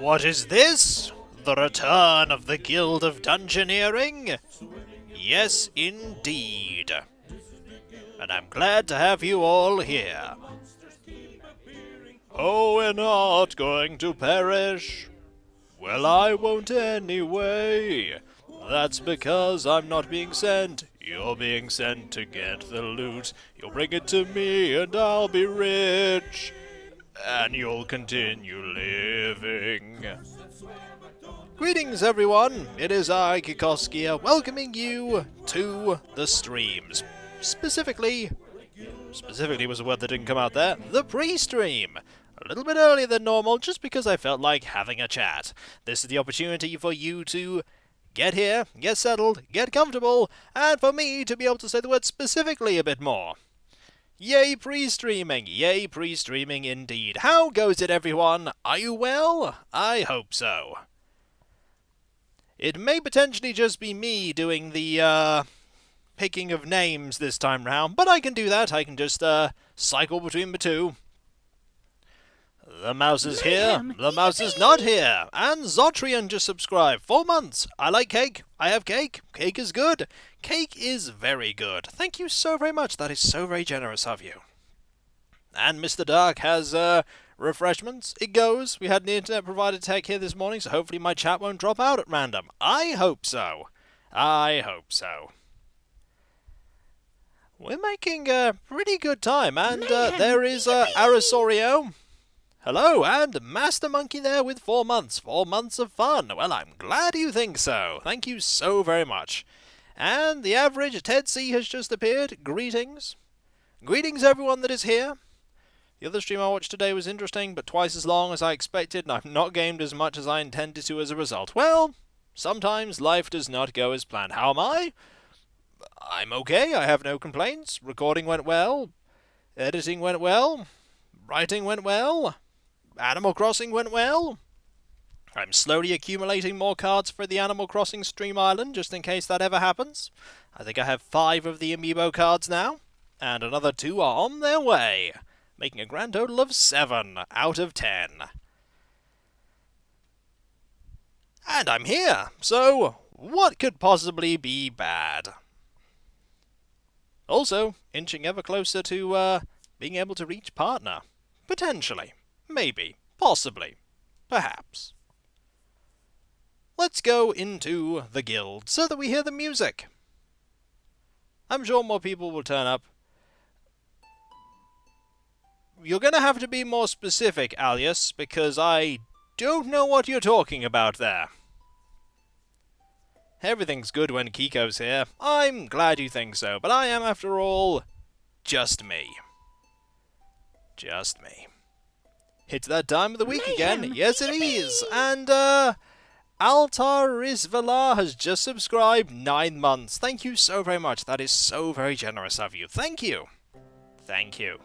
What is this? The return of the Guild of Dungeoneering? Yes, indeed. And I'm glad to have you all here. Oh, we're not going to perish. Well, I won't anyway. That's because I'm not being sent. You're being sent to get the loot. You'll bring it to me and I'll be rich. And you'll continue living. Greetings everyone, it is I, Kikoskia, welcoming you to the streams. Specifically was a word that didn't come out there, the pre-stream. A little bit earlier than normal, just because I felt like having a chat. This is the opportunity for you to get here, get settled, get comfortable, and for me to be able to say the word specifically a bit more. Yay pre-streaming indeed. How goes it everyone? Are you well? I hope so. It may potentially just be me doing the picking of names this time round, but I can do that. I can just cycle between the two. The mouse is here, the mouse is not here, and Zotrian just subscribed. 4 months. I like cake. I have cake. Cake is good. Cake is very good. Thank you so very much. That is so very generous of you. And Mr. Dark has refreshments. It goes. We had an internet provider tech here this morning, so hopefully my chat won't drop out at random. I hope so. I hope so. We're making a pretty good time, and there is Arasorio. Hello, and Master Monkey there with 4 months. 4 months of fun. Well, I'm glad you think so. Thank you so very much. And the average Ted C has just appeared. Greetings. Greetings everyone that is here. The other stream I watched today was interesting, but twice as long as I expected, and I've not gamed as much as I intended to as a result. Well, sometimes life does not go as planned. How am I? I'm okay. I have no complaints. Recording went well. Editing went well. Writing went well. Animal Crossing went well. I'm slowly accumulating more cards for the Animal Crossing Stream Island, just in case that ever happens. I think I have 5 of the amiibo cards now, and another 2 are on their way, making a grand total of 7 out of 10. And I'm here, so what could possibly be bad? Also, inching ever closer to being able to reach partner. Potentially. Maybe. Possibly. Perhaps. Let's go into the guild so that we hear the music. I'm sure more people will turn up. You're going to have to be more specific, Alias, because I don't know what you're talking about there. Everything's good when Kiko's here. I'm glad you think so, but I am, after all, just me. Just me. It's that time of the week again. Yes, it is. And, Altarisvala has just subscribed 9 months. Thank you so very much. That is so very generous of you. Thank you. Thank you.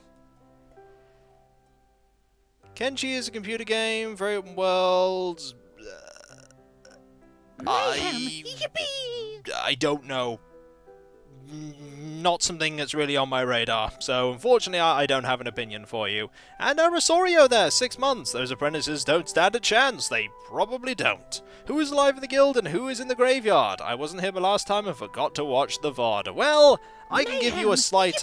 Kenshi is a computer game. Very open world. I don't know. Not something that's really on my radar, so unfortunately I don't have an opinion for you. And Arasorio there, 6 months. Those apprentices don't stand a chance. They probably don't. Who is alive in the guild and who is in the graveyard? I wasn't here the last time and forgot to watch the VOD. Well, I can give you a slight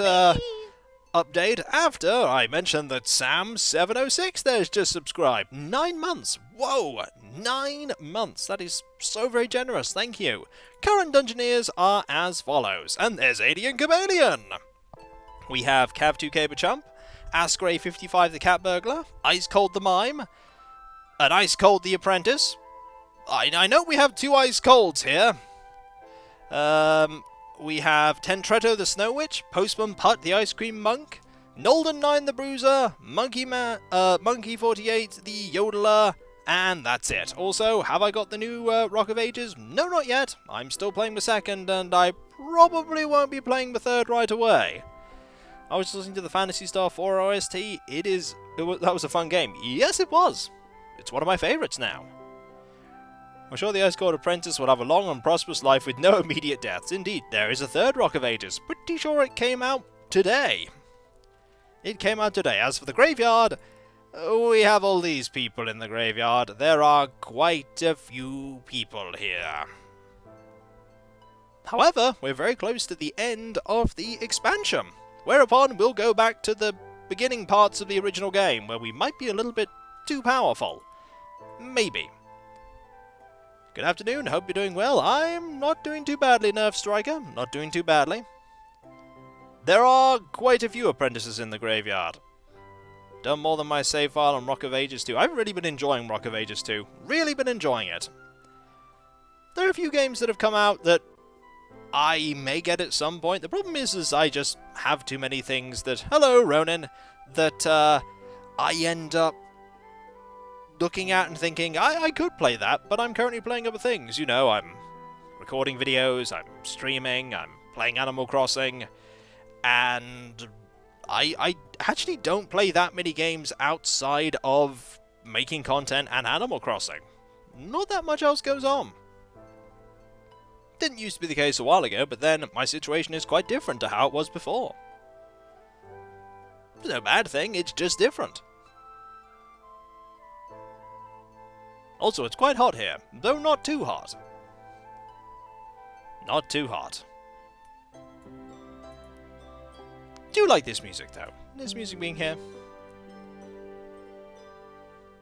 update after I mentioned that Sam706 there's just subscribed. 9 months. Whoa, 9 months. That is so very generous. Thank you. Current Dungeoneers are as follows. And there's Alien Chameleon. We have Cav2K Bachump, Askray55 the Cat Burglar, Ice Cold the Mime, and Ice Cold the Apprentice. I know we have 2 Ice Colds here. We have Tentretto the Snow Witch, Postman Putt the Ice Cream Monk, Nolden9 the Bruiser, Monkey48 the Yodeler, and that's it. Also, have I got the new Rock of Ages? No, not yet. I'm still playing the second, and I probably won't be playing the third right away. I was listening to the Phantasy Star 4 OST. That was a fun game. Yes, it was. It's one of my favourites now. I'm sure the Ice Cold Apprentice will have a long and prosperous life with no immediate deaths. Indeed, there is a third Rock of Ages. Pretty sure it came out today. It came out today. As for the Graveyard, We have all these people in the graveyard. There are quite a few people here. However, we're very close to the end of the expansion, whereupon we'll go back to the beginning parts of the original game, where we might be a little bit too powerful. Maybe. Good afternoon, hope you're doing well. I'm not doing too badly, Nerf Striker. Not doing too badly. There are quite a few apprentices in the graveyard. Done more than my save file on Rock of Ages 2. I've really been enjoying Rock of Ages 2. Really been enjoying it. There are a few games that have come out that I may get at some point. The problem is I just have too many things that... Hello, Ronin. That I end up looking at and thinking, I could play that, but I'm currently playing other things. You know, I'm recording videos, I'm streaming, I'm playing Animal Crossing, and I actually don't play that many games outside of making content and Animal Crossing. Not that much else goes on. Didn't used to be the case a while ago, but then my situation is quite different to how it was before. It's no bad thing, it's just different. Also, it's quite hot here, though not too hot. Not too hot. Do like this music, though. This music being here.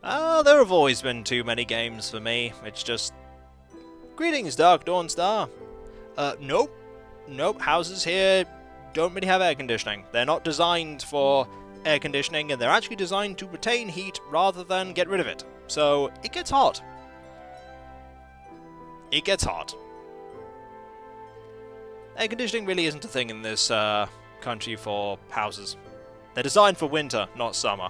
There have always been too many games for me. It's just... Greetings, Dark Dawn Star. Nope. Nope, houses here don't really have air conditioning. They're not designed for air conditioning, and they're actually designed to retain heat rather than get rid of it. So, it gets hot. It gets hot. Air conditioning really isn't a thing in this country for houses. They're designed for winter, not summer.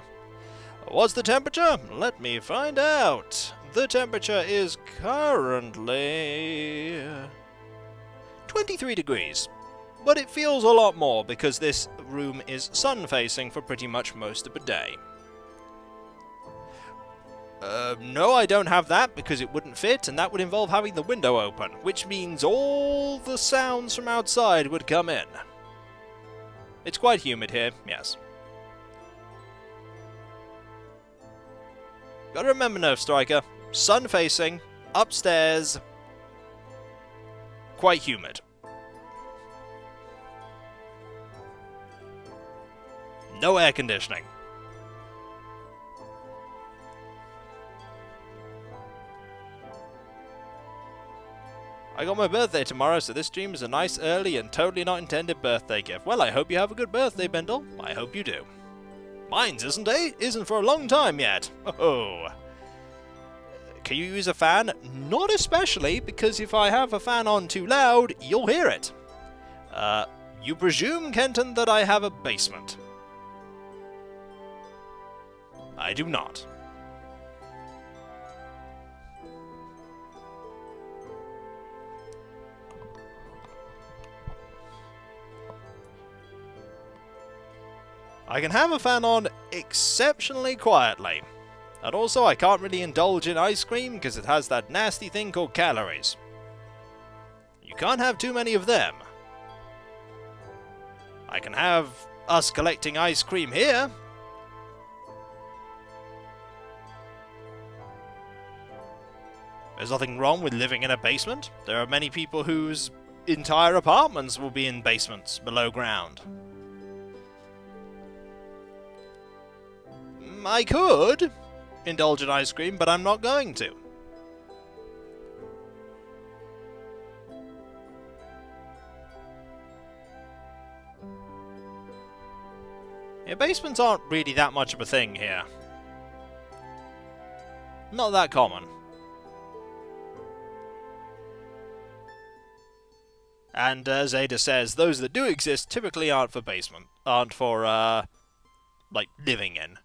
What's the temperature? Let me find out. The temperature is currently 23 degrees. But it feels a lot more because this room is sun-facing for pretty much most of the day. No, I don't have that because it wouldn't fit, and that would involve having the window open, which means all the sounds from outside would come in. It's quite humid here, yes. Gotta remember, Nerf Striker, sun-facing, upstairs, quite humid. No air conditioning. I got my birthday tomorrow, so this stream is a nice early and totally not intended birthday gift. Well, I hope you have a good birthday, Bindle. I hope you do. Mine's isn't, eh? Isn't for a long time yet. Oh. Can you use a fan? Not especially, because if I have a fan on too loud, you'll hear it. You presume, Kenton, that I have a basement. I do not. I can have a fan on exceptionally quietly. And also, I can't really indulge in ice cream because it has that nasty thing called calories. You can't have too many of them. I can have us collecting ice cream here. There's nothing wrong with living in a basement. There are many people whose entire apartments will be in basements below ground. I could indulge in ice cream, but I'm not going to. Yeah, basements aren't really that much of a thing here. Not that common. And as Ada says, those that do exist typically aren't for like, living in.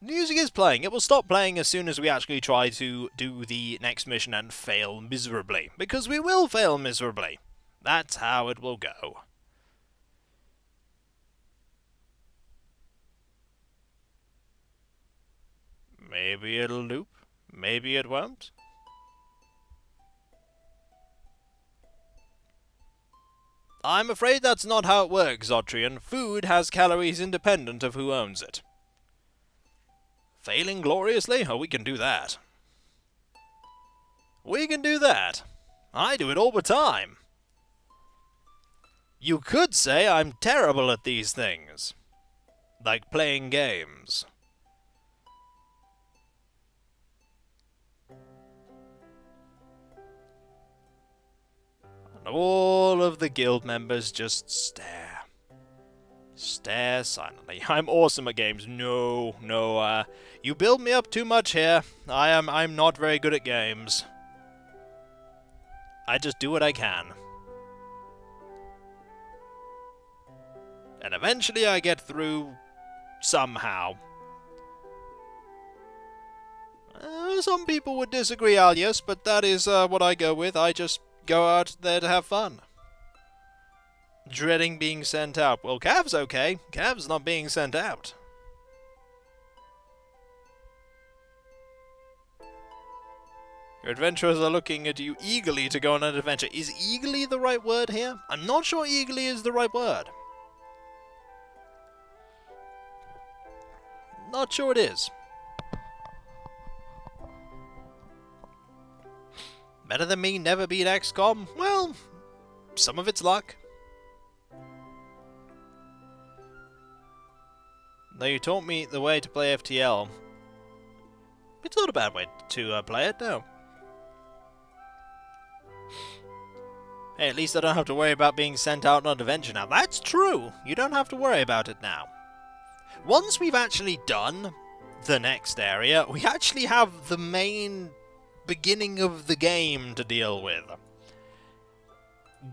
The music is playing. It will stop playing as soon as we actually try to do the next mission and fail miserably. Because we will fail miserably. That's how it will go. Maybe it'll loop. Maybe it won't. I'm afraid that's not how it works, Zotrian. Food has calories independent of who owns it. Failing gloriously? Oh, we can do that. We can do that. I do it all the time. You could say I'm terrible at these things. Like playing games. And all of the guild members just stare. Stare silently. I'm awesome at games. No, you build me up too much here. I'm not very good at games. I just do what I can. And eventually I get through somehow. Some people would disagree, Alias, but that is what I go with. I just go out there to have fun. Dreading being sent out. Well, Cav's okay. Cav's not being sent out. Your adventurers are looking at you eagerly to go on an adventure. Is eagerly the right word here? I'm not sure eagerly is the right word. Not sure it is. Better than me, never beat XCOM? Well, some of it's luck. Though you taught me the way to play FTL. It's not a bad way to play it, no. Hey, at least I don't have to worry about being sent out on an adventure now. That's true! You don't have to worry about it now. Once we've actually done the next area, we actually have the main beginning of the game to deal with.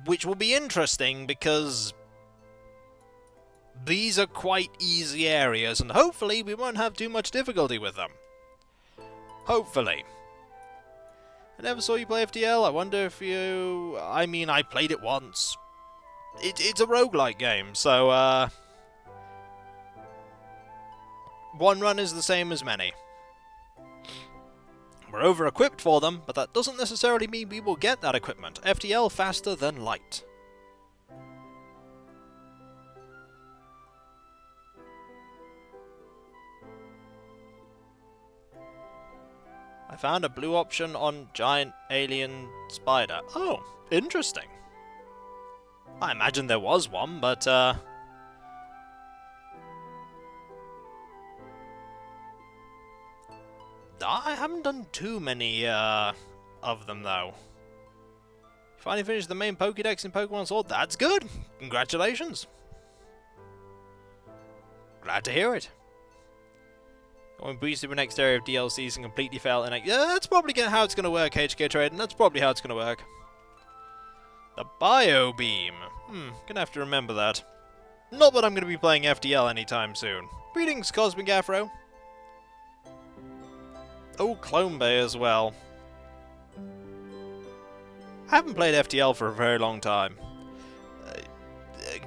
Which will be interesting because these are quite easy areas and hopefully we won't have too much difficulty with them. Hopefully. I never saw you play FTL. I wonder if you... I mean, I played it once. It's a roguelike game, so one run is the same as many. We're over-equipped for them, but that doesn't necessarily mean we will get that equipment. FTL faster than light. I found a blue option on Giant Alien Spider. Oh, interesting. I imagine there was one, but I haven't done too many of them, though. Finally finished the main Pokédex in Pokemon Sword. That's good! Congratulations! Glad to hear it. Going boosted the next area of DLCs and completely fail in it. Yeah, that's probably how it's going to work, HK Trading. That's probably how it's going to work. The Bio Beam. Gonna have to remember that. Not that I'm going to be playing FTL anytime soon. Greetings, Cosmic Afro. Oh, Clone Bay as well. I haven't played FTL for a very long time.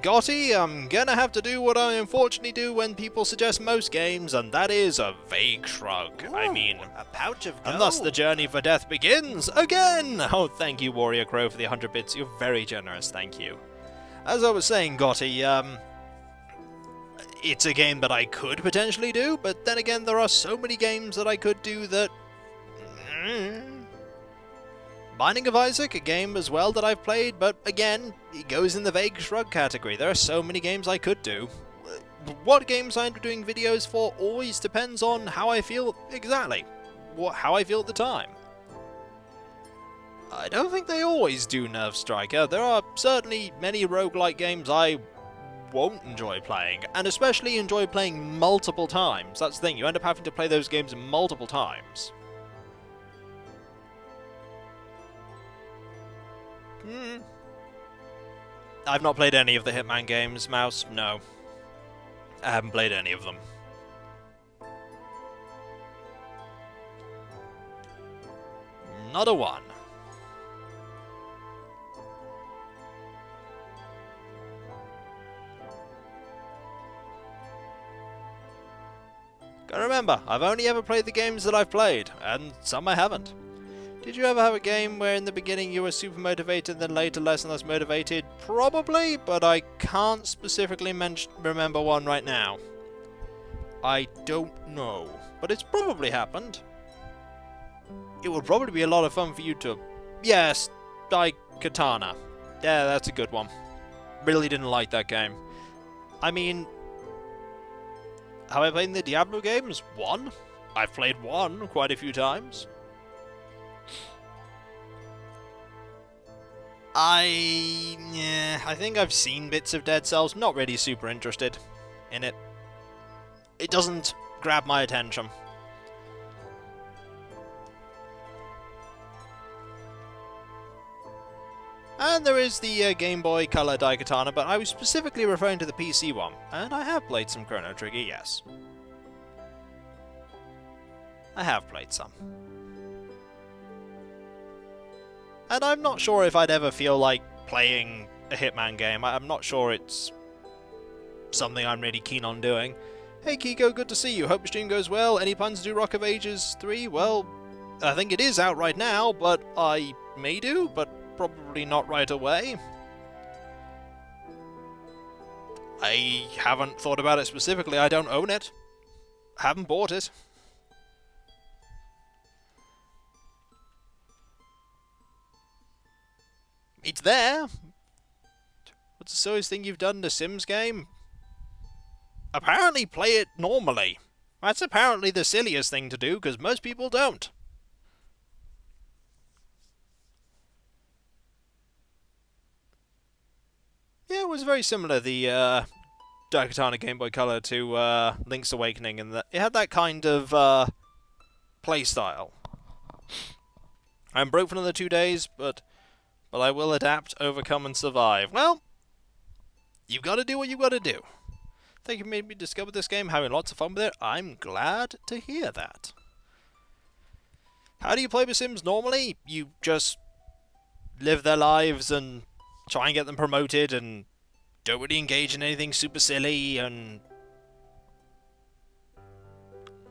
Gotti, I'm gonna have to do what I unfortunately do when people suggest most games, and that is a vague shrug. Ooh, I mean, a pouch of gold. And thus the journey for death begins again! Oh, thank you, Warrior Crow, for the 100 bits. You're very generous, thank you. As I was saying, Gotti, it's a game that I could potentially do, but then again, there are so many games that I could do that... Binding of Isaac, a game as well that I've played, but again, it goes in the vague shrug category. There are so many games I could do. What games I'm doing videos for always depends on how I feel exactly. How I feel at the time. I don't think they always do Nerve Striker. There are certainly many roguelike games I won't enjoy playing, and especially enjoy playing multiple times. That's the thing, you end up having to play those games multiple times. I've not played any of the Hitman games, Mouse. No. I haven't played any of them. Not a one. Gotta remember, I've only ever played the games that I've played, and some I haven't. Did you ever have a game where in the beginning you were super motivated, then later less and less motivated? Probably, but I can't specifically remember one right now. I don't know. But it's probably happened. It would probably be a lot of fun for you to... Yes, Daikatana. Yeah, that's a good one. Really didn't like that game. I mean... Have I played the Diablo games? One? I've played one quite a few times. I think I've seen bits of Dead Cells. Not really super interested in it. It doesn't grab my attention. And there is the Game Boy Color Daikatana, but I was specifically referring to the PC one. And I have played some Chrono Trigger, yes. I have played some. And I'm not sure if I'd ever feel like playing a Hitman game. I'm not sure it's something I'm really keen on doing. Hey Kiko, good to see you. Hope your stream goes well. Any plans to do Rock of Ages 3? Well, I think it is out right now, but I may do, but probably not right away. I haven't thought about it specifically. I don't own it. I haven't bought it. It's there. What's the silliest thing you've done in a Sims game? Apparently play it normally. That's apparently the silliest thing to do, because most people don't. Yeah, it was very similar, the Daikatana Game Boy Color to Link's Awakening, in that it had that kind of play style. I'm broke for another 2 days, but I will adapt, overcome, and survive. Well, you've got to do what you've got to do. Thank you for making me discover this game, having lots of fun with it. I'm glad to hear that. How do you play The Sims normally? You just live their lives and try and get them promoted and don't really engage in anything super silly and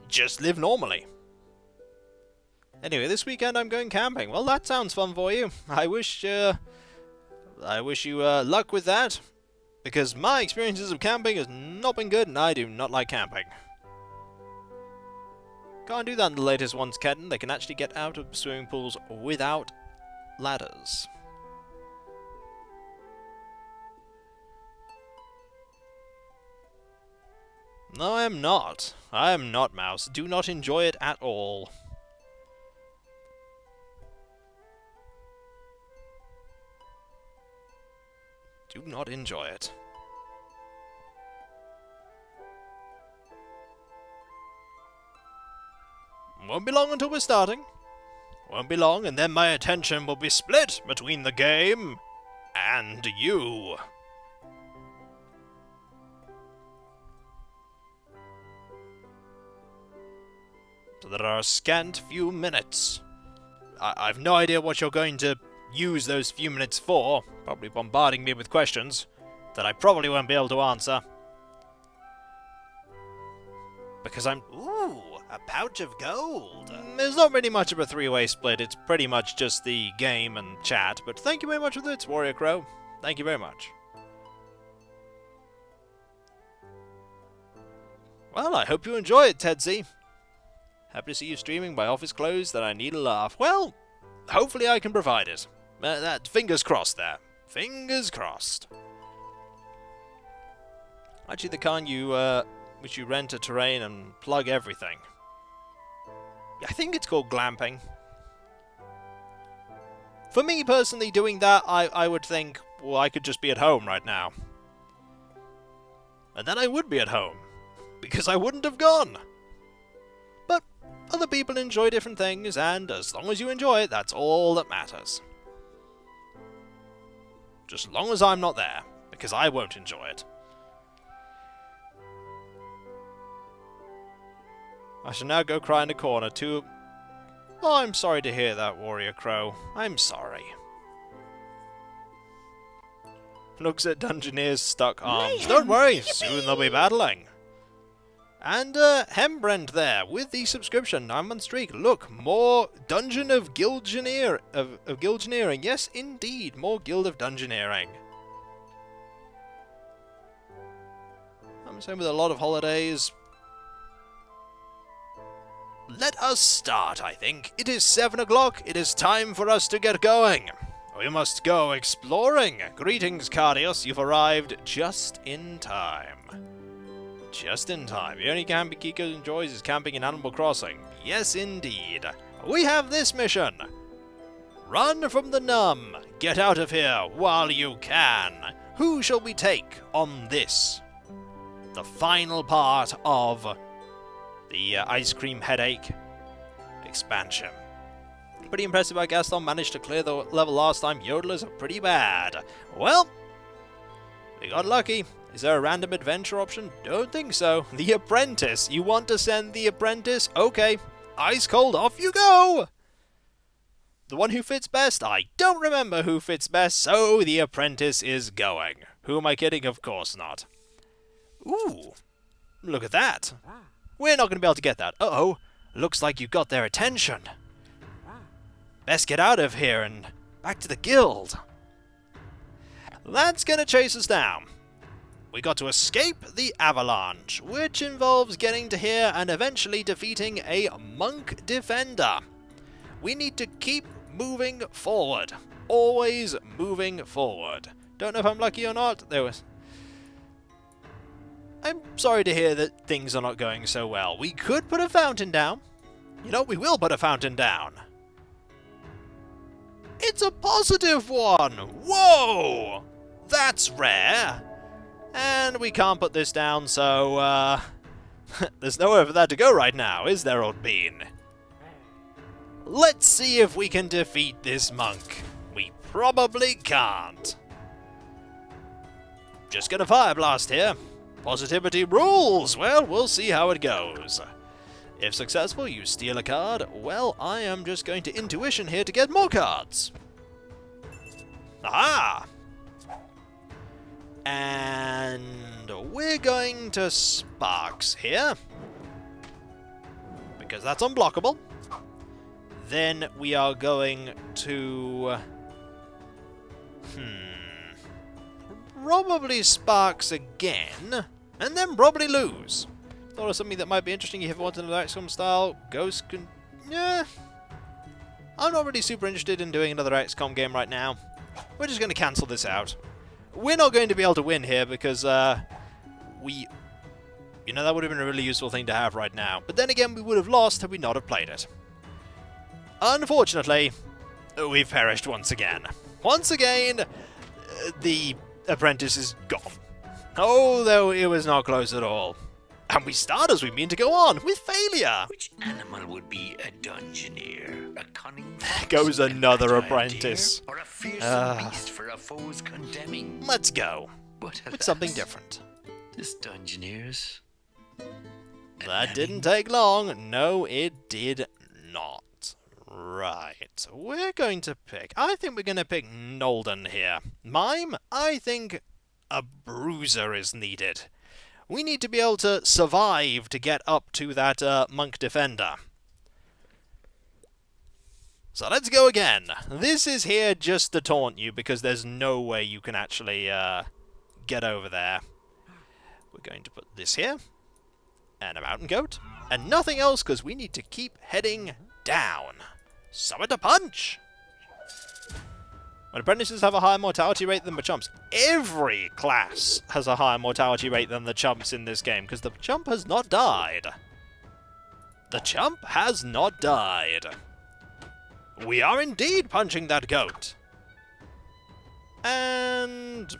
just live normally. Anyway, this weekend I'm going camping. Well, that sounds fun for you. I wish you luck with that, because my experiences of camping has not been good, and I do not like camping. Can't do that in the latest ones, Ken. They can actually get out of swimming pools without ladders. No, I am not. I am not, Mouse. Do not enjoy it at all. Do not enjoy it. Won't be long until we're starting. Won't be long, and then my attention will be split between the game and you. So there are a scant few minutes. I've no idea what you're going to use those few minutes for, probably bombarding me with questions that I probably won't be able to answer. Because I'm... Ooh, a pouch of gold! There's not really much of a three-way split, it's pretty much just the game and chat, but thank you very much for this, Warrior Crow. Thank you very much. Well, I hope you enjoy it, Tedsy. Happy to see you streaming. My office closed, that I need a laugh. Well, hopefully I can provide it. Fingers crossed there. Fingers crossed. Actually, the kind which you rent a terrain and plug everything. I think it's called glamping. For me, personally, doing that, I would think, well, I could just be at home right now. And then I would be at home. Because I wouldn't have gone. But other people enjoy different things, and as long as you enjoy it, that's all that matters. Just as long as I'm not there, because I won't enjoy it. I shall now go cry in a corner to... Oh, I'm sorry to hear that, Warrior Crow. I'm sorry. Looks at Dungeoneer's stuck arms. Don't worry, soon they'll be battling. And Hembrand there, with the subscription, I'm on streak. Look, more Dungeon of Guildoneering. Of Guildoneering. Yes, indeed, more Guild of Dungeoneering. I'm saying with a lot of holidays, let us start, I think. It is 7 o'clock. It is time for us to get going. We must go exploring. Greetings, Cardios. You've arrived just in time. Just in time. The only camping Kiko enjoys is camping in Animal Crossing. Yes, indeed. We have this mission. Run from the numb. Get out of here while you can. Who shall we take on this? The final part of the Ice Cream Headache expansion. Pretty impressive how Gaston managed to clear the level last time. Yodelers are pretty bad. Well, we got lucky. Is there a random adventure option? Don't think so. The Apprentice. You want to send the Apprentice? Okay. Ice cold, off you go! The one who fits best? I don't remember who fits best, so the Apprentice is going. Who am I kidding? Of course not. Ooh, look at that. We're not going to be able to get that. Uh-oh, looks like you got their attention. Best get out of here and back to the guild. That's going to chase us down. We got to escape the avalanche, which involves getting to here and eventually defeating a monk defender. We need to keep moving forward. Always moving forward. Don't know if I'm lucky or not. I'm sorry to hear that things are not going so well. We could put a fountain down. You know, we will put a fountain down. It's a positive one! Whoa! That's rare. And we can't put this down, so, there's nowhere for that to go right now, is there, old bean? Let's see if we can defeat this monk. We probably can't. Just gonna fire blast here. Positivity rules! Well, we'll see how it goes. If successful, you steal a card. Well, I am just going to intuition here to get more cards. Aha! And we're going to Sparks here, because that's unblockable. Then we are going to... probably Sparks again, and then probably lose. Thought of something that might be interesting if you want another XCOM style. Ghost can... yeah. I'm not really super interested in doing another XCOM game right now. We're just going to cancel this out. We're not going to be able to win here because, we... you know, that would have been a really useful thing to have right now. But then again, we would have lost had we not have played it. Unfortunately, we've perished once again. Once again, the Apprentice is gone. Oh, though it was not close at all. And we start as we mean to go on, with failure. Which animal would be a dungeoneer? A cunning There goes another apprentice. Or a fearsome beast for a foe's condemning? Let's go. But With something different. This dungeoneer's... That didn't take long. No, it did not. Right. We're going to pick... I think we're going to pick Nolden here. Mime, I think a bruiser is needed. We need to be able to survive to get up to that monk defender. So let's go again. This is here just to taunt you because there's no way you can actually get over there. We're going to put this here. And a mountain goat. And nothing else because we need to keep heading down. Summon to punch! When apprentices have a higher mortality rate than the chumps. Every class has a higher mortality rate than the chumps in this game, because the chump has not died. The chump has not died. We are indeed punching that goat. And...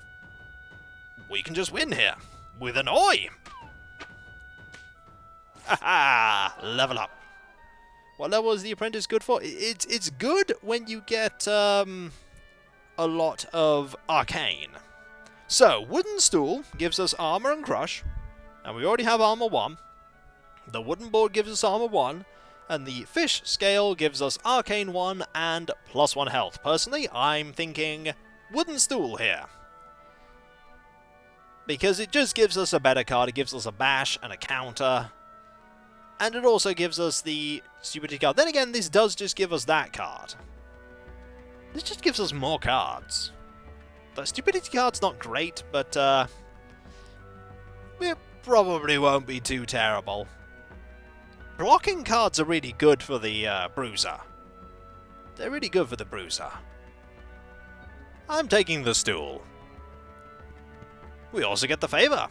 we can just win here. With an oi! Haha! Level up. What level is the apprentice good for? It's good when you get, a lot of arcane. So, wooden stool gives us armor and crush, and we already have armor 1. The wooden board gives us armor 1, and the fish scale gives us arcane 1 and +1 health. Personally, I'm thinking wooden stool here. Because it just gives us a better card, it gives us a bash and a counter, and it also gives us the stupidity card. Then again, this does just give us that card. This just gives us more cards. The stupidity card's not great, but it probably won't be too terrible. blocking cards are really good for the bruiser. They're really good for the bruiser. I'm taking the stool. We also get the favor.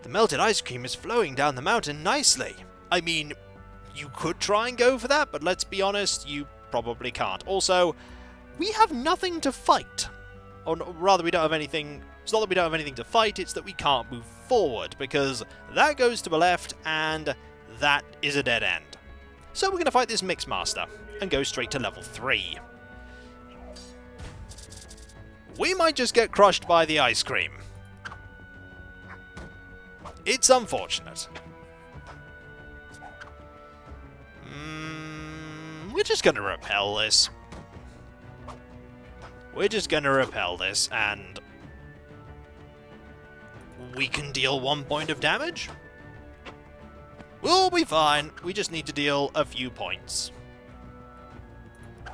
The melted ice cream is flowing down the mountain nicely. I mean, you could try and go for that, but let's be honest, you probably can't. Also, we have nothing to fight. Or rather, we don't have anything. It's not that we don't have anything to fight, it's that we can't move forward, because that goes to the left, and that is a dead end. So we're going to fight this Mixmaster, and go straight to level 3. We might just get crushed by the ice cream. It's unfortunate. We're just going to repel this. We're just going to repel this, and we can deal 1 point of damage. We'll be fine. We just need to deal a few points.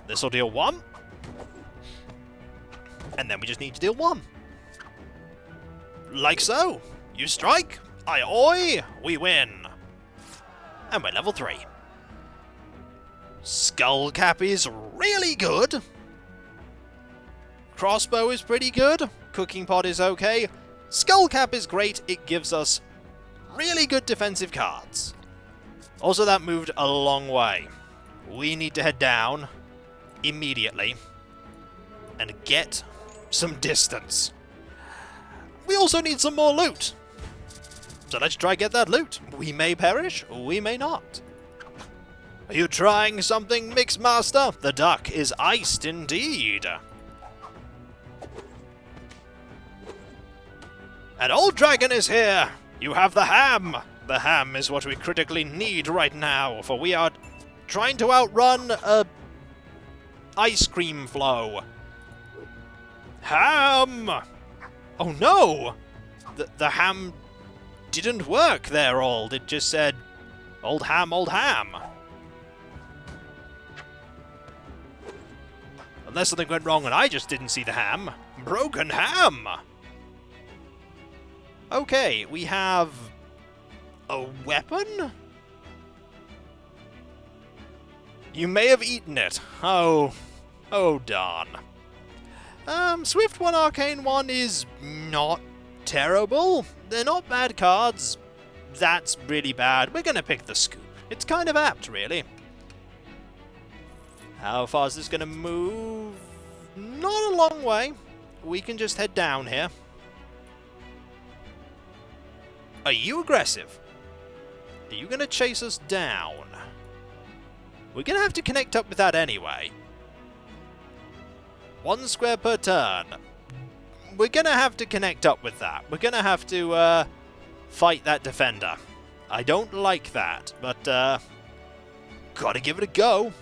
This will deal 1. And then we just need to deal 1. Like so. You strike. I oi. We win. And we're level 3. Skullcap is really good. Crossbow is pretty good. Cooking pot is okay. Skullcap is great. It gives us really good defensive cards. Also, that moved a long way. We need to head down immediately and get some distance. We also need some more loot. So let's try get that loot. We may perish, we may not. Are you trying something, Mixmaster? The duck is iced indeed. An old dragon is here! You have the ham! The ham is what we critically need right now, for we are trying to outrun a ice cream flow. Ham! Oh no! The ham didn't work there, old. It just said, old ham, old ham. Unless something went wrong and I just didn't see the ham. Broken ham! Okay, we have a weapon? You may have eaten it. Oh darn. Swift 1, Arcane 1 is not terrible. They're not bad cards. That's really bad. We're gonna pick the scoop. It's kind of apt, really. How far is this gonna move? Not a long way. We can just head down here. Are you aggressive? Are you gonna chase us down? We're gonna have to connect up with that anyway. 1 square per turn. We're gonna have to connect up with that. We're gonna have to fight that defender. I don't like that, but gotta give it a go.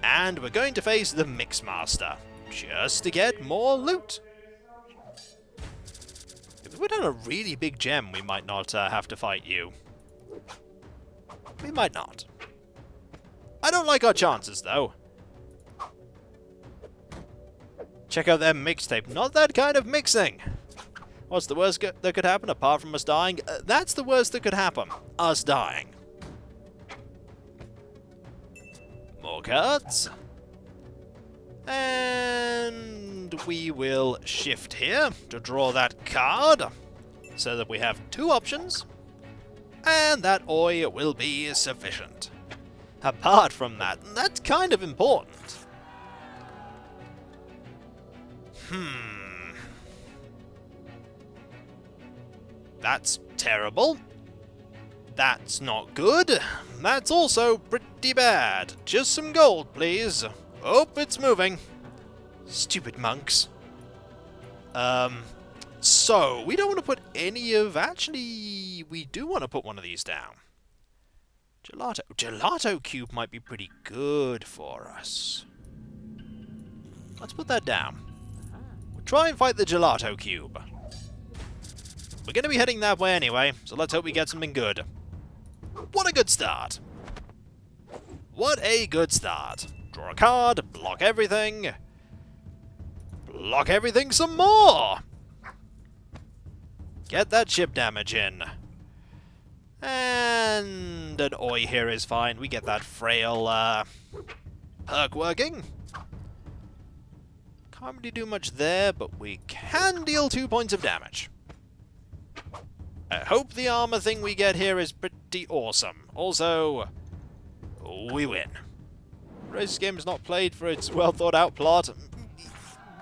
And we're going to face the Mixmaster, just to get more loot. If we're on a really big gem, we might not have to fight you. We might not. I don't like our chances, though. Check out their mixtape. Not that kind of mixing. What's the worst that could happen apart from us dying? That's the worst that could happen. Us dying. More cards. And we will shift here to draw that card so that we have 2 options. And that oi will be sufficient. Apart from that, that's kind of important. That's terrible. That's not good. That's also pretty bad. Just some gold, please. Oh, it's moving. Stupid monks. So, we don't want to put any of... Actually, we do want to put one of these down. Gelato. Gelato cube might be pretty good for us. Let's put that down. We'll try and fight the gelato cube. We're going to be heading that way anyway, so let's hope we get something good. What a good start. What a good start. Draw a card, block everything. Block everything some more. Get that chip damage in. And an oi here is fine. We get that frail perk working. Can't really do much there, but we can deal 2 points of damage. I hope the armor thing we get here is pretty awesome. Also, we win. This game is not played for its well thought out plot.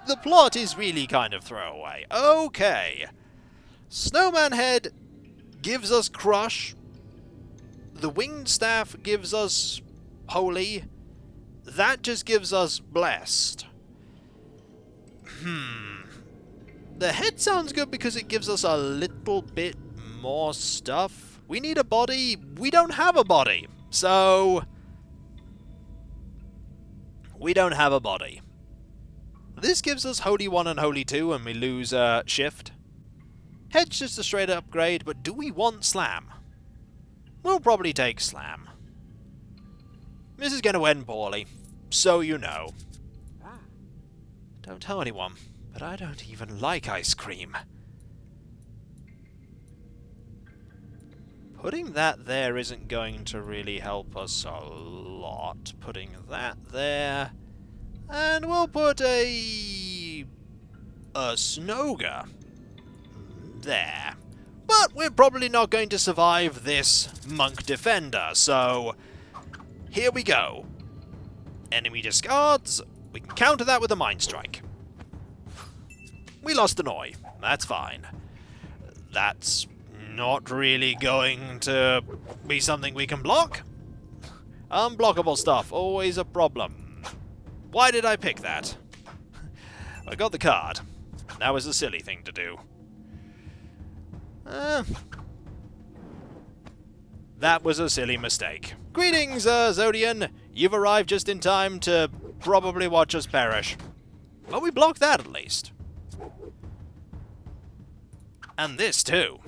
The plot is really kind of throwaway. Okay. Snowman Head gives us Crush. The Winged Staff gives us Holy. That just gives us Blessed. The head sounds good because it gives us a little bit more stuff. We need a body. We don't have a body. So, we don't have a body. This gives us Holy 1 and Holy 2 and we lose Shift. Head's just a straight upgrade, but do we want Slam? We'll probably take Slam. This is going to end poorly, so you know. Don't tell anyone, but I don't even like ice cream. Putting that there isn't going to really help us a lot. Putting that there. And we'll put a Snoga there. But we're probably not going to survive this Monk Defender, so here we go. Enemy discards. We can counter that with a Mind Strike. We lost an Oi. That's fine. That's not really going to be something we can block. Unblockable stuff, always a problem. Why did I pick that? I got the card. That was a silly thing to do. That was a silly mistake. Greetings, Zodian. You've arrived just in time to probably watch us perish. But we blocked that at least. And this too.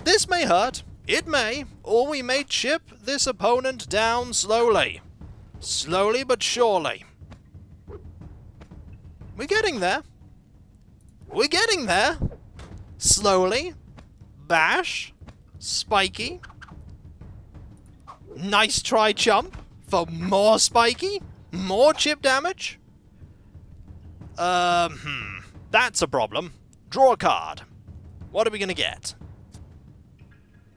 This may hurt. It may. Or we may chip this opponent down slowly. Slowly but surely. We're getting there. We're getting there. Slowly. Bash. Spiky. Nice try chump for more spiky. More chip damage. That's a problem. Draw a card. What are we gonna get?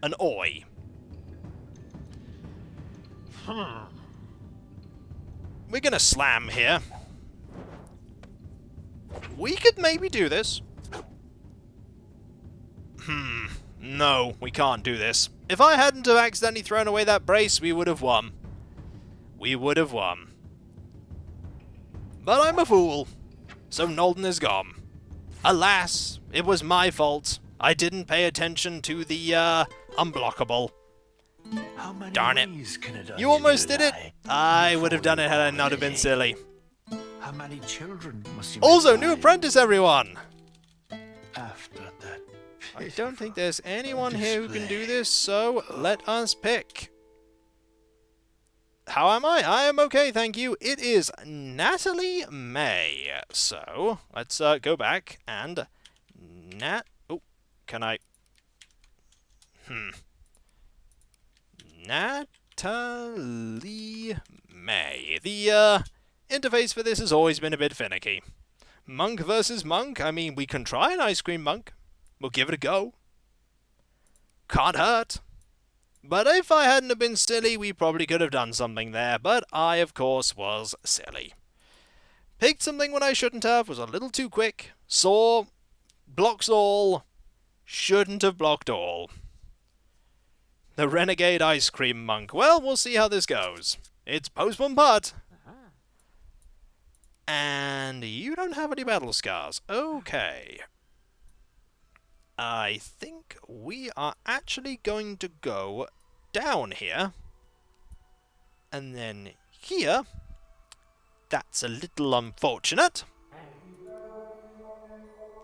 An Oi. We're gonna slam here. We could maybe do this. No, we can't do this. If I hadn't have accidentally thrown away that brace, we would have won. We would have won. But I'm a fool. So Nolden is gone. Alas, it was my fault. I didn't pay attention to the, unblockable. How many Darn it. ways can a dungeoneer You almost did it. lie? I would have done it had I not have been silly. How many children must you Also, make new blind apprentice, everyone! after that? I don't think there's anyone here who can do this, so let us pick. How am I? I am okay, thank you. It is Natalie May. So, let's go back and... Oh, can I... Natalie May. The interface for this has always been a bit finicky. Monk versus monk? I mean, we can try an ice cream monk. We'll give it a go. Can't hurt. But if I hadn't have been silly, we probably could have done something there. But I, of course, was silly. Picked something when I shouldn't have, was a little too quick. Saw, blocks all, shouldn't have blocked all. The Renegade Ice Cream Monk. Well, we'll see how this goes. It's Postman Putt. And you don't have any battle scars. Okay. I think we are actually going to go down here. And then here. That's a little unfortunate.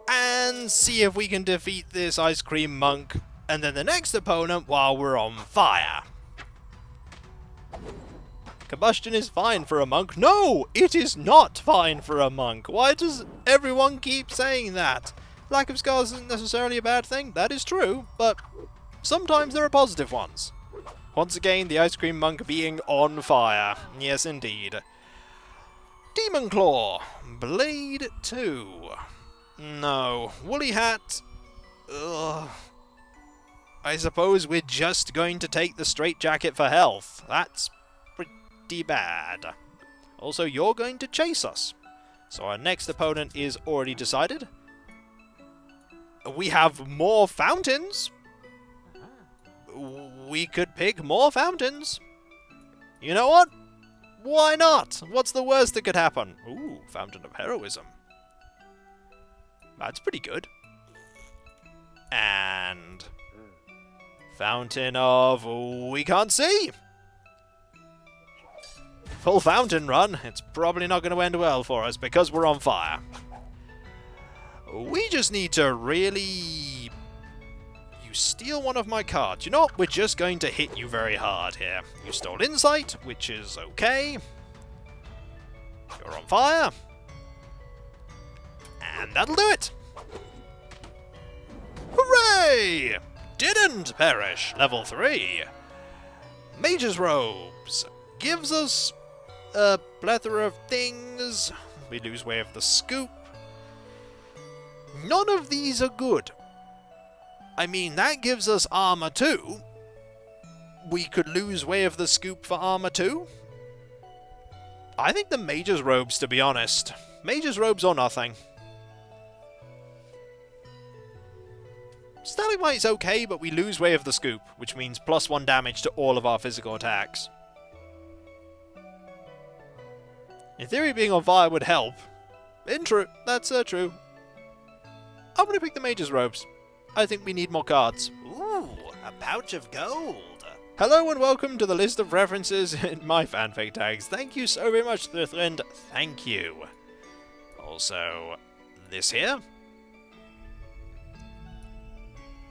And see if we can defeat this Ice Cream Monk. And then the next opponent while we're on fire. Combustion is fine for a monk. No, it is not fine for a monk. Why does everyone keep saying that? Lack of scars isn't necessarily a bad thing, that is true, but sometimes there are positive ones. Once again, the Ice Cream Monk being on fire. Yes, indeed. Demon Claw. Blade 2. No. Woolly Hat. Ugh. I suppose we're just going to take the straitjacket for health. That's pretty bad. Also, you're going to chase us. So our next opponent is already decided. We have more fountains. We could pick more fountains. You know what? Why not? What's the worst that could happen? Ooh, Fountain of Heroism. That's pretty good. And Fountain of... we can't see! Full fountain run. It's probably not going to end well for us because we're on fire. We just need to really... You steal one of my cards. You know what? We're just going to hit you very hard here. You stole Insight, which is okay. You're on fire. And that'll do it. Hooray! Didn't perish. Level 3. Mage's Robes. Gives us a plethora of things. We lose way of the scoop. None of these are good. I mean, that gives us armor too. We could lose way of the scoop for armor too. I think the Mage's Robes, to be honest. Mage's Robes or nothing. Stalagmite's okay, but we lose way of the scoop, which means +1 damage to all of our physical attacks. In theory, being on fire would help. That's true. I'm going to pick the Mage's Robes. I think we need more cards. Ooh, a pouch of gold. Hello and welcome to the list of references in my fanfic tags. Thank you so very much, Thriftland. Thank you. Also, this here.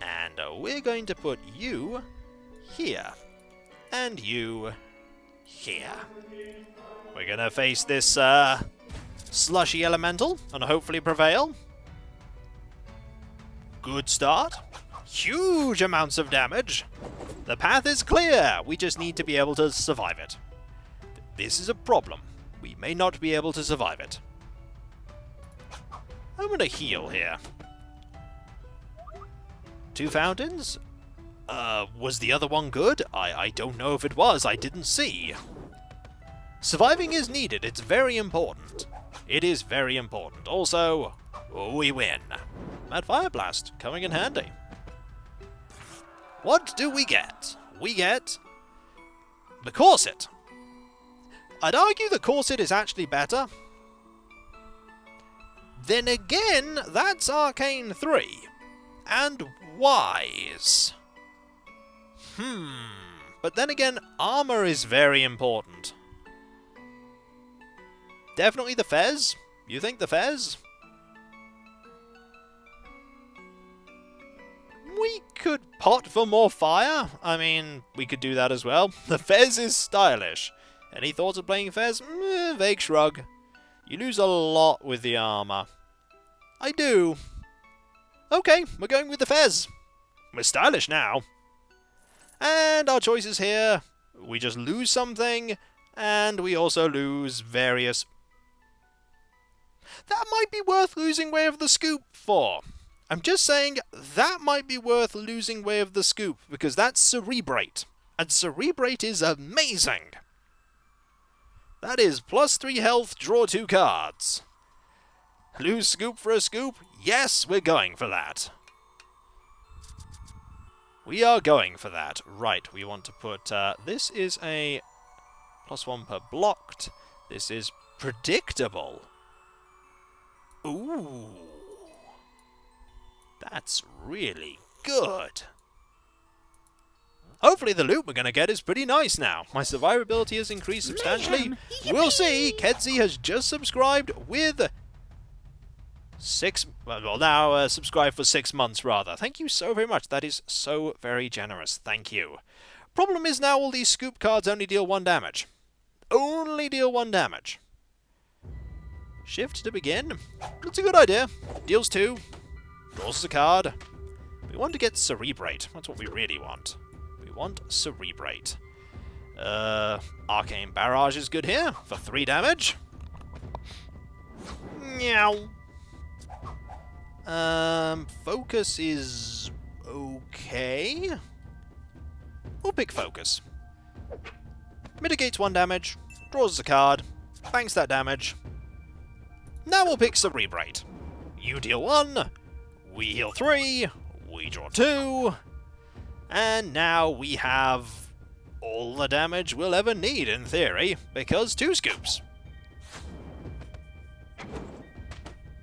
And we're going to put you here. And you here. We're going to face this slushy elemental and hopefully prevail. Good start. Huge amounts of damage. The path is clear. We just need to be able to survive it. This is a problem. We may not be able to survive it. I'm going to heal here. 2 fountains? Was the other one good? I don't know if it was. I didn't see. Surviving is needed. It's very important. It is very important. Also, we win. Mad Fire Blast, coming in handy. What do we get? We get the Corset. I'd argue the Corset is actually better. Then again, that's Arcane 3. And Wise. But then again, armor is very important. Definitely the Fez? You think the Fez? We could pot for more fire. I mean, we could do that as well. The Fez is stylish. Any thoughts of playing Fez? Vague shrug. You lose a lot with the armor. I do. Okay, we're going with the Fez. We're stylish now. And our choices here. We just lose something, and we also lose various... That might be worth losing way of the scoop for. I'm just saying, that might be worth losing way of the scoop, because that's Cerebrate. And Cerebrate is amazing. That is +3 health, draw 2 cards. Lose scoop for a scoop? Yes, we're going for that. We are going for that. Right, we want to put... this is a +1 per blocked. This is predictable. Ooh. That's really good. Hopefully the loot we're going to get is pretty nice now. My survivability has increased substantially. We'll see. Kedzi has just subscribed with... subscribed for 6 months, rather. Thank you so very much. That is so very generous. Thank you. Problem is now all these scoop cards only deal 1 damage. Only deal 1 damage. Shift to begin. That's a good idea. Deals 2. Draws us a card. We want to get Cerebrate. That's what we really want. We want Cerebrate. Arcane Barrage is good here for 3 damage. Meow. Focus is okay. We'll pick Focus. Mitigates 1 damage, draws us a card, banks that damage. Now we'll pick Cerebrate. You deal 1, we heal 3, we draw 2, and now we have all the damage we'll ever need in theory, because 2 scoops.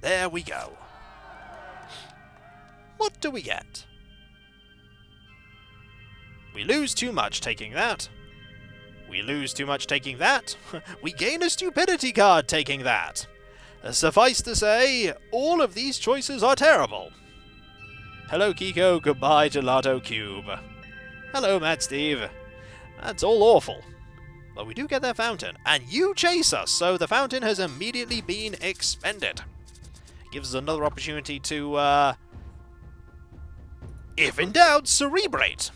There we go. What do we get? We lose too much taking that. We lose too much taking that. We gain a stupidity card taking that. Suffice to say, all of these choices are terrible. Hello Kiko, goodbye Gelato Cube. Hello Mad Steve. That's all awful. But we do get that fountain, and you chase us, so the fountain has immediately been expended. Gives us another opportunity to, if in doubt, Cerebrate.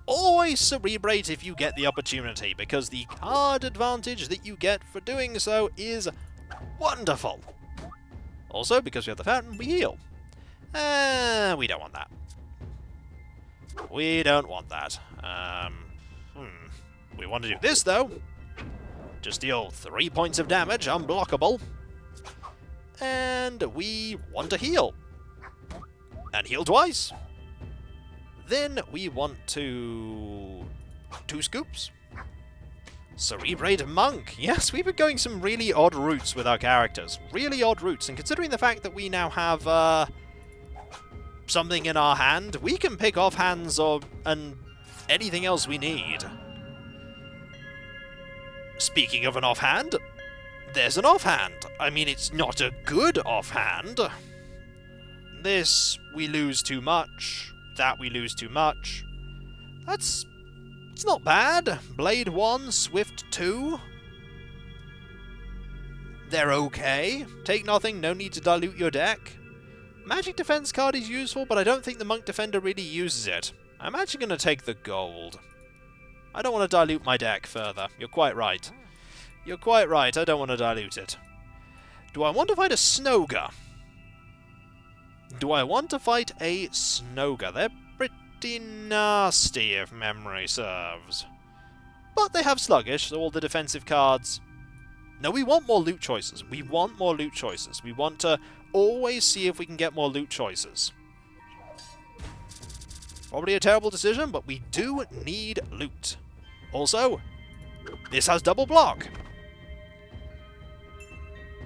Always Cerebrate if you get the opportunity, because the card advantage that you get for doing so is wonderful. Also, because we have the fountain, we heal. We don't want that. We don't want that. We want to do this, though. Just deal 3 points of damage, unblockable. And we want to heal. And heal twice. Then we want to... 2 scoops. Cerebrate Monk. Yes, we've been going some really odd routes with our characters. Really odd routes. And considering the fact that we now have something in our hand, we can pick offhands and anything else we need. Speaking of an offhand, there's an offhand. I mean, it's not a good offhand. This, we lose too much. That, we lose too much. It's not bad. Blade 1, Swift 2. They're okay. Take nothing, no need to dilute your deck. Magic Defense card is useful, but I don't think the Monk Defender really uses it. I'm actually going to take the gold. I don't want to dilute my deck further. You're quite right. You're quite right, I don't want to dilute it. Do I want to fight a Snoga? Do I want to fight a Snoga? They're pretty nasty if memory serves. But they have Sluggish, so all the defensive cards... No, we want more loot choices. We want more loot choices. We want to always see if we can get more loot choices. Probably a terrible decision, but we do need loot. Also, this has double block.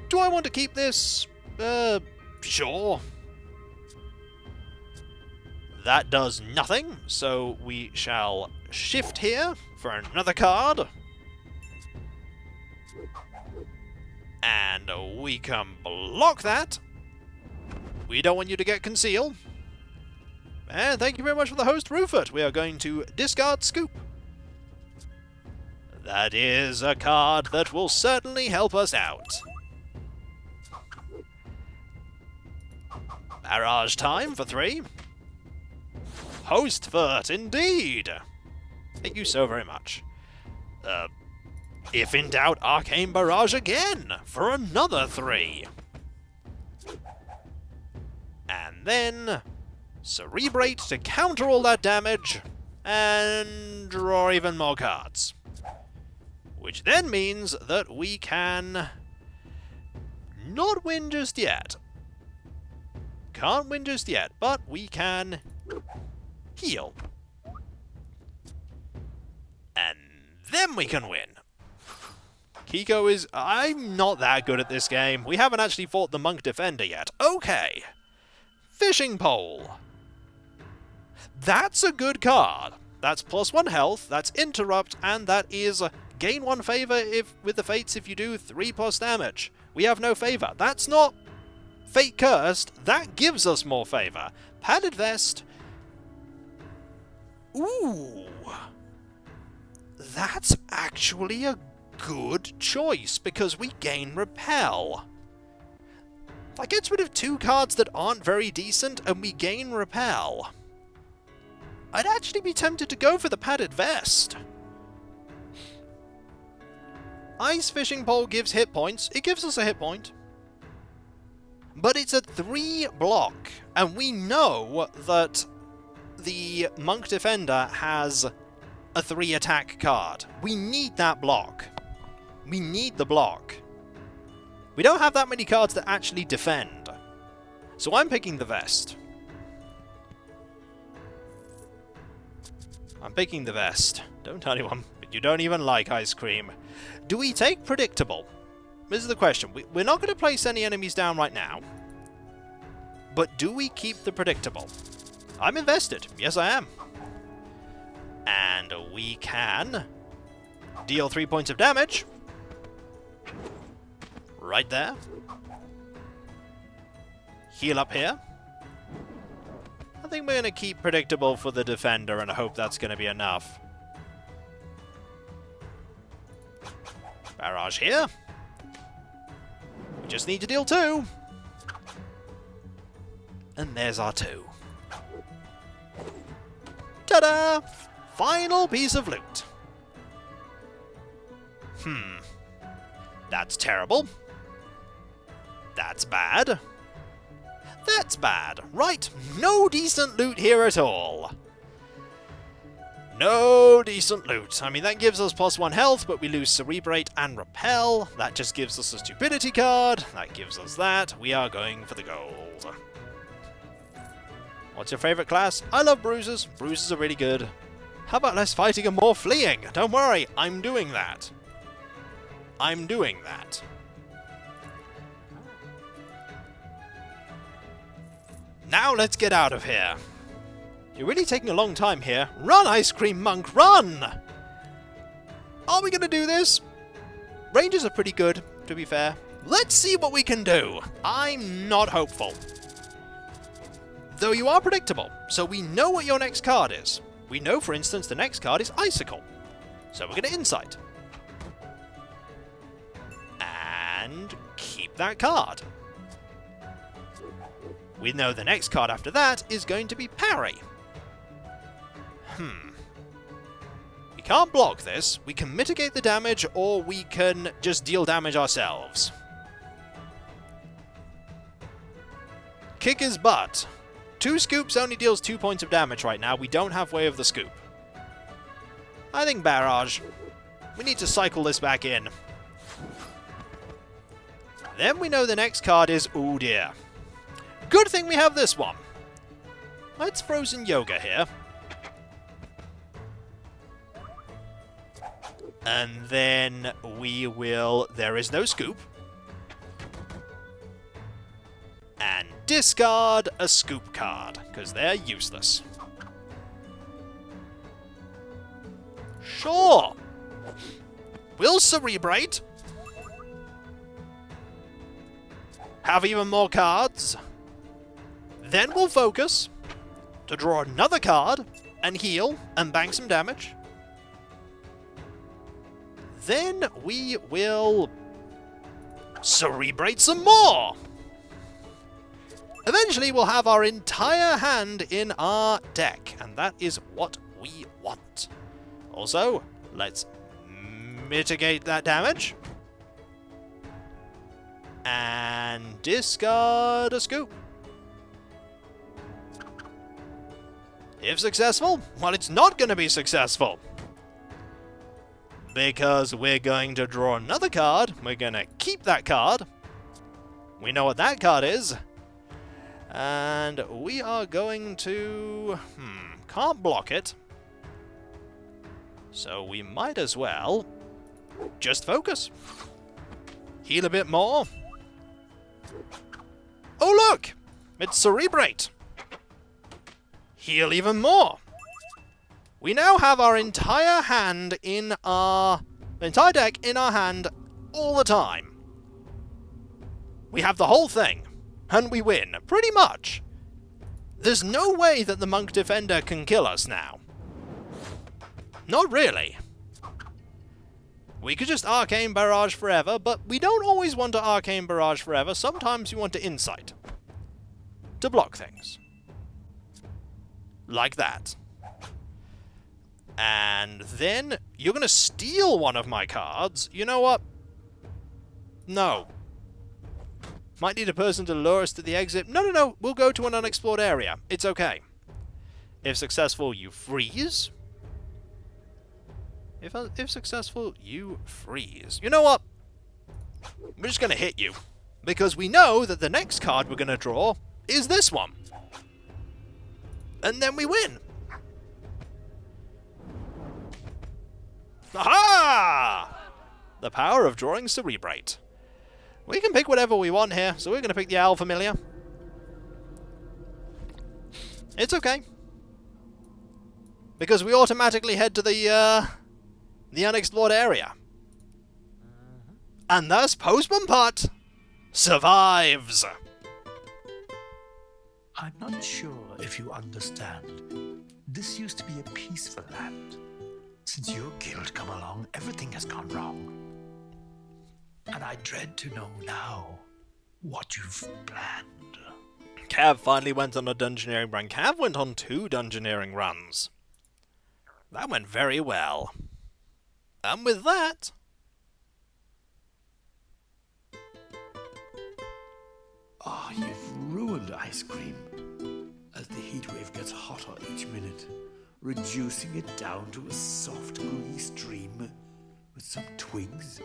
Do I want to keep this? Sure. That does nothing, so we shall shift here for another card. And we can block that. We don't want you to get conceal. And thank you very much for the host, Rufus. We are going to discard Scoop. That is a card that will certainly help us out. Barrage time for 3. Host Furt, indeed! Thank you so very much. If in doubt, Arcane Barrage again for another 3. And then Cerebrate to counter all that damage and draw even more cards. Which then means that we can not win just yet. Can't win just yet, but we can heal. And then we can win. Kiko is... I'm not that good at this game. We haven't actually fought the Monk Defender yet. Okay. Fishing Pole. That's a good card. That's +1 health, that's Interrupt, and that is gain 1 favor if with the Fates if you do 3+ damage. We have no favor. That's not Fate Cursed. That gives us more favor. Padded Vest. Ooh. That's actually a good choice, because we gain Repel. That gets rid of 2 cards that aren't very decent, and we gain Repel. I'd actually be tempted to go for the Padded Vest. Ice Fishing Pole gives hit points. It gives us a hit point. But it's a 3 block, and we know that the Monk Defender has a 3 attack card. We need that block. We need the block. We don't have that many cards that actually defend. So I'm picking the Vest. I'm picking the Vest. Don't tell anyone, but you don't even like ice cream. Do we take Predictable? This is the question. We're not going to place any enemies down right now. But do we keep the Predictable? I'm invested. Yes, I am. And we can deal 3 points of damage. Right there. Heal up here. I think we're going to keep Predictable for the Defender and hope that's going to be enough. Barrage here. We just need to deal 2. And there's our 2. Ta-da! Final piece of loot. That's terrible. That's bad. That's bad. Right, no decent loot here at all. No decent loot. I mean, that gives us +1 health, but we lose Cerebrate and Repel. That just gives us a Stupidity card. That gives us that. We are going for the gold. What's your favourite class? I love bruisers. Bruisers are really good. How about less fighting and more fleeing? Don't worry, I'm doing that. I'm doing that. Now let's get out of here. You're really taking a long time here. Run, Ice Cream Monk, run! Are we going to do this? Rangers are pretty good, to be fair. Let's see what we can do. I'm not hopeful. Though you are predictable, so we know what your next card is. We know, for instance, the next card is Icicle. So we're going to Insight. And keep that card. We know the next card after that is going to be Parry. We can't block this. We can mitigate the damage, or we can just deal damage ourselves. Kick his butt. 2 scoops only deals 2 points of damage right now. We don't have Way of the Scoop. I think Barrage. We need to cycle this back in. Then we know the next card is... oh dear. Good thing we have this one. Let's Frozen Yoga here. And then we will... there is no scoop. And discard a scoop card, because they're useless. Sure. We'll Cerebrate. Have even more cards. Then we'll focus to draw another card and heal and bank some damage. Then we will Cerebrate some more. Eventually we'll have our entire hand in our deck, and that is what we want. Also, let's mitigate that damage. And discard a scoop. If successful, well, it's not going to be successful. Because we're going to draw another card. We're going to keep that card. We know what that card is. And we are going to... can't block it. So we might as well just focus. Heal a bit more. Oh, look! It's Cerebrate. Heal even more. We now have our entire hand in our... entire deck in our hand all the time. We have the whole thing. And we win, pretty much. There's no way that the Monk Defender can kill us now. Not really. We could just Arcane Barrage forever, but we don't always want to Arcane Barrage forever. Sometimes we want to Insight. To block things. Like that. And then you're going to steal one of my cards. You know what? No. Might need a person to lure us to the exit. No. We'll go to an unexplored area. It's okay. If successful, you freeze. If successful, you freeze. You know what? We're just going to hit you. Because we know that the next card we're going to draw is this one. And then we win. Aha! The power of drawing Cerebrate. We can pick whatever we want here, so we're going to pick the Owl Familiar. It's okay. Because we automatically head to the unexplored area. And thus, Postman Putt survives. I'm not sure if you understand. This used to be a peaceful land. Since your guild come along, everything has gone wrong. And I dread to know now what you've planned. Cav finally went on a Dungeoneering run. Cav went on 2 Dungeoneering runs. That went very well. And with that... Ah, you've ruined ice cream. As the heatwave gets hotter each minute, reducing it down to a soft, gooey stream with some twigs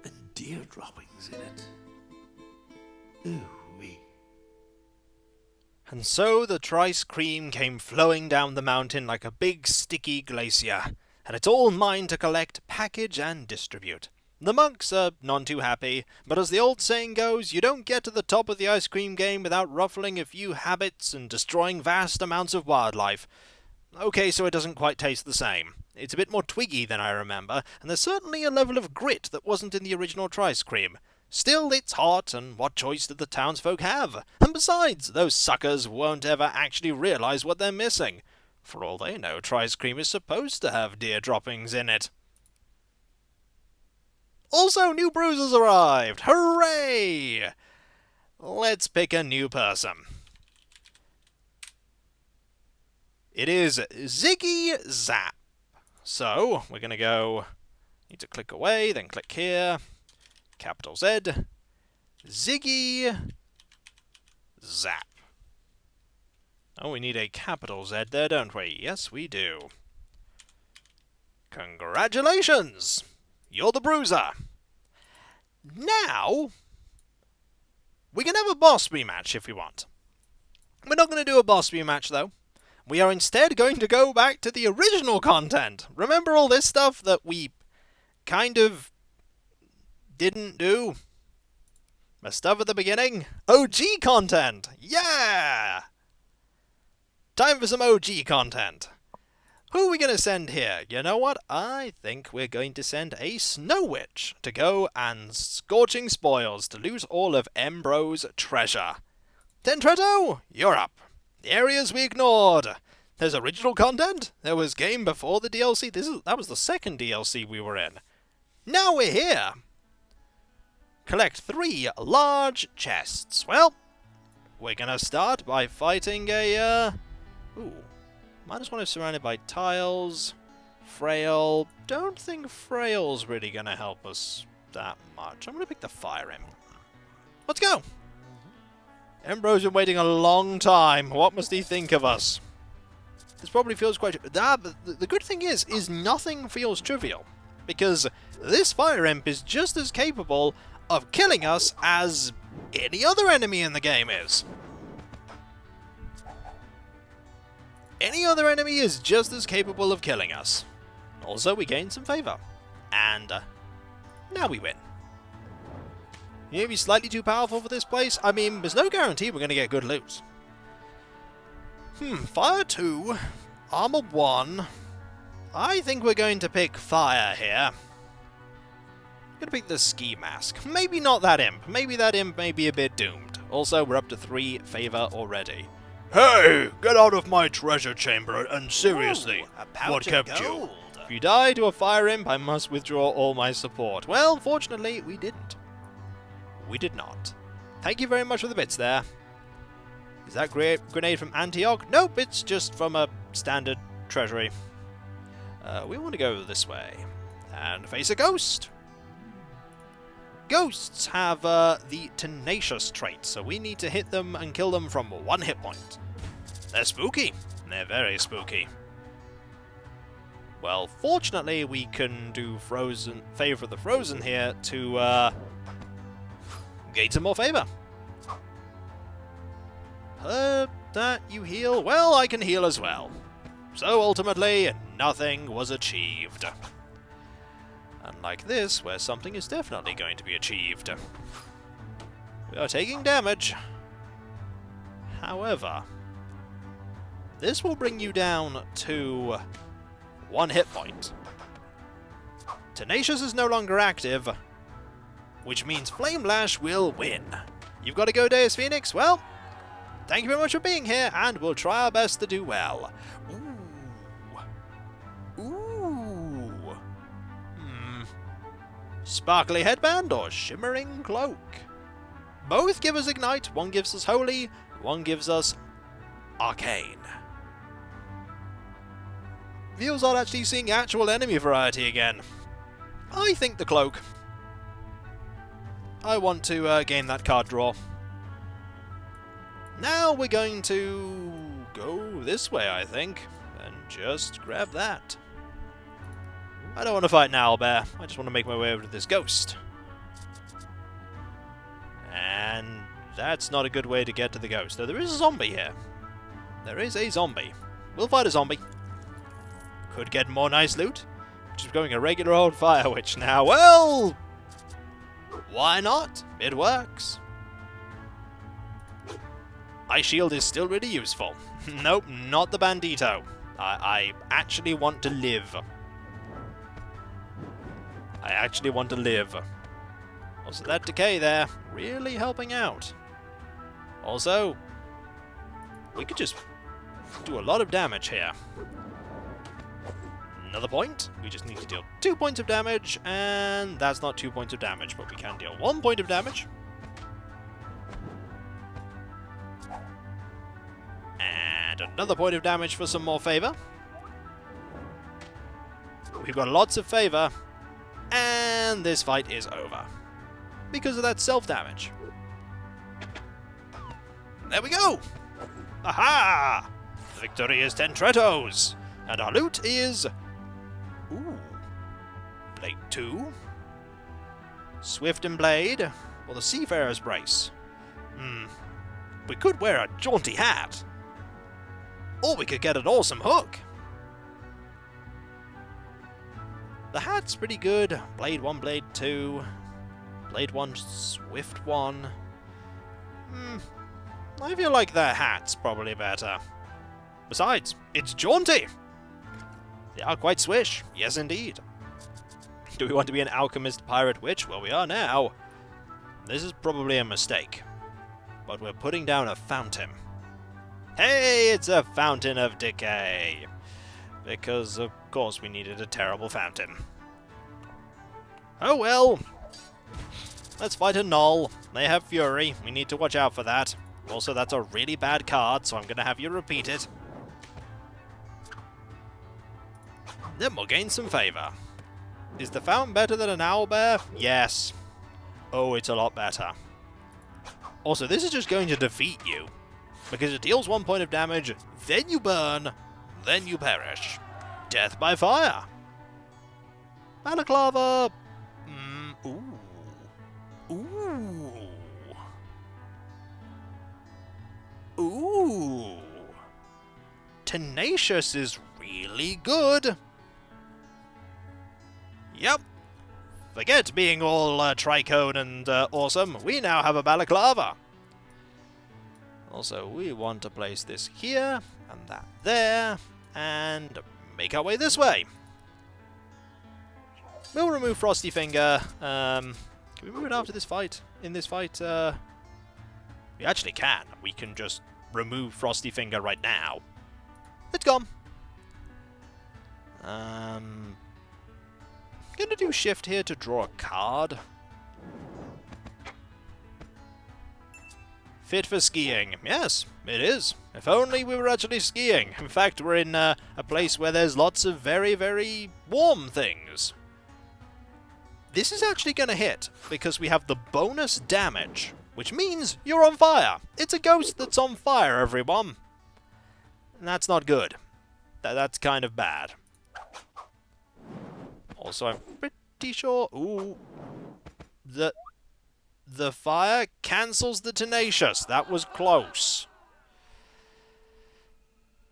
and deer droppings in it. Ooh-wee. And so the Trice Cream came flowing down the mountain like a big sticky glacier, and it's all mine to collect, package, and distribute. The monks are none too happy, but as the old saying goes, you don't get to the top of the ice cream game without ruffling a few habits and destroying vast amounts of wildlife. Okay, so it doesn't quite taste the same. It's a bit more twiggy than I remember, and there's certainly a level of grit that wasn't in the original Trice Cream. Still, it's hot, and what choice did the townsfolk have? And besides, those suckers won't ever actually realize what they're missing. For all they know, Trice Cream is supposed to have deer droppings in it. Also, new bruisers arrived! Hooray! Let's pick a new person. It is Ziggy Zap. So, we're going to go... Need to click away, then click here. Capital Z. Ziggy Zap. Oh, we need a capital Z there, don't we? Yes, we do. Congratulations! You're the bruiser. Now, we can have a boss rematch if we want. We're not going to do a boss rematch, though. We are instead going to go back to the original content. Remember all this stuff that we kind of didn't do? The stuff at the beginning? OG content! Yeah! Time for some OG content. Who are we going to send here? You know what? I think we're going to send a Snow Witch to go and scorching spoils to loot all of Embro's treasure. Tentretto, you're up. The areas we ignored. There's original content. There was game before the DLC. That was the second DLC we were in. Now we're here. Collect 3 large chests. Well, we're going to start by fighting a... Ooh. -1 is surrounded by tiles. Frail. Don't think Frail's really going to help us that much. I'm going to pick the Fire Imp. Let's go! Embro's been waiting a long time. What must he think of us? This probably feels quite... but the good thing is nothing feels trivial. Because this Fire Imp is just as capable of killing us as any other enemy in the game is. Any other enemy is just as capable of killing us. Also, we gain some favor. And now we win. Maybe slightly too powerful for this place? I mean, there's no guarantee we're going to get good loot. Fire 2, Armor 1. I think we're going to pick Fire here. I'm going to pick the Ski Mask. Maybe not that Imp. Maybe that Imp may be a bit doomed. Also, we're up to 3 favor already. Hey! Get out of my treasure chamber, and seriously, what kept you? you die to a fire imp, I must withdraw all my support. Well, fortunately, we didn't. We did not. Thank you very much for the bits there. Is that grenade from Antioch? Nope, it's just from a standard treasury. We want to go this way and face a ghost. Ghosts have the tenacious trait, so we need to hit them and kill them from 1 hit point. They're spooky. They're very spooky. Well, fortunately, we can do Favor of the Frozen here to gain some more favor. Heard that you heal? Well, I can heal as well. So ultimately, nothing was achieved. Unlike this, where something is definitely going to be achieved. We are taking damage. However, this will bring you down to 1 hit point. Tenacious is no longer active, which means Flame Lash will win. You've got to go, Deus Phoenix? Well, thank you very much for being here, and we'll try our best to do well. Ooh. Sparkly Headband or Shimmering Cloak? Both give us Ignite. One gives us Holy, one gives us Arcane. Feels odd actually seeing actual enemy variety again. I think the Cloak. I want to gain that card draw. Now we're going to go this way, I think, and just grab that. I don't want to fight an owlbear, I just want to make my way over to this ghost. And that's not a good way to get to the ghost, though there is a zombie here. There is a zombie. We'll fight a zombie. Could get more nice loot. Just going a regular old Fire Witch now. Well, why not? It works. Ice Shield is still really useful. Nope, not the Bandito. I actually want to live. I actually want to live. Also, that decay there, really helping out. Also, we could just do a lot of damage here. Another point. We just need to deal 2 points of damage, and that's not 2 points of damage, but we can deal 1 point of damage. And another point of damage for some more favor. We've got lots of favor, and this fight is over. Because of that self-damage. There we go! Aha! Victory is 10 Tretos! And our loot is... Ooh. Blade 2. Swift and Blade. Or the Seafarer's Brace. We could wear a jaunty hat. Or we could get an awesome hook. The hat's pretty good. Blade 1, Blade 2. Blade 1, Swift 1. I feel like the hat's probably better. Besides, it's jaunty! They are quite swish. Yes, indeed. Do we want to be an Alchemist Pirate Witch? Well, we are now. This is probably a mistake. But we're putting down a fountain. Hey, it's a fountain of decay. Because, of course, we needed a terrible fountain. Oh well. Let's fight a Null. They have Fury. We need to watch out for that. Also, that's a really bad card, so I'm going to have you repeat it. Then we'll gain some favor. Is the fountain better than an owlbear? Yes. Oh, it's a lot better. Also, this is just going to defeat you. Because it deals 1 point of damage, then you burn, then you perish. Death by fire. Balaclava. Ooh. Ooh. Ooh. Tenacious is really good. Yep. Forget being all tricone and awesome. We now have a balaclava. Also, we want to place this here, and that there, and make our way this way. We'll remove Frosty Finger. Can we move it after this fight? In this fight, we actually can. We can just remove Frosty Finger right now. It's gone. Gonna do shift here to draw a card. Fit for skiing. Yes, it is. If only we were actually skiing. In fact, we're in a place where there's lots of very, very warm things. This is actually going to hit, because we have the bonus damage, which means you're on fire. It's a ghost that's on fire, everyone. And that's not good. That's kind of bad. Also, I'm pretty sure... Ooh. The fire cancels the tenacious. That was close.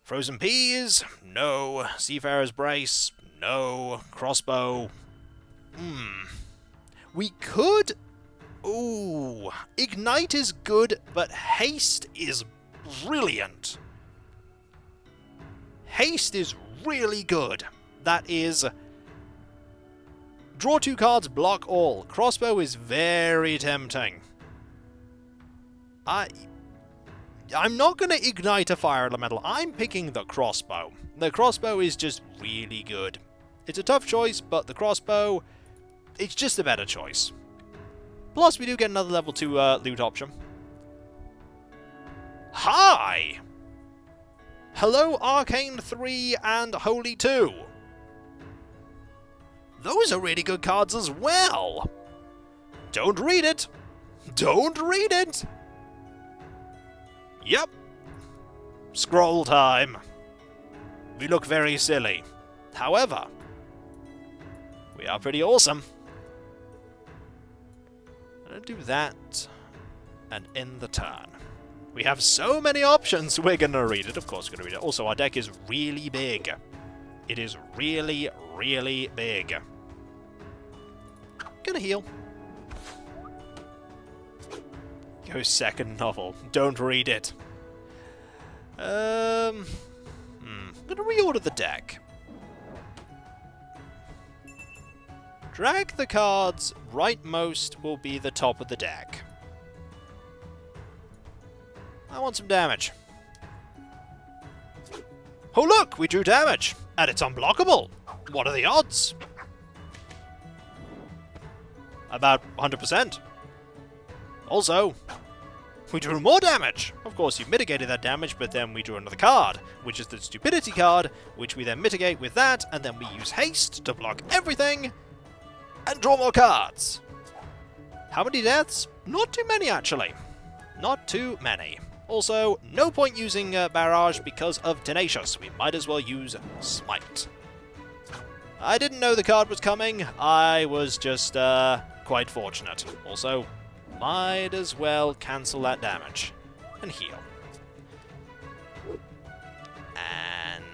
Frozen peas? No. Seafarer's brace? No. Crossbow? We could... Ooh. Ignite is good, but haste is brilliant. Haste is really good. That is... Draw 2 cards, block all. Crossbow is very tempting. I'm not going to ignite a fire elemental. I'm picking the crossbow. The crossbow is just really good. It's a tough choice, but the crossbow, it's just a better choice. Plus, we do get another level 2 loot option. Hi! Hello, Arcane 3 and Holy 2. Those are really good cards as well. Don't read it. Don't read it. Yep. Scroll time. We look very silly. However, we are pretty awesome. I'm going to do that and end the turn. We have so many options. We're going to read it. Of course, we're going to read it. Also, our deck is really big. It is really, really big. Gonna heal. Go second novel. Don't read it. Gonna reorder the deck. Drag the cards rightmost will be the top of the deck. I want some damage. Oh look! We drew damage! And it's unblockable! What are the odds? About 100%. Also, we drew more damage! Of course, you mitigated that damage, but then we drew another card, which is the Stupidity card, which we then mitigate with that, and then we use Haste to block everything, and draw more cards. How many deaths? Not too many, actually. Not too many. Also, no point using Barrage because of Tenacious. We might as well use Smite. I didn't know the card was coming. I was just quite fortunate. Also, might as well cancel that damage and heal. And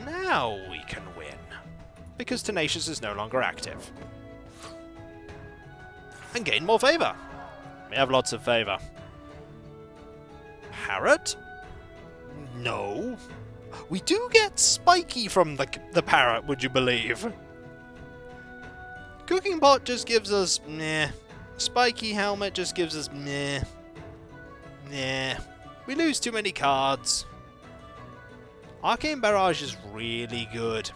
now we can win, because Tenacious is no longer active. And gain more favor. We have lots of favor. Parrot? No. We do get Spiky from the parrot, would you believe? Cooking Pot just gives us meh. Spiky Helmet just gives us meh. Nah. We lose too many cards. Arcane Barrage is really good.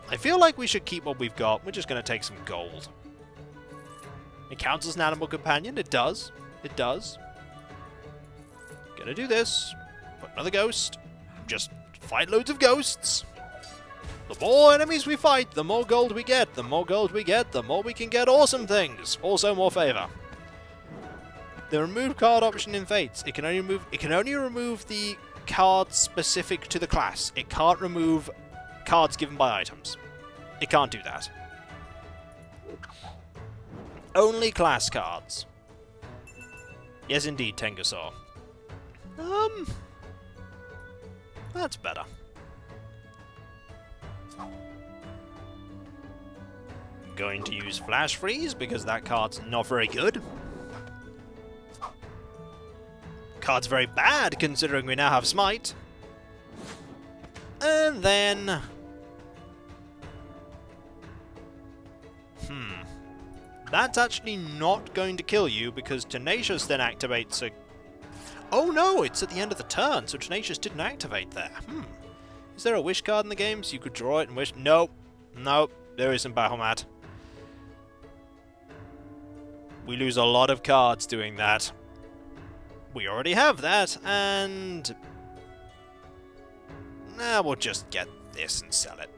I feel like we should keep what we've got. We're just going to take some gold. It counts as an animal companion. It does. It does. Gonna do this. Put another ghost. Just fight loads of ghosts. The more enemies we fight, the more gold we get. The more gold we get, the more we can get awesome things. Also more favor. The remove card option in Fates. It can only remove the cards specific to the class. It can't remove cards given by items. It can't do that. Only class cards. Yes, indeed, Tengusaur. That's better. Going to use Flash Freeze because that card's not very good. Card's very bad considering we now have Smite. And then... That's actually not going to kill you because Tenacious then activates a... Oh no, it's at the end of the turn, so Tenacious didn't activate there. Is there a wish card in the game so you could draw it and wish? Nope. Nope, there isn't Bahamut. We lose a lot of cards doing that. We already have that, and... Nah, we'll just get this and sell it.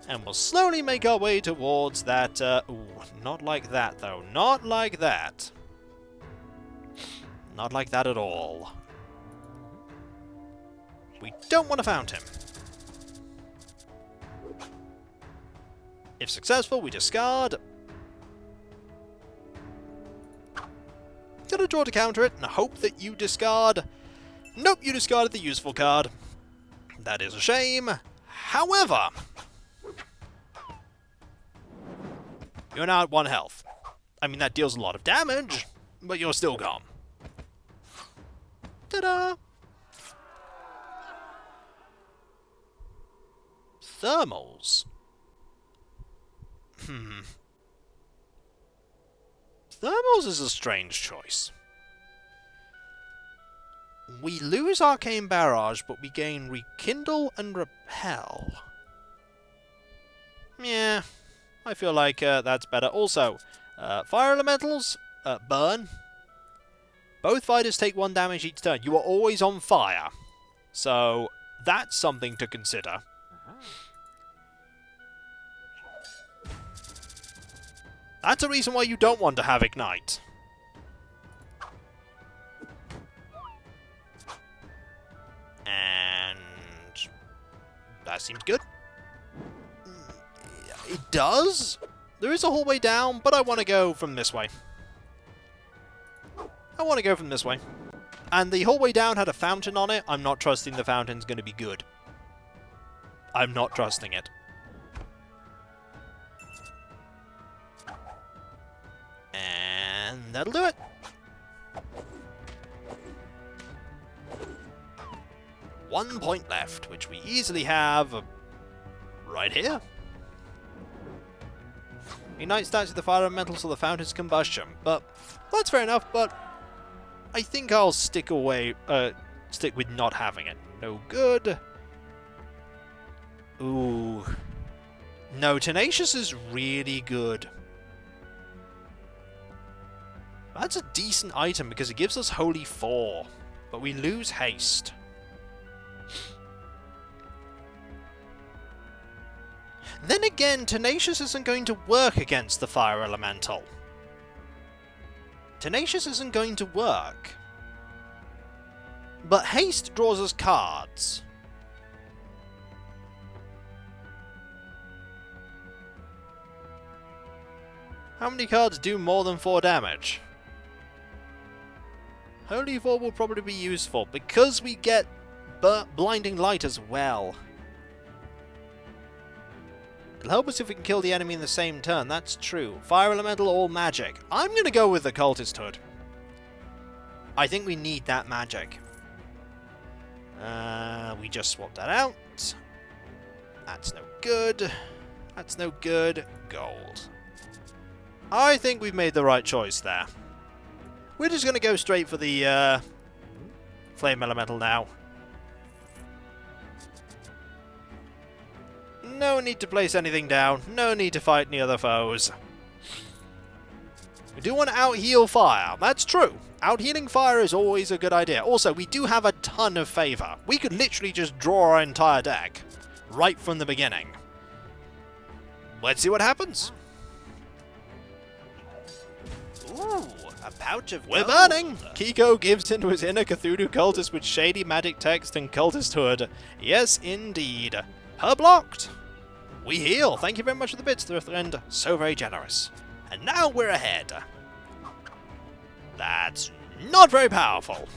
And we'll slowly make our way towards that, ooh, not like that, though. Not like that. Not like that at all. We don't want to fountain. If successful, we discard. Gonna draw to counter it, and hope that you discard. Nope, you discarded the useful card. That is a shame. However, you're now at 1 health. I mean, that deals a lot of damage, but you're still gone. Ta-da! Thermals. Thermals is a strange choice. We lose Arcane Barrage, but we gain Rekindle and Repel. Yeah, I feel like that's better. Also, Fire Elementals, Burn. Both fighters take 1 damage each turn. You are always on fire. So, that's something to consider. That's a reason why you don't want to have Ignite. And... that seems good. It does? There is a hallway down, but I want to go from this way. I want to go from this way. And the hallway down had a fountain on it. I'm not trusting the fountain's going to be good. I'm not trusting it. And that'll do it. One point left, which we easily have right here. Ignite starts with the fire elemental, so the fountain's combustion. But that's fair enough, but I think I'll stick with not having it. No good. Ooh. No, Tenacious is really good. That's a decent item because it gives us Holy 4, but we lose Haste. Then again, Tenacious isn't going to work against the Fire Elemental. Tenacious isn't going to work. But Haste draws us cards. How many cards do more than 4 damage? Holy 4 will probably be useful, because we get Blinding Light as well. It'll help us if we can kill the enemy in the same turn, that's true. Fire Elemental or Magic? I'm going to go with the Cultist Hood. I think we need that magic. We just swapped that out. That's no good. That's no good. Gold. I think we've made the right choice there. We're just going to go straight for the Flame Elemental now. No need to place anything down. No need to fight any other foes. We do want to out-heal fire. That's true. Out-healing fire is always a good idea. Also, we do have a ton of favor. We could literally just draw our entire deck right from the beginning. Let's see what happens. Ooh, a pouch of We're gold. burning! Kiko gives into his inner Cthulhu cultist with shady magic text and cultist hood. Yes, indeed. Her blocked. We heal. Thank you very much for the bits, Thriftend. So very generous. And now we're ahead. That's not very powerful.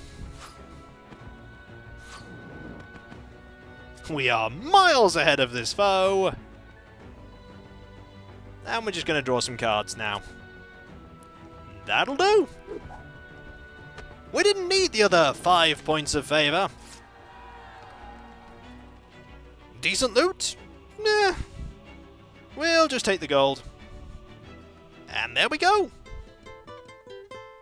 We are miles ahead of this foe. And we're just going to draw some cards now. That'll do. We didn't need the other 5 points of favour. Decent loot? Nah. We'll just take the gold. And there we go.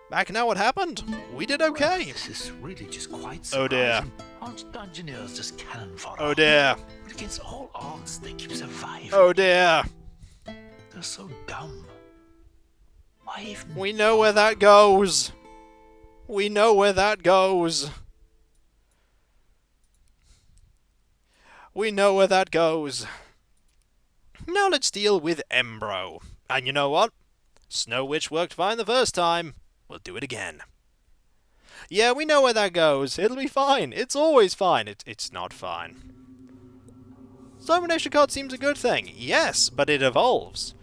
Back now, what happened? We did okay. This is really just quite Oh dear. surprising. Aren't Dungeoneers just cannon fodder? Oh dear. But against all odds, they keep surviving. Oh dear. They're so dumb. Why even... We know where that goes. We know where that goes. We know where that goes. Now let's deal with Embro. And you know what? Snow Witch worked fine the first time. We'll do it again. Yeah, we know where that goes. It'll be fine. It's always fine. It's not fine. Domination card seems a good thing. Yes, but it evolves.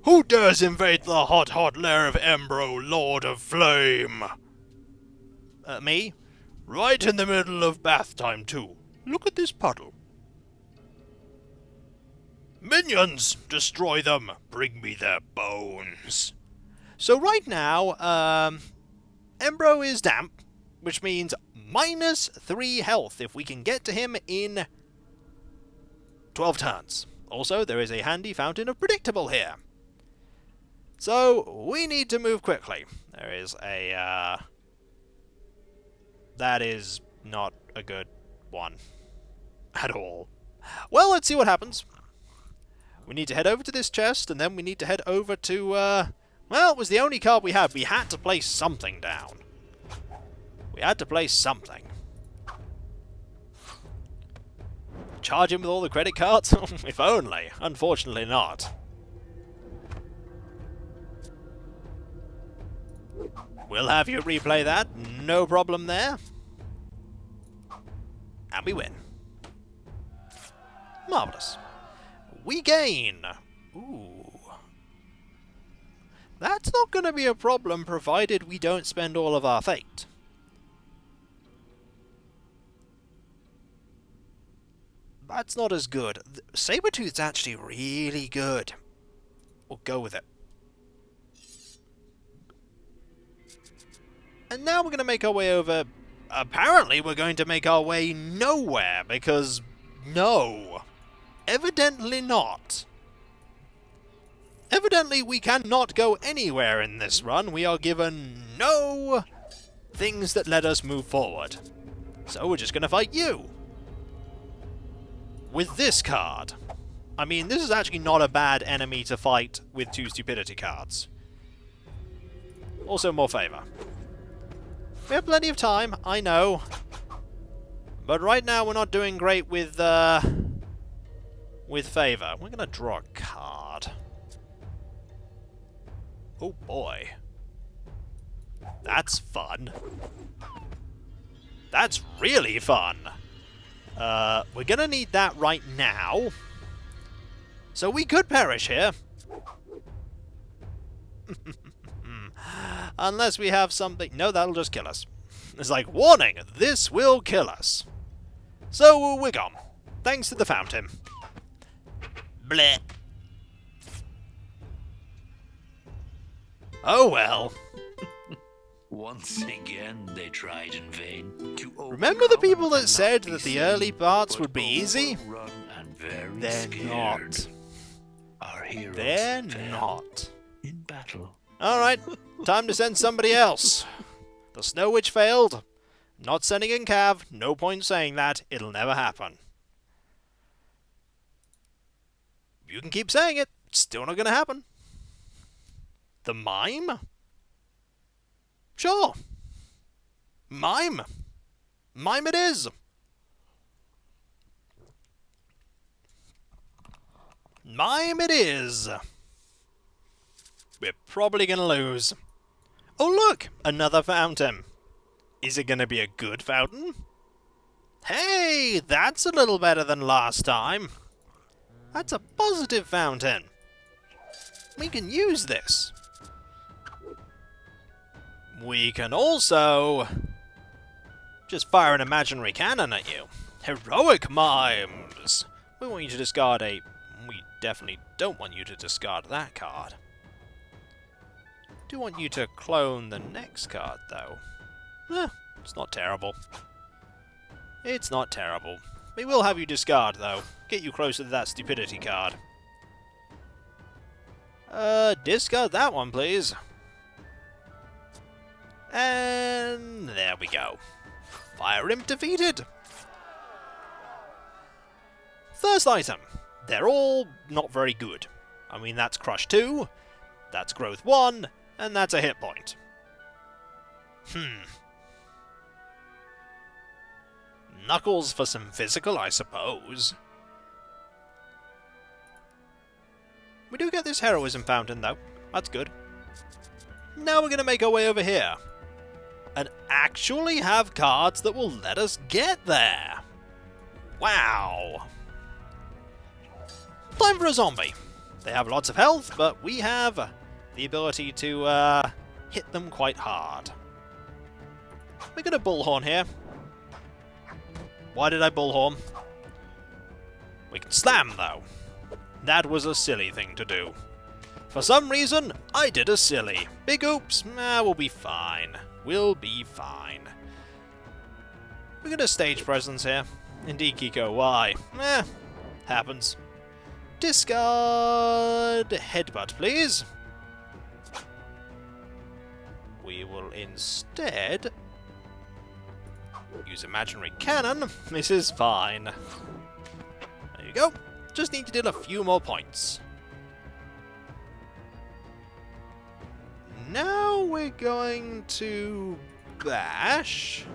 Who dares invade the hot, hot lair of Embro, Lord of Flame? Me? Right in the middle of bath time, too. Look at this puddle. Minions! Destroy them! Bring me their bones! So right now, Embro is damp, which means -3 health if we can get to him in 12 turns. Also, there is a handy fountain of predictable here. So, we need to move quickly. There is a, that is not a good one. At all. Well, let's see what happens. We need to head over to this chest, and then we need to head over to, well, it was the only card we had. We had to place something down. We had to place something. Charge him with all the credit cards? If only. Unfortunately not. We'll have you replay that. No problem there. And we win. Marvellous. We gain. Ooh. That's not going to be a problem provided we don't spend all of our fate. That's not as good. Sabertooth's actually really good. We'll go with it. And now we're going to make our way over... Apparently we're going to make our way nowhere, because... No. Evidently not. Evidently we cannot go anywhere in this run. We are given no things that let us move forward. So we're just going to fight you. With this card. I mean, this is actually not a bad enemy to fight with 2 stupidity cards. Also more favour. We have plenty of time, I know. But right now we're not doing great with favour. We're going to draw a card. Oh boy. That's fun. That's really fun. We're going to need that right now. So we could perish here. Unless we have something... No, that'll just kill us. It's like, warning, this will kill us. So we're gone. Thanks to the fountain. Bleh. Oh well. Once again, they tried in vain to Remember the people that said that the early parts would be easy? They're not. Our heroes They're fell not. in battle. Alright, time to send somebody else. The Snow Witch failed. Not sending in Cav. No point saying that. It'll never happen. You can keep saying it. It's still not going to happen. The Mime? Sure. Mime. Mime it is. Mime it is. We're probably going to lose. Oh look! Another fountain. Is it going to be a good fountain? Hey! That's a little better than last time. That's a positive fountain. We can use this. We can also... just fire an imaginary cannon at you. Heroic Mimes! We want you to discard a... We definitely don't want you to discard that card. Do want you to clone the next card, though. It's not terrible. It's not terrible. We will have you discard, though. Get you closer to that stupidity card. Discard that one, please. And there we go. Fire Imp defeated. First item. They're all not very good. I mean, that's Crush 2, that's Growth 1, and that's a hit point. Knuckles for some physical, I suppose. We do get this heroism fountain, though. That's good. Now we're going to make our way over here. And actually have cards that will let us get there. Wow. Time for a zombie. They have lots of health, but we have the ability to hit them quite hard. We're going to bullhorn here. Why did I bullhorn? We can slam, though. That was a silly thing to do. For some reason, I did a silly. Big oops, we'll be fine. We'll be fine. We're going to stage presence here. Indeed, Kiko, why? Happens. Discard headbutt, please. We will instead use imaginary cannon. This is fine. There you go. Just need to deal a few more points. Now we're going to bash.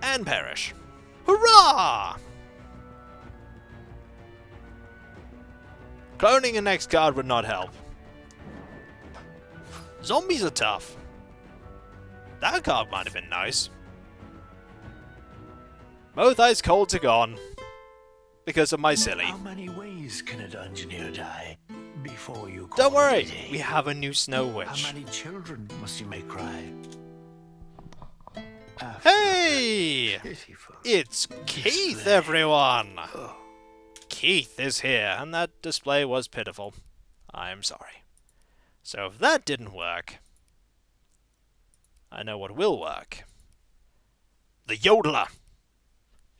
And perish. Hurrah! Cloning a next card would not help. Zombies are tough. That card might have been nice. Both ice colds are gone. Because of my silly. How many ways can a dungeoneer die before you call Don't worry, it a day? we have a new Snow Witch. How many children must you make cry? Hey! Pitiful. It's Keith, everyone! Keith is here, and that display was pitiful. I am sorry. So if that didn't work, I know what will work. The Yodeler!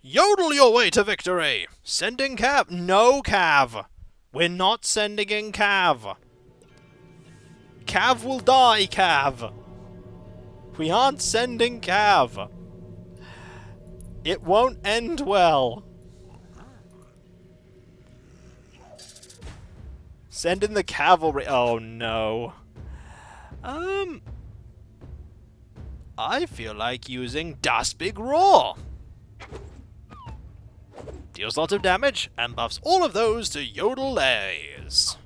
Yodel your way to victory! Sending Cav. No Cav! We're not sending in Cav. Cav will die, Cav! We aren't sending Cav. It won't end well. Send in the cavalry. Oh no. I feel like using Das Big Roar. Deals lots of damage and buffs all of those to Yodel A's.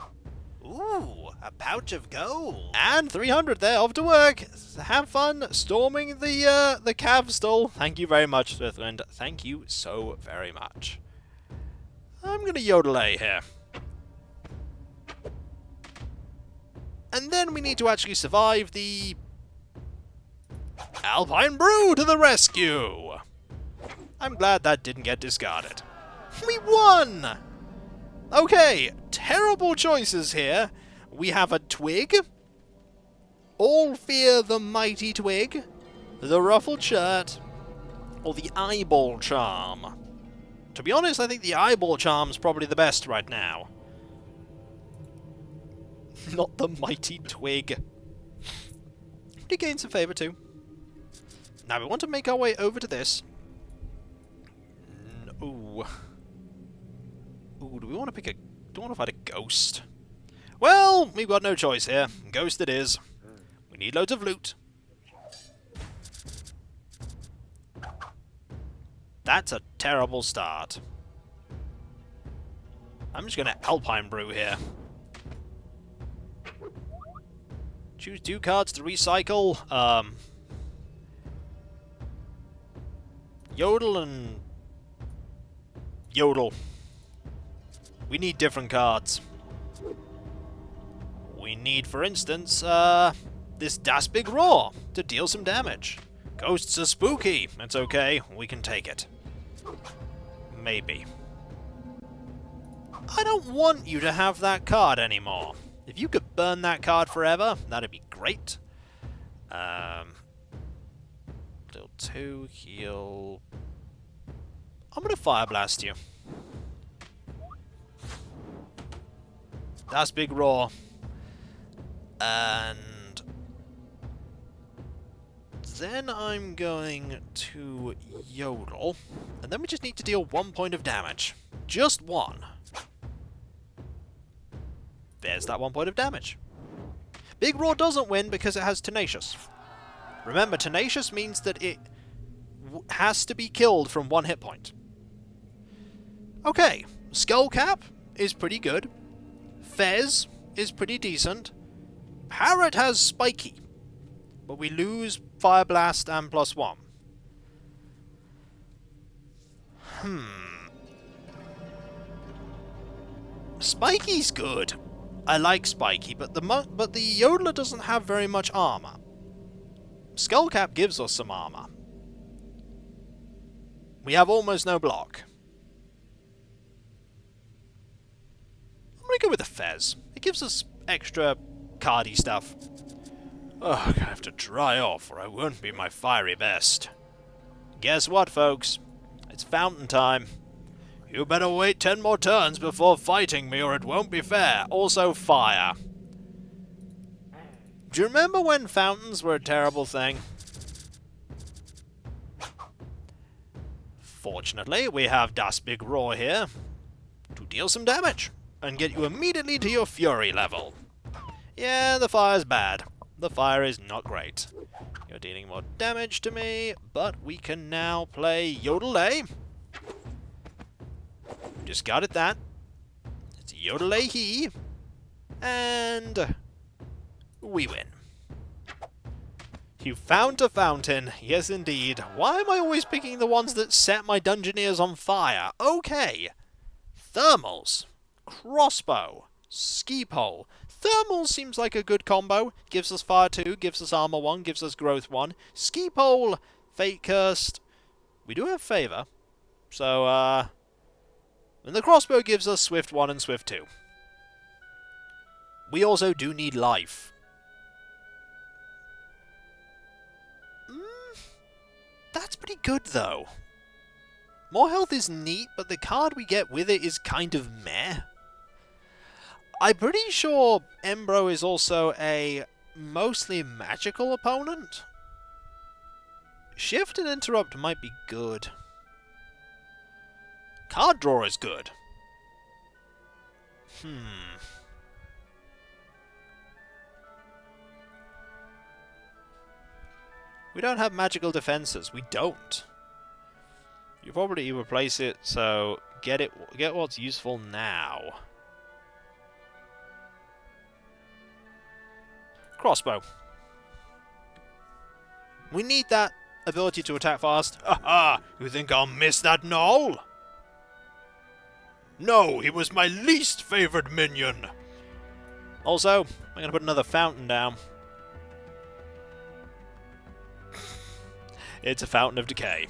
Ooh, a pouch of gold. And 300 there, off to work. Have fun storming the Cav stall. Thank you very much, Switzerland. Thank you so very much. I'm gonna Yodel A here. And then we need to actually survive the Alpine Brew to the rescue. I'm glad that didn't get discarded. We won! Okay, terrible choices here. We have a twig. All fear the mighty twig. The ruffled shirt. Or the eyeball charm. To be honest, I think the eyeball charm's probably the best right now. Not the mighty twig. He gains some favour too. Now we want to make our way over to this. Ooh. Ooh, do we want to pick a... do we want to fight a ghost? Well, we've got no choice here. Ghost it is. We need loads of loot. That's a terrible start. I'm just going to Alpine Brew here. Choose 2 cards to recycle. Yodel and... Yodel. We need different cards. We need, for instance, this Das Big Roar to deal some damage. Ghosts are spooky. It's okay. We can take it. Maybe. I don't want you to have that card anymore. If you could burn that card forever, that'd be great. Deal 2, heal... I'm gonna Fire Blast you. That's Big Roar. And... Then I'm going to Yodel, and then we just need to deal 1 point of damage. Just 1. There's that 1 point of damage. Big Roar doesn't win because it has Tenacious. Remember, Tenacious means that it has to be killed from 1 hit point. Okay, Skullcap is pretty good. Fez is pretty decent. Parrot has Spiky, but we lose Fire Blast and +1. Spiky's good. I like Spiky, but the Yodeler doesn't have very much armor. Skullcap gives us some armor. We have almost no block. I'm gonna go with the Fez. It gives us extra cardy stuff. Oh, I'm gonna have to dry off or I won't be my fiery best. Guess what, folks? It's fountain time. You better wait 10 more turns before fighting me or it won't be fair. Also, fire. Do you remember when fountains were a terrible thing? Fortunately, we have Das Big Roar here to deal some damage and get you immediately to your fury level. Yeah, the fire's bad. The fire is not great. You're dealing more damage to me, but we can now play Yodelay. Discarded that. It's Yodelay he. And we win. You found a fountain. Yes, indeed. Why am I always picking the ones that set my Dungeoneers on fire? Okay. Thermals. Crossbow. Ski pole. Thermal seems like a good combo. Gives us fire 2, gives us armor 1, gives us growth 1. Ski pole, fate cursed. We do have favor. So, and the crossbow gives us swift 1 and swift 2. We also do need life. That's pretty good, though. More health is neat, but the card we get with it is kind of meh. I'm pretty sure Embro is also a mostly magical opponent. Shift and Interrupt might be good. Card draw is good. We don't have magical defenses. We don't. You probably replace it, so get what's useful now. Crossbow. We need that ability to attack fast. Haha! You think I'll miss that gnoll? No, he was my least favorite minion. Also, I'm gonna put another fountain down. It's a Fountain of Decay.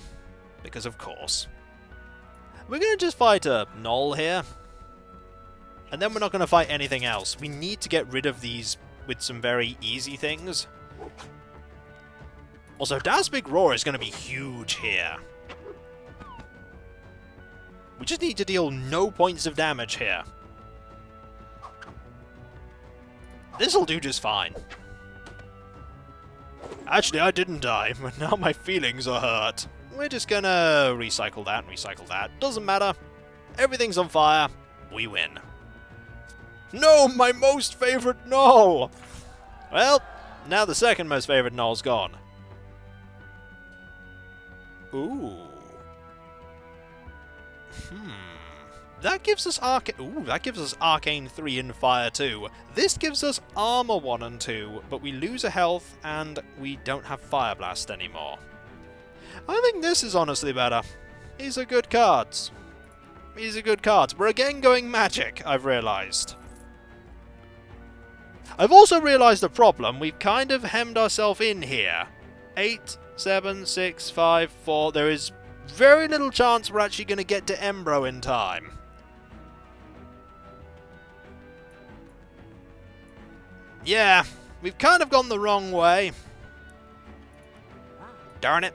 Because of course. We're gonna just fight a gnoll here. And then we're not gonna fight anything else. We need to get rid of these with some very easy things. Also, Das Big Roar is going to be huge here. We just need to deal no points of damage here. This'll do just fine. Actually, I didn't die, but now my feelings are hurt. We're just gonna recycle that and recycle that. Doesn't matter. Everything's on fire. We win. No, my most favorite gnoll! Well, now the second most favorite gnoll's gone. Ooh. That gives us Arcane 3 and Fire 2. This gives us Armor 1 and 2, but we lose a health and we don't have Fire Blast anymore. I think this is honestly better. These are good cards. These are good cards. We're again going magic, I've realised. I've also realised a problem. We've kind of hemmed ourselves in here. 8, 7, 6, 5, 4. There is very little chance we're actually going to get to Embro in time. Yeah, we've kind of gone the wrong way. Darn it.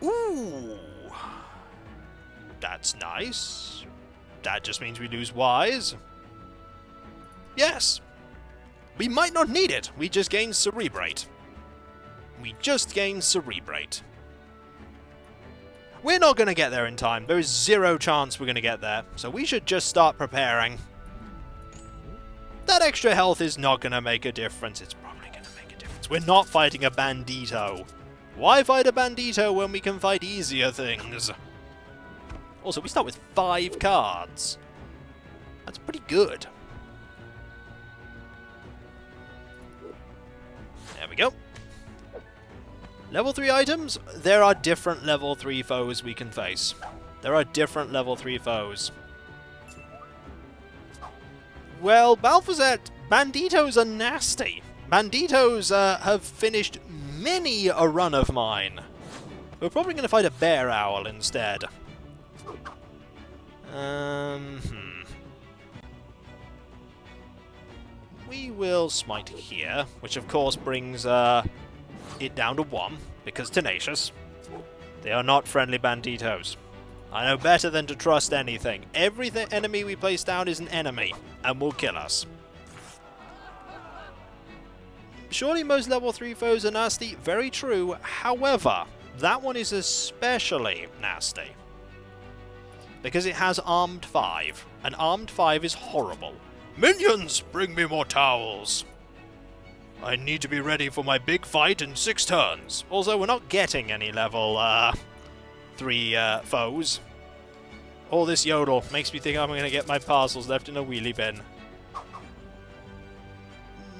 Ooh. That's nice. That just means we lose Wise. Yes. We might not need it. We just gain Cerebrate. We just gained Cerebrate. We're not going to get there in time. There is zero chance we're going to get there. So we should just start preparing. That extra health is not going to make a difference. It's probably going to make a difference. We're not fighting a bandito. Why fight a bandito when we can fight easier things? Also, we start with 5 cards. That's pretty good. There we go. Level 3 items? There are different level 3 foes we can face. There are different level 3 foes. Well, Balthazet, banditos are nasty. Banditos have finished many a run of mine. We're probably going to fight a bear owl instead. We will smite here, which of course brings it down to 1, because tenacious. They are not friendly banditos. I know better than to trust anything. Every enemy we place down is an enemy, and will kill us. Surely most level 3 foes are nasty. Very true. However, that one is especially nasty. Because it has armed 5. And armed 5 is horrible. Minions, bring me more towels. I need to be ready for my big fight in 6 turns. Also, we're not getting any level 3 foes. All this yodel makes me think I'm going to get my parcels left in a wheelie bin.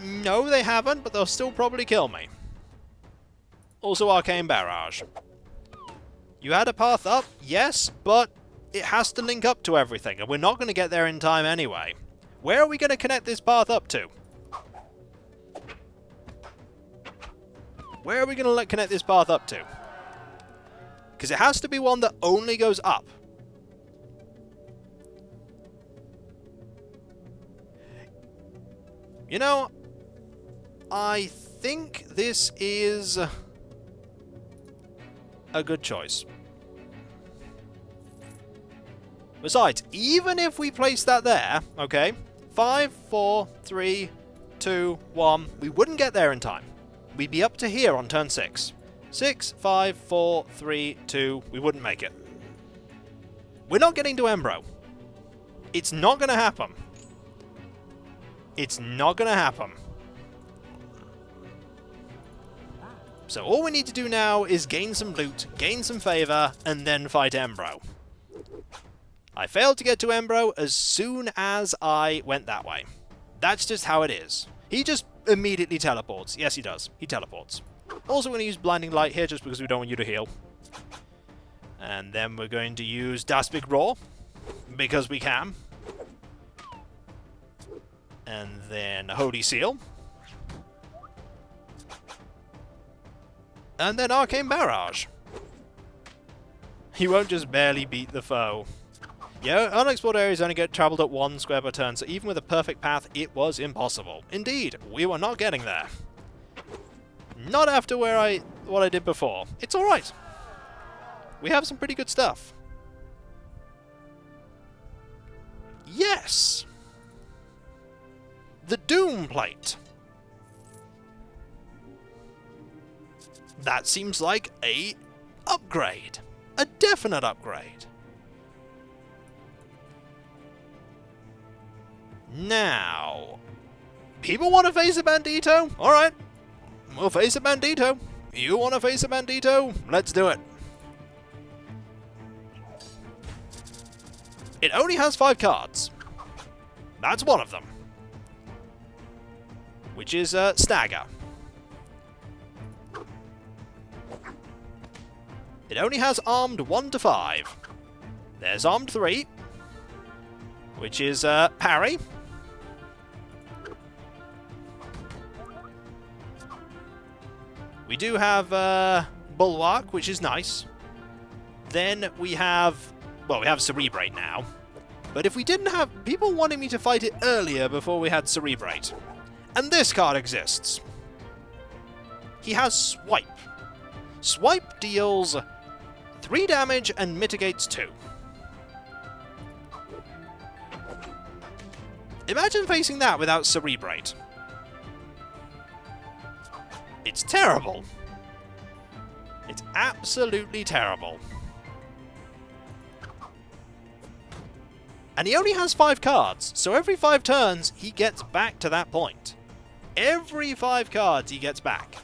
No, they haven't, but they'll still probably kill me. Also, Arcane Barrage. You had a path up, yes, but it has to link up to everything, and we're not going to get there in time anyway. Where are we going to connect this path up to? Where are we going to connect this path up to? Because it has to be one that only goes up. You know, I think this is a good choice. Besides, even if we place that there, okay, 5, 4, 3, 2, 1, we wouldn't get there in time. We'd be up to here on turn 6. 6, 5, 4, 3, 2, we wouldn't make it. We're not getting to Embro. It's not going to happen. It's not going to happen. So all we need to do now is gain some loot, gain some favor, and then fight Embro. I failed to get to Embro as soon as I went that way. That's just how it is. He just immediately teleports. Yes, he does. He teleports. Also, we're going to use Blinding Light here just because we don't want you to heal. And then we're going to use Das Big Roar, because we can. And then Holy Seal. And then Arcane Barrage. He won't just barely beat the foe. Yeah, unexplored areas only get travelled at 1 square per turn, so even with a perfect path, it was impossible. Indeed, we were not getting there. Not after what I did before. It's alright. We have some pretty good stuff. Yes! The Doom Plate. That seems like a upgrade. A definite upgrade. Now, people want to face a bandito? Alright, we'll face a bandito. You want to face a bandito? Let's do it. It only has 5 cards. That's one of them. Which is Stagger. It only has armed 1 to 5. There's armed 3. Which is Parry. We do have Bulwark, which is nice. Then we have... well, we have Cerebrate now. But if we didn't have... people wanted me to fight it earlier before we had Cerebrate. And this card exists. He has Swipe. Swipe deals 3 damage and mitigates 2. Imagine facing that without Cerebrate. It's terrible. It's absolutely terrible. And he only has 5 cards, so every 5 turns he gets back to that point. Every 5 cards he gets back.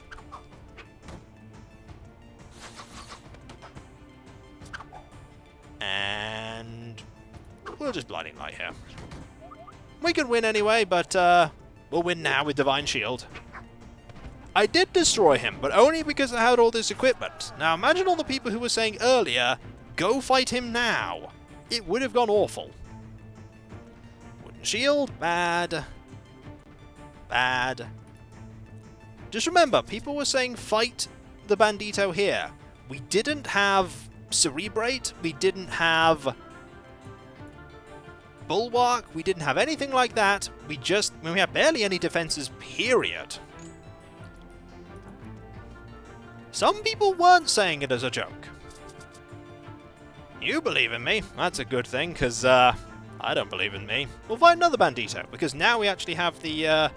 And we'll just Blinding Light here. We can win anyway, but we'll win now with Divine Shield. I did destroy him, but only because I had all this equipment. Now imagine all the people who were saying earlier, go fight him now. It would have gone awful. Wooden Shield, bad. Bad. Just remember, people were saying fight the Bandito here. We didn't have Cerebrate, we didn't have Bulwark, we didn't have anything like that. We had barely any defenses, period. Some people weren't saying it as a joke. You believe in me. That's a good thing, because I don't believe in me. We'll find another Bandito, because now we actually have the... I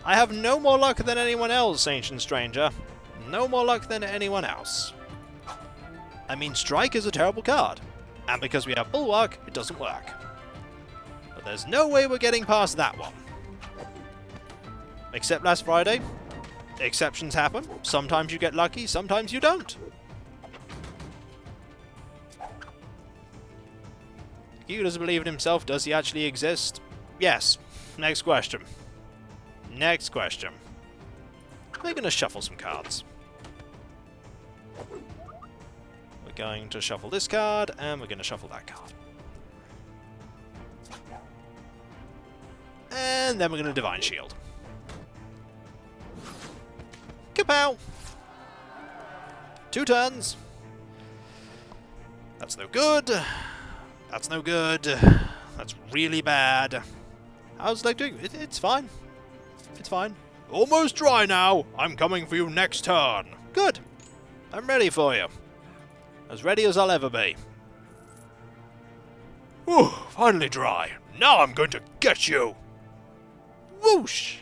have no more luck than anyone else, Ancient Stranger. No more luck than anyone else. I mean, Strike is a terrible card. And because we have Bulwark, it doesn't work. But there's no way we're getting past that one. Except last Friday. Exceptions happen. Sometimes you get lucky, sometimes you don't. He doesn't believe in himself. Does he actually exist? Yes. Next question. Next question. We're going to shuffle some cards. We're going to shuffle this card, and we're going to shuffle that card. And then we're going to Divine Shield. Kapow! 2 turns. That's no good. That's no good. That's really bad. How's Leg doing? It's fine. It's fine. Almost dry now. I'm coming for you next turn. Good. I'm ready for you. As ready as I'll ever be. Whew, finally dry. Now I'm going to get you. Whoosh.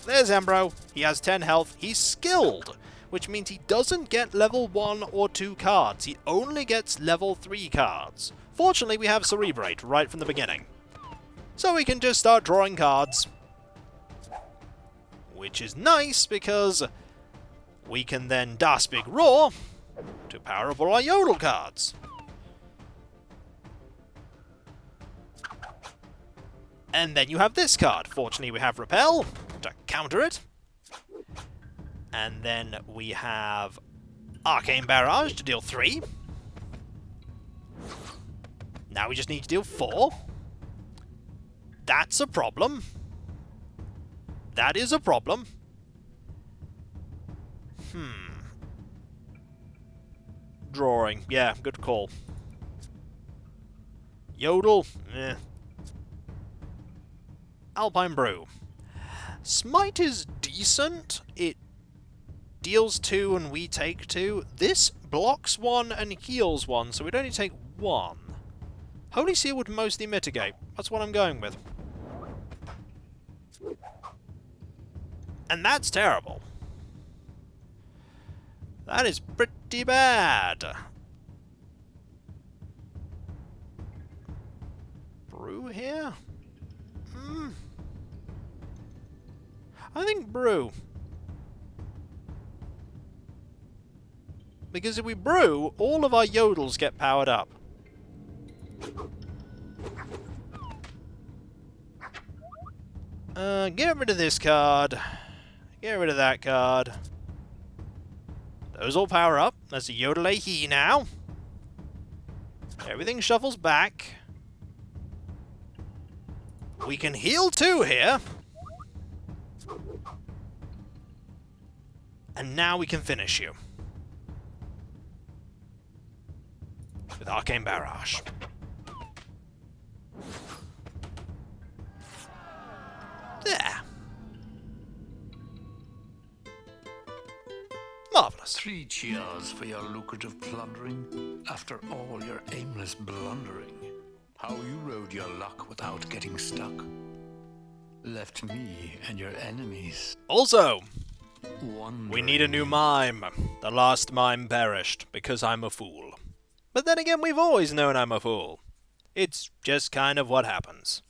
There's Ambro. He has 10 health. He's skilled, which means he doesn't get level 1 or 2 cards. He only gets level 3 cards. Fortunately, we have Cerebrate right from the beginning. So we can just start drawing cards. Which is nice because we can then Das Big Roar to power up all our Yodel cards. And then you have this card. Fortunately, we have Repel to counter it. And then we have Arcane Barrage to deal 3. Now we just need to deal 4. That's a problem. That is a problem. Drawing. Yeah, good call. Yodel. Eh. Alpine Brew. Smite is decent. It deals 2 and we take 2. This blocks 1 and heals 1, so we'd only take 1. Holy Seal would mostly mitigate. That's what I'm going with. And that's terrible. That is pretty bad. Brew here? I think Brew. Because if we Brew, all of our Yodels get powered up. Get rid of this card. Get rid of that card. Those all power up. That's a Yodel he now. Everything shuffles back. We can heal 2 here. And now we can finish you. With Arcane Barrage. There. Marvellous. 3 cheers for your lucrative plundering after all your aimless blundering. How you rode your luck without getting stuck. Left me and your enemies. Also, We need a new mime. The last mime perished because I'm a fool. But then again, we've always known I'm a fool. It's just kind of what happens.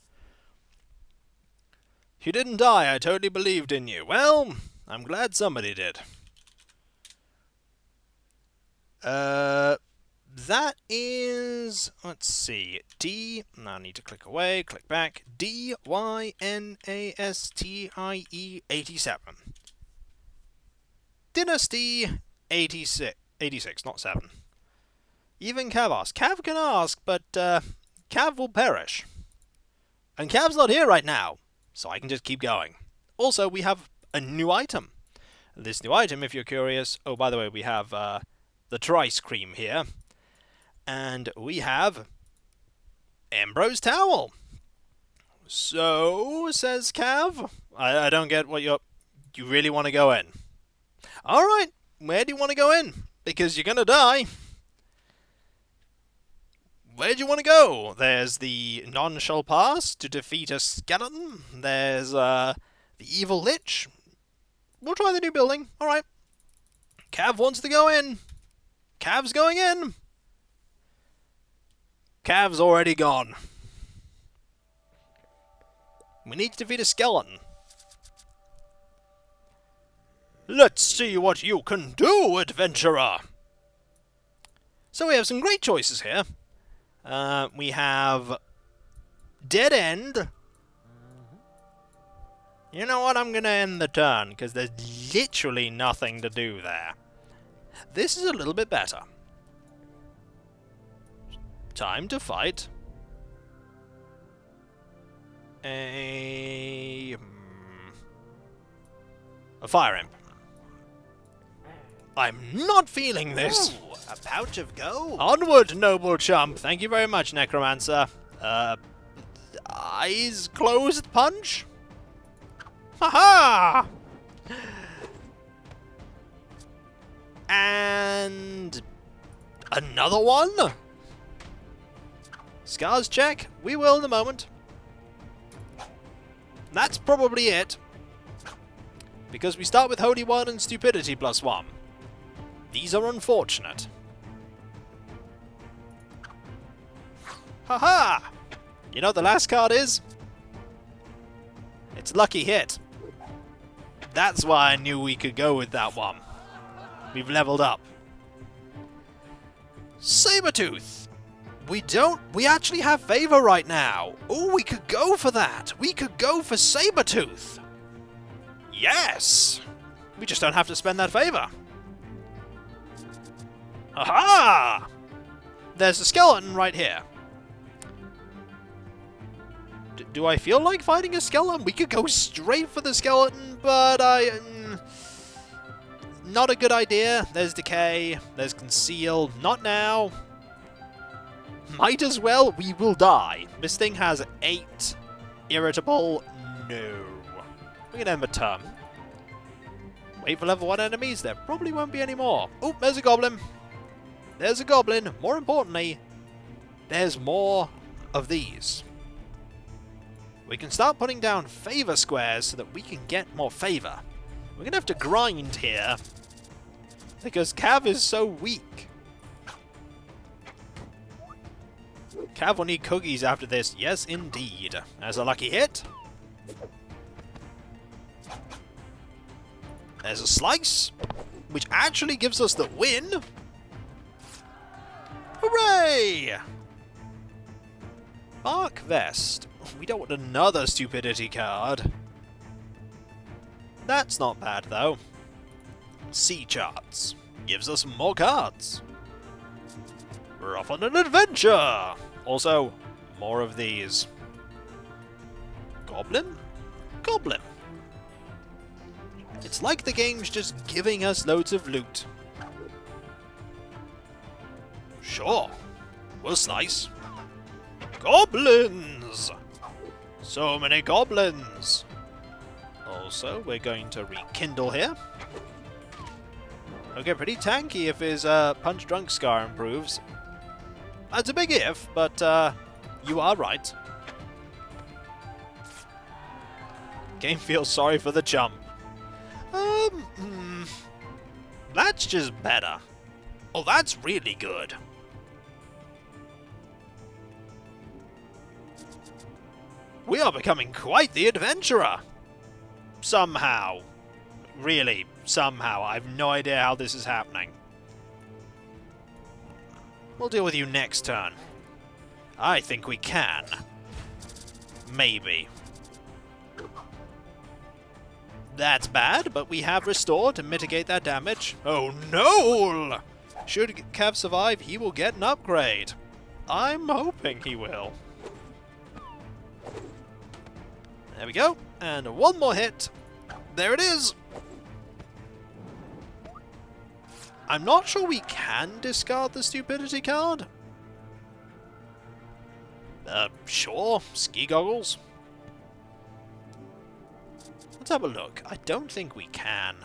You didn't die, I totally believed in you. Well, I'm glad somebody did. That is, let's see, I need to click away, click back, DYNASTIE 87. Dynasty 86, not 7. Even Cav asked. Cav can ask, but Cav will perish. And Cav's not here right now, so I can just keep going. Also, we have a new item. This new item, if you're curious... Oh, by the way, we have the Trice Cream here. And we have Ambrose Towel. So, says Cav, I don't get what you really want to go in. Alright, where do you want to go in? Because you're going to die. Where do you want to go? There's the non-shell pass to defeat a skeleton. There's the evil Lich. We'll try the new building. Alright. Cav wants to go in. Cav's going in. Cav's already gone. We need to defeat a skeleton. Let's see what you can do, adventurer! So we have some great choices here. We have Dead End. You know what? I'm going to end the turn, because there's literally nothing to do there. This is a little bit better. Time to fight a fire imp. I'm not feeling this. Ooh, a pouch of gold. Onward, noble chump. Thank you very much, Necromancer. Eyes closed punch? Haha! And another one? Scars check? We will in a moment. That's probably it. Because we start with Holy 1 and Stupidity +1. These are unfortunate. Haha! You know what the last card is? It's Lucky Hit. That's why I knew we could go with that one. We've leveled up. Sabertooth! We actually have favor right now. Oh, we could go for that. We could go for Sabertooth. Yes! We just don't have to spend that favor. Aha! There's a skeleton right here. Do I feel like fighting a skeleton? We could go straight for the skeleton, but not a good idea. There's Decay. There's Conceal. Not now. Might as well. We will die. This thing has 8. Irritable. No. We're going to end the turn. Wait for level 1 enemies. There probably won't be any more. Oh, there's a goblin. There's a goblin. More importantly, there's more of these. We can start putting down favor squares so that we can get more favor. We're going to have to grind here, because Cav is so weak. Cav will need cookies after this. Yes, indeed. There's a lucky hit. There's a slice, which actually gives us the win. Hooray! Bark Vest. We don't want another stupidity card. That's not bad, though. Sea Charts. Gives us more cards. We're off on an adventure! Also, more of these. Goblin? Goblin. It's like the game's just giving us loads of loot. Sure. We'll slice. Goblins! So many goblins! Also, we're going to rekindle here. Okay, pretty tanky if his Punch Drunk Scar improves. That's a big if, but you are right. Game feels sorry for the chump. that's just better. Oh, that's really good. We are becoming quite the adventurer. Somehow. Really, somehow. I have no idea how this is happening. We'll deal with you next turn. I think we can. Maybe. That's bad, but we have Restore to mitigate that damage. Oh no! Should Cav survive, he will get an upgrade. I'm hoping he will. There we go. And one more hit. There it is! I'm not sure we can discard the Stupidity card. Sure. Ski goggles. Let's have a look. I don't think we can.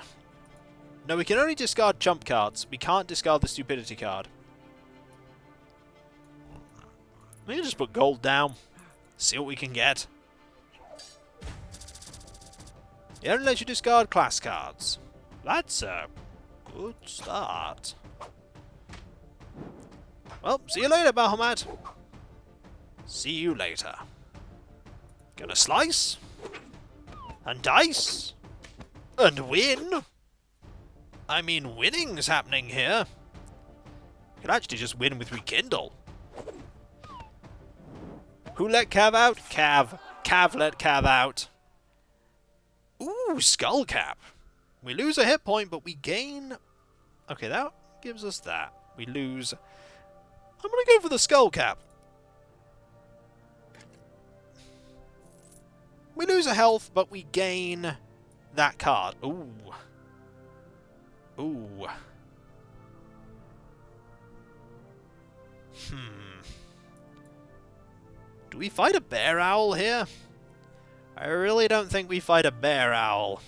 No, we can only discard chump cards. We can't discard the Stupidity card. We can just put gold down. See what we can get. It only lets you discard class cards. That's a good start. Well, see you later, Bahamut. See you later. Gonna slice. And dice. And win. I mean, winning's happening here. You can actually just win with Rekindle. Who let Cav out? Cav. Cav let Cav out. Ooh, Skull Cap. We lose a hit point, but we gain... Okay, that gives us that. We lose... I'm going to go for the Skull Cap. We lose a health, but we gain that card. Ooh. Ooh. Do we fight a bear owl here? I really don't think we fight a bear owl.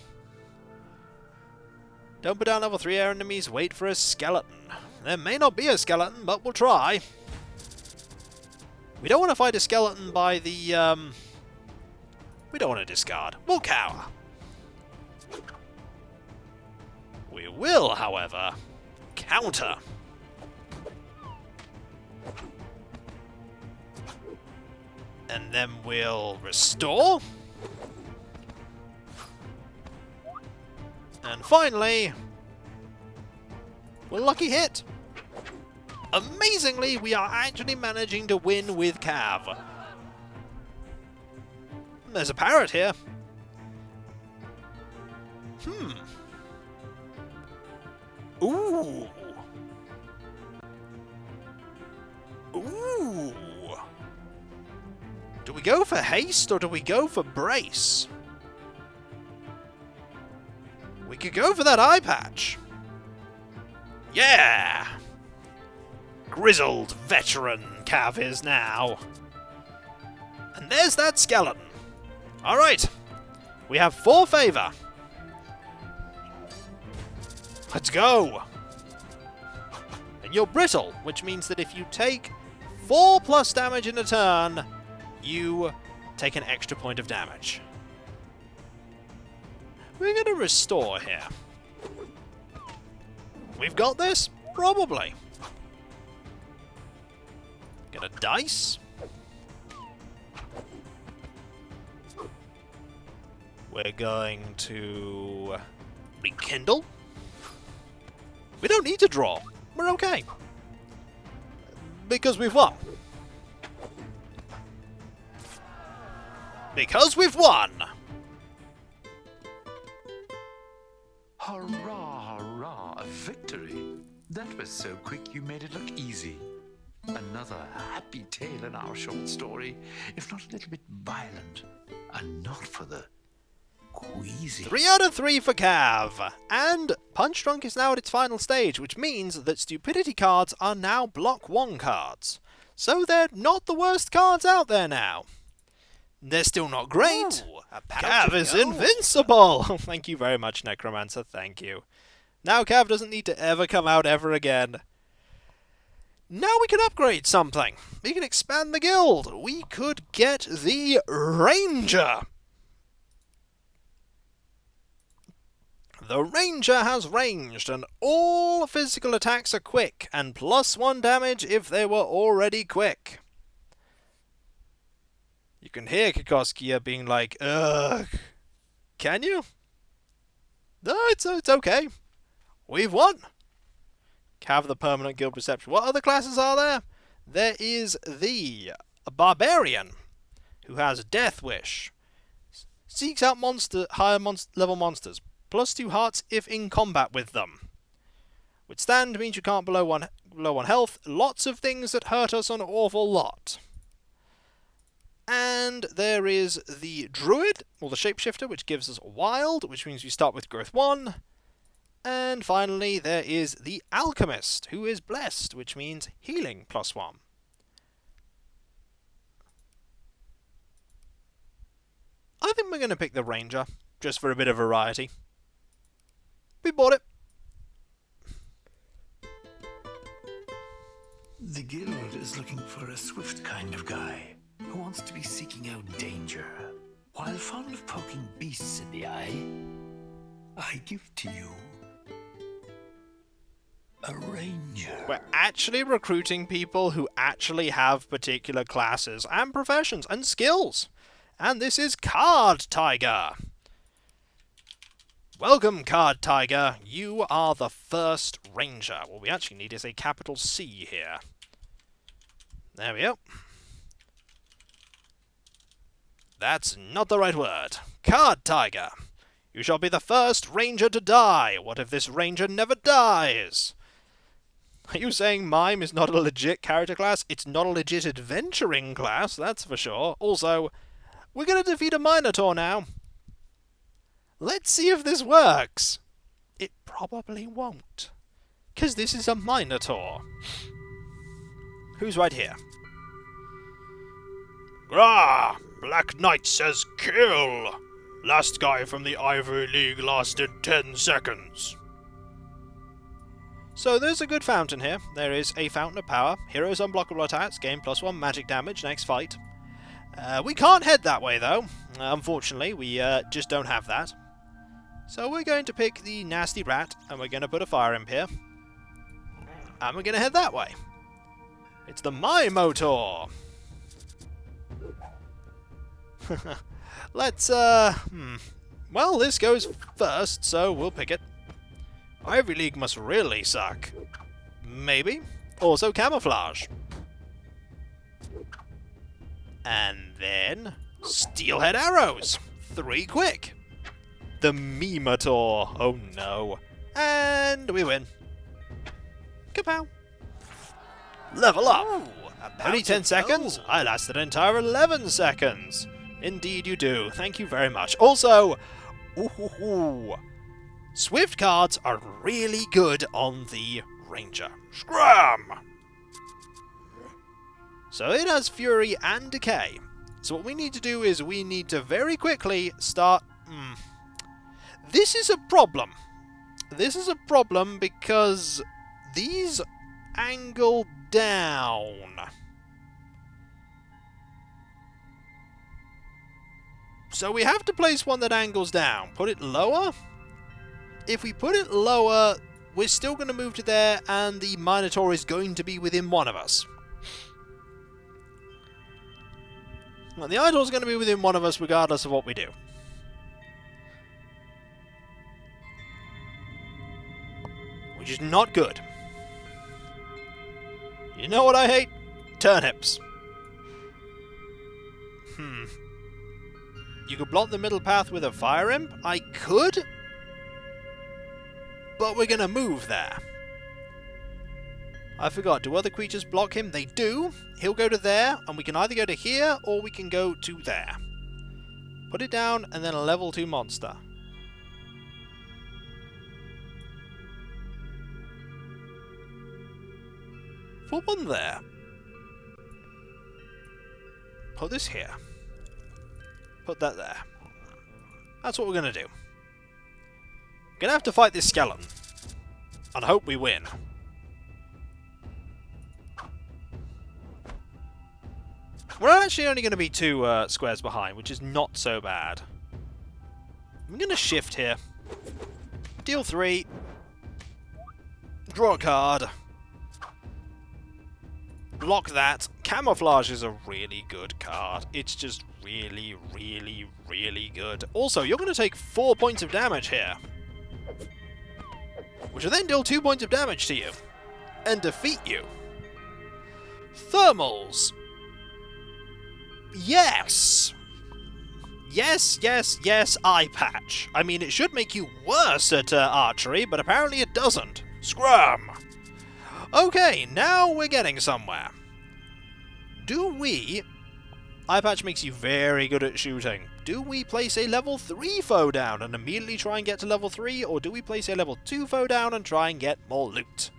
Don't put down level 3 air enemies, wait for a skeleton. There may not be a skeleton, but we'll try. We don't want to fight a skeleton by the, we don't want to discard. We'll cower. We will, however, counter. And then we'll restore. And finally, we'll lucky hit. Amazingly, we are actually managing to win with Cav. There's a parrot here. Ooh. Ooh. Do we go for haste or do we go for brace? We could go for that eye patch. Yeah! Grizzled veteran Cav is now. And there's that skeleton. Alright. We have 4 favor. Let's go! And you're brittle, which means that if you take 4+ damage in a turn, you take an extra point of damage. We're going to restore here. We've got this? Probably. Get a dice. We're going to rekindle. We don't need to draw. We're okay. Because we've won. Because we've won! Hurrah, hurrah, a victory. That was so quick you made it look easy. Another happy tale in our short story, if not a little bit violent, and not for the queasy. 3 out of 3 for Cav. And Punch Drunk is now at its final stage, which means that Stupidity cards are now Block 1 cards. So they're not the worst cards out there now. They're still not great. Cav is invincible. Thank you very much, Necromancer. Thank you. Now Cav doesn't need to ever come out ever again. Now we can upgrade something. We can expand the guild. We could get the Ranger. The ranger has ranged, and all physical attacks are quick, and +1 damage if they were already quick. You can hear Kikoskia being like, ugh. Can you? No, it's okay. We've won. Have the permanent guild perception. What other classes are there? There is the barbarian, who has Death Wish. Seeks out higher level monsters. +2 hearts if in combat with them. Withstand means you can't below one health. Lots of things that hurt us an awful lot. And there is the Druid, or the Shapeshifter, which gives us Wild, which means we start with Growth 1. And finally, there is the Alchemist, who is Blessed, which means Healing +1. I think we're going to pick the Ranger, just for a bit of variety. We bought it. The guild is looking for a swift kind of guy who wants to be seeking out danger. While fond of poking beasts in the eye, I give to you a ranger. We're actually recruiting people who actually have particular classes and professions and skills. And this is Card Tiger. Welcome, Card Tiger. You are the first ranger. What we actually need is a capital C here. There we go. That's not the right word. Card Tiger. You shall be the first ranger to die. What if this ranger never dies? Are you saying Mime is not a legit character class? It's not a legit adventuring class, that's for sure. Also, we're going to defeat a Minotaur now. Let's see if this works. It probably won't. Because this is a Minotaur. Who's right here? Grah! Black Knight says kill! Last guy from the Ivory League lasted 10 seconds. So there's a good fountain here. There is a Fountain of Power. Heroes unblockable attacks. Gain +1 magic damage next fight. We can't head that way though. Unfortunately, we just don't have that. So we're going to pick the Nasty Rat, and we're going to put a Fire Imp here. And we're going to head that way. It's the Minotaur. Let's, well, this goes first, so we'll pick it. Ivy League must really suck. Maybe. Also Camouflage. And then Steelhead Arrows. 3 quick. The Minotaur. Oh no. And we win. Kapow. Level up. Ooh, Only 10 seconds? I lasted an entire 11 seconds. Indeed you do. Thank you very much. Also, Swift cards are really good on the Ranger. Scram! So it has Fury and Decay. So what we need to do is we need to very quickly start... This is a problem. This is a problem because these angle down. So we have to place one that angles down. Put it lower? If we put it lower, we're still going to move to there, and the Minotaur is going to be within one of us. Well, the Idol is going to be within one of us regardless of what we do. Which is not good. You know what I hate? Turnips. You could block the middle path with a Fire Imp? I could, but we're going to move there. I forgot, do other creatures block him? They do. He'll go to there, and we can either go to here, or we can go to there. Put it down, and then a level 2 monster. Put one there. Put this here. Put that there. That's what we're going to do. Going to have to fight this skeleton. And hope we win. We're actually only going to be 2 squares behind, which is not so bad. I'm going to shift here. Deal 3. Draw a card. Block that. Camouflage is a really good card. It's just really, really, really good. Also, you're going to take 4 points of damage here. Which will then deal 2 points of damage to you. And defeat you. Thermals. Yes. Yes, yes, yes, eye patch. I mean, it should make you worse at archery, but apparently it doesn't. Scrum! Okay, now we're getting somewhere. Do we... Eye patch makes you very good at shooting. Do we place a level 3 foe down and immediately try and get to level 3, or do we place a level 2 foe down and try and get more loot?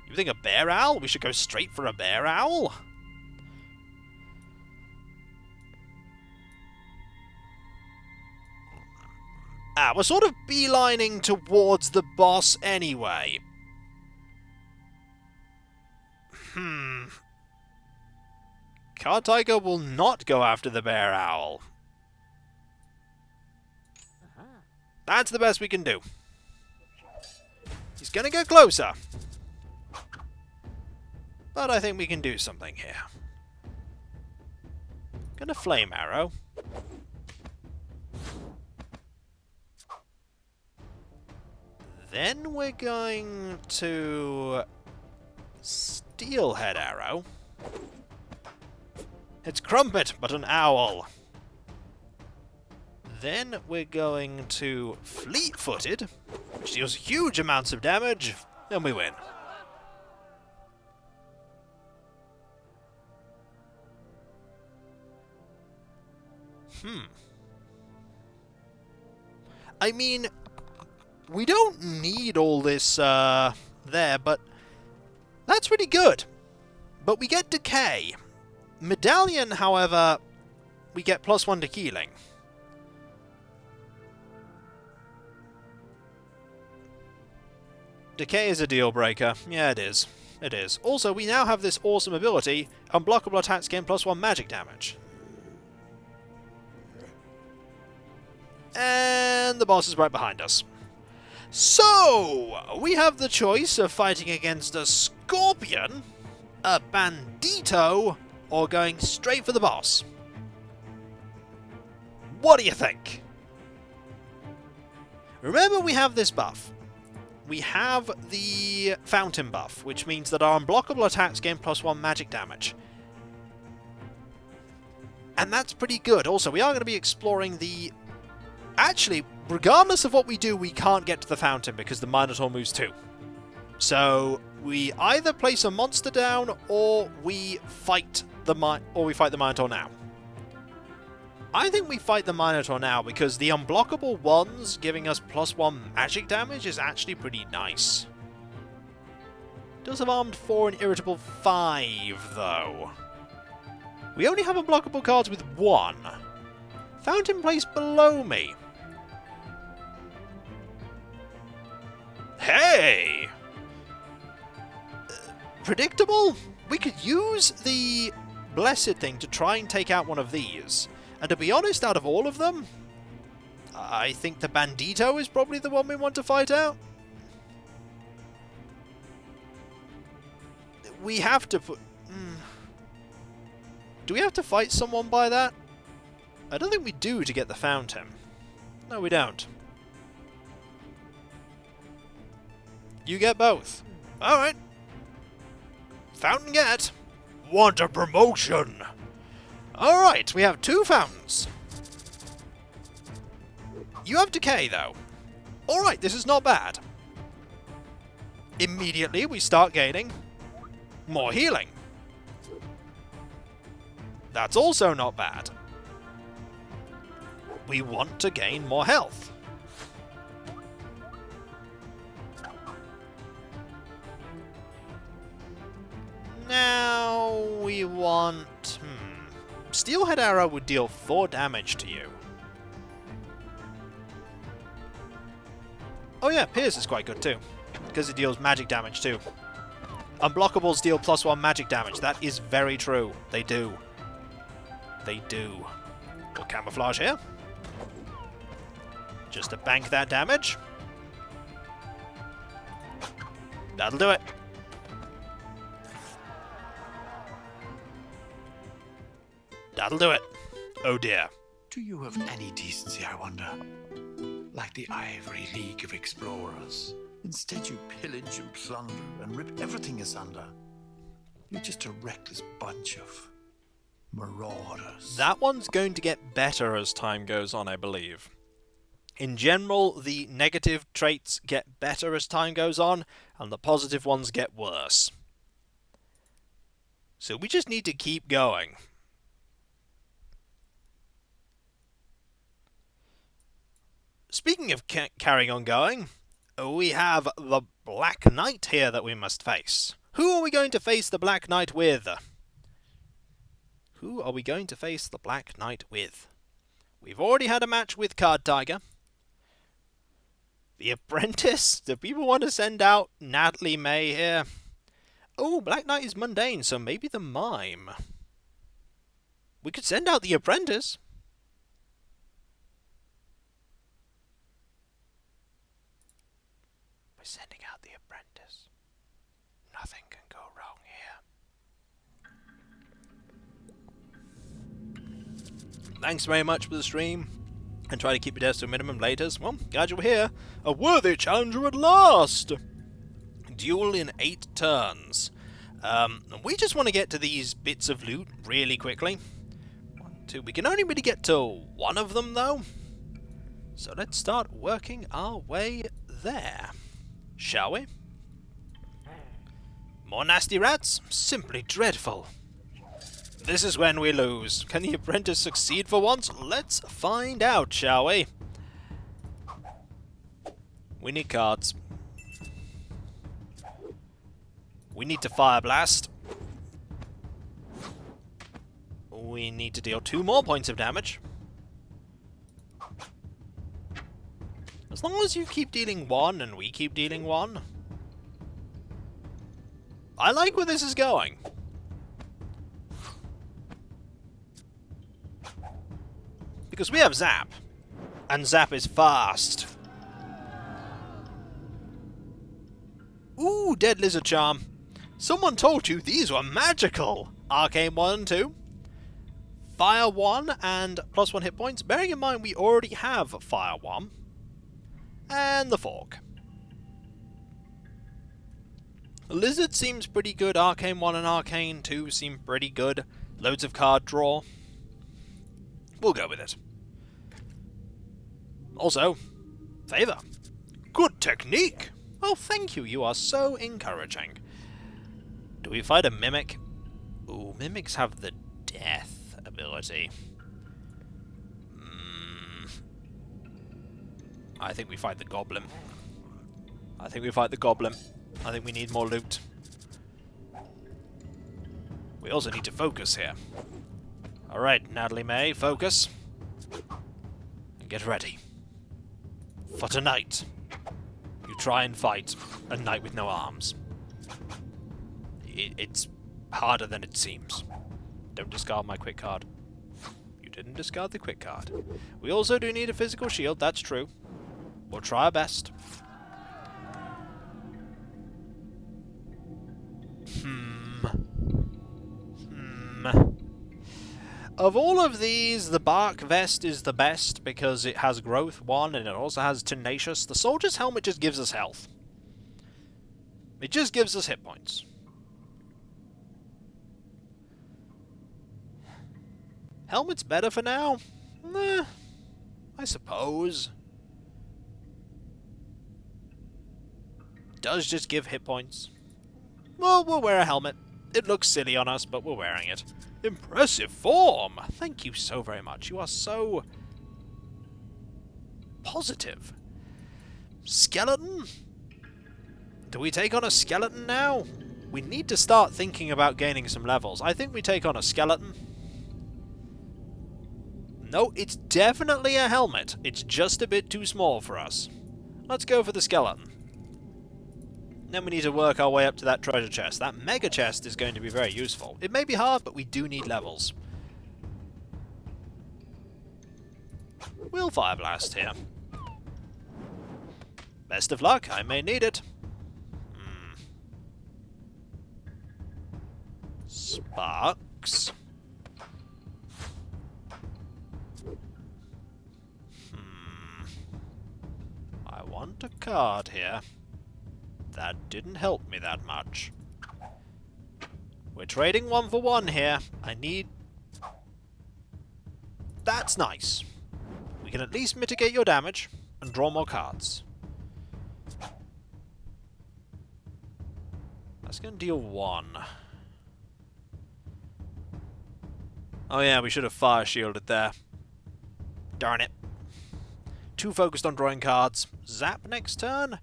You think a bear owl? We should go straight for a bear owl? We're sort of beelining towards the boss anyway. Card Tiger will not go after the bear owl. That's the best we can do. He's gonna get closer. But I think we can do something here. Gonna flame arrow. Then we're going to steelhead arrow. It's Crumpet, but an owl. Then we're going to fleet-footed, which deals huge amounts of damage, and we win. I mean, we don't need all this there, but that's pretty good. But we get Decay. Medallion, however, we get +1 to healing. Decay is a deal breaker. Yeah, it is. It is. Also, we now have this awesome ability, unblockable attacks gain +1 magic damage. And the boss is right behind us. So, we have the choice of fighting against a scorpion, a bandito, or going straight for the boss. What do you think? Remember, we have this buff. We have the fountain buff, which means that our unblockable attacks gain +1 magic damage. And that's pretty good. Also, we are going to be exploring the... Actually, regardless of what we do, we can't get to the fountain because the Minotaur moves too. So, we either place a monster down, or we fight the Minotaur now. I think we fight the Minotaur now because the unblockable ones giving us +1 magic damage is actually pretty nice. Does have armed 4 and irritable 5 though. We only have unblockable cards with 1. Fountain place below me. Hey! Predictable? We could use the Blessed thing to try and take out one of these. And to be honest, out of all of them, I think the Bandito is probably the one we want to fight out. We have to put... Do we have to fight someone by that? I don't think we do to get the fountain. No, we don't. You get both. Alright. Fountain get. Want a promotion? Alright, we have 2 fountains. You have Decay, though. Alright, this is not bad. Immediately, we start gaining more healing. That's also not bad. We want to gain more health. Now we want... Steelhead Arrow would deal 4 damage to you. Oh yeah, Pierce is quite good too, because it deals magic damage too. Unblockables deal +1 magic damage. That is very true. They do. They do. We'll camouflage here. Just to bank that damage. That'll do it. That'll do it. Oh dear. Do you have any decency, I wonder? Like the Ivory League of Explorers. Instead you pillage and plunder and rip everything asunder. You're just a reckless bunch of marauders. That one's going to get better as time goes on, I believe. In general, the negative traits get better as time goes on, and the positive ones get worse. So we just need to keep going. Speaking of carrying on going, we have the Black Knight here that we must face. Who are we going to face the Black Knight with? Who are we going to face the Black Knight with? We've already had a match with Card Tiger. The Apprentice? Do people want to send out Natalie May here? Oh, Black Knight is mundane, so maybe the Mime. We could send out the Apprentice. By sending out the Apprentice, nothing can go wrong here. Thanks very much for the stream, and try to keep your deaths to a minimum later. Well, glad you were here. A worthy challenger at last! Duel in 8 turns. We just want to get to these bits of loot really quickly. 1, 2. We can only really get to one of them, though. So let's start working our way there. Shall we? More nasty rats? Simply dreadful. This is when we lose. Can the Apprentice succeed for once? Let's find out, shall we? We need cards. We need to Fire Blast. We need to deal 2 more points of damage. As long as you keep dealing 1 and we keep dealing 1. I like where this is going. Because we have Zap. And Zap is fast. Ooh, Dead Lizard Charm. Someone told you these were magical. Arcane 1 and 2. Fire 1 and +1 hit points. Bearing in mind we already have Fire 1. And the Fork. Lizard seems pretty good. Arcane 1 and Arcane 2 seem pretty good. Loads of card draw. We'll go with it. Also, Favor. Good technique. Oh, thank you. You are so encouraging. Do we fight a Mimic? Ooh, Mimics have the Death ability. I think we fight the Goblin. I think we need more loot. We also need to focus here. Alright, Natalie May, focus. And get ready. For tonight, you try and fight a knight with no arms. It's harder than it seems. Don't discard my quick card. You didn't discard the quick card. We also do need a physical shield, that's true. We'll try our best. Of all of these, the Bark Vest is the best because it has Growth 1 and it also has Tenacious. The Soldier's Helmet just gives us health. It just gives us hit points. Helmet's better for now? I suppose. Does just give hit points. Well, we'll wear a helmet. It looks silly on us, but we're wearing it. Impressive form! Thank you so very much. You are so positive. Skeleton? Do we take on a skeleton now? We need to start thinking about gaining some levels. I think we take on a skeleton. No, it's definitely a helmet. It's just a bit too small for us. Let's go for the skeleton. Then we need to work our way up to that treasure chest. That mega chest is going to be very useful. It may be hard, but we do need levels. We'll Fire Blast here. Best of luck, I may need it. Bucks. I want a card here. That didn't help me that much. We're trading 1 for 1 here. I need... That's nice. We can at least mitigate your damage and draw more cards. That's going to deal 1. Oh yeah, we should have fire shielded there. Darn it. Too focused on drawing cards. Zap next turn?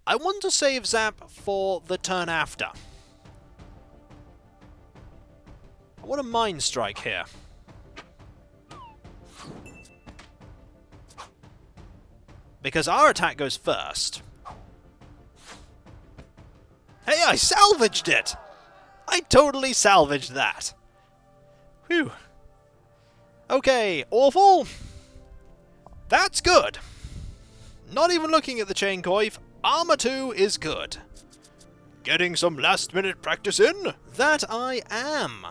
I want to save Zap for the turn after. I want a Mind Strike here. Because our attack goes first. Hey, I salvaged it! I totally salvaged that. Whew. Okay, awful. That's good. Not even looking at the chain coif, Armor 2 is good. Getting some last-minute practice in? That I am.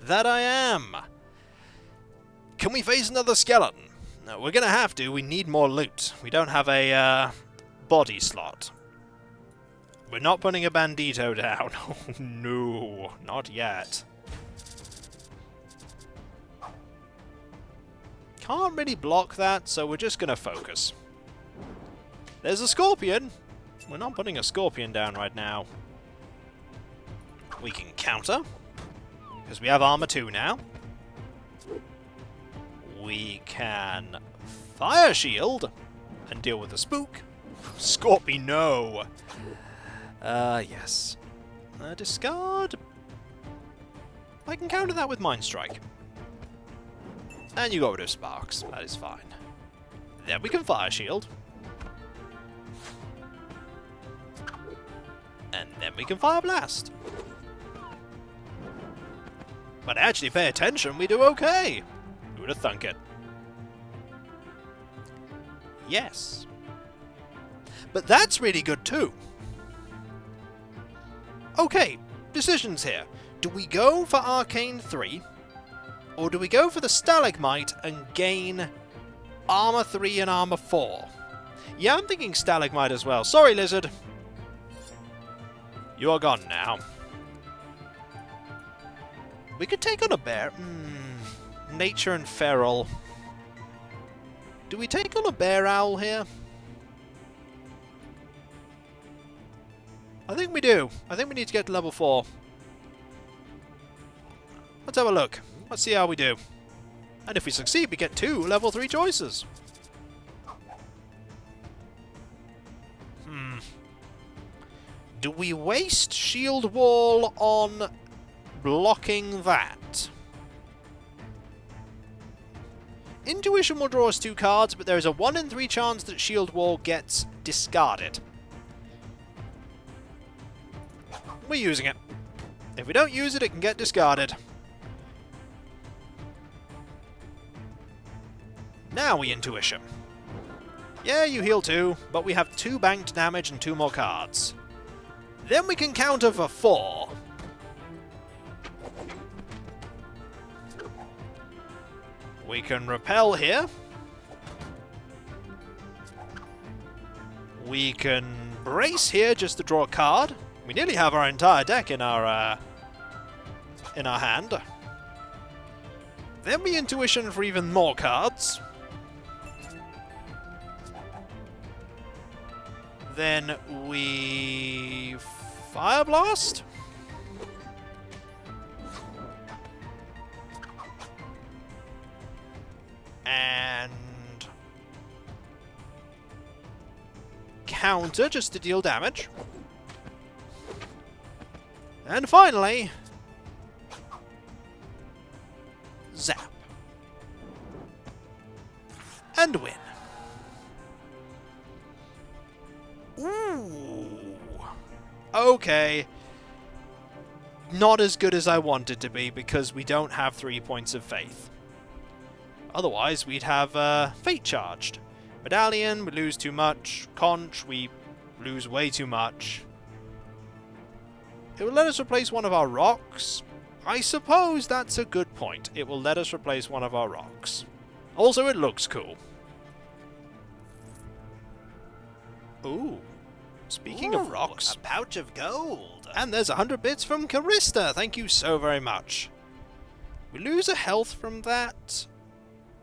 That I am. Can we face another skeleton? No, we're gonna have to. We need more loot. We don't have a body slot. We're not putting a bandito down. Oh, no, not yet. Can't really block that, so we're just gonna focus. There's a scorpion. We're not putting a scorpion down right now. We can counter, because we have armor 2 now. We can fire shield and deal with the spook. Scorpion, no. Yes. Discard. I can counter that with Mind Strike. And you got rid of sparks. That is fine. Then we can fire shield. And then we can fire blast. But actually pay attention, we do okay. Who would have thunk it? Yes. But that's really good too. Okay, decisions here. Do we go for Arcane 3? Or do we go for the Stalagmite and gain Armor 3 and Armor 4? Yeah, I'm thinking Stalagmite as well. Sorry, Lizard. You are gone now. We could take on a bear. Nature and Feral. Do we take on a bear owl here? I think we do. I think we need to get to level 4. Let's have a look. Let's see how we do. And if we succeed, we get 2 level 3 choices. Do we waste Shield Wall on blocking that? Intuition will draw us 2 cards, but there is a 1 in 3 chance that Shield Wall gets discarded. We're using it. If we don't use it, it can get discarded. Now we Intuition. Yeah, you heal 2, but we have 2 banked damage and 2 more cards. Then we can counter for 4. We can repel here. We can brace here just to draw a card. We nearly have our entire deck in our hand. Then we Intuition for even more cards. Then we Fire Blast. And counter just to deal damage. And finally, zap. And win. Ooh. Okay. Not as good as I want it to be because we don't have 3 points of faith. Otherwise, we'd have fate charged. Medallion, we lose too much. Conch, we lose way too much. It will let us replace one of our rocks. I suppose that's a good point. It will let us replace one of our rocks. Also, it looks cool. Ooh. Speaking of rocks... A pouch of gold. And there's 100 bits from Karista. Thank you so very much. We lose a health from that.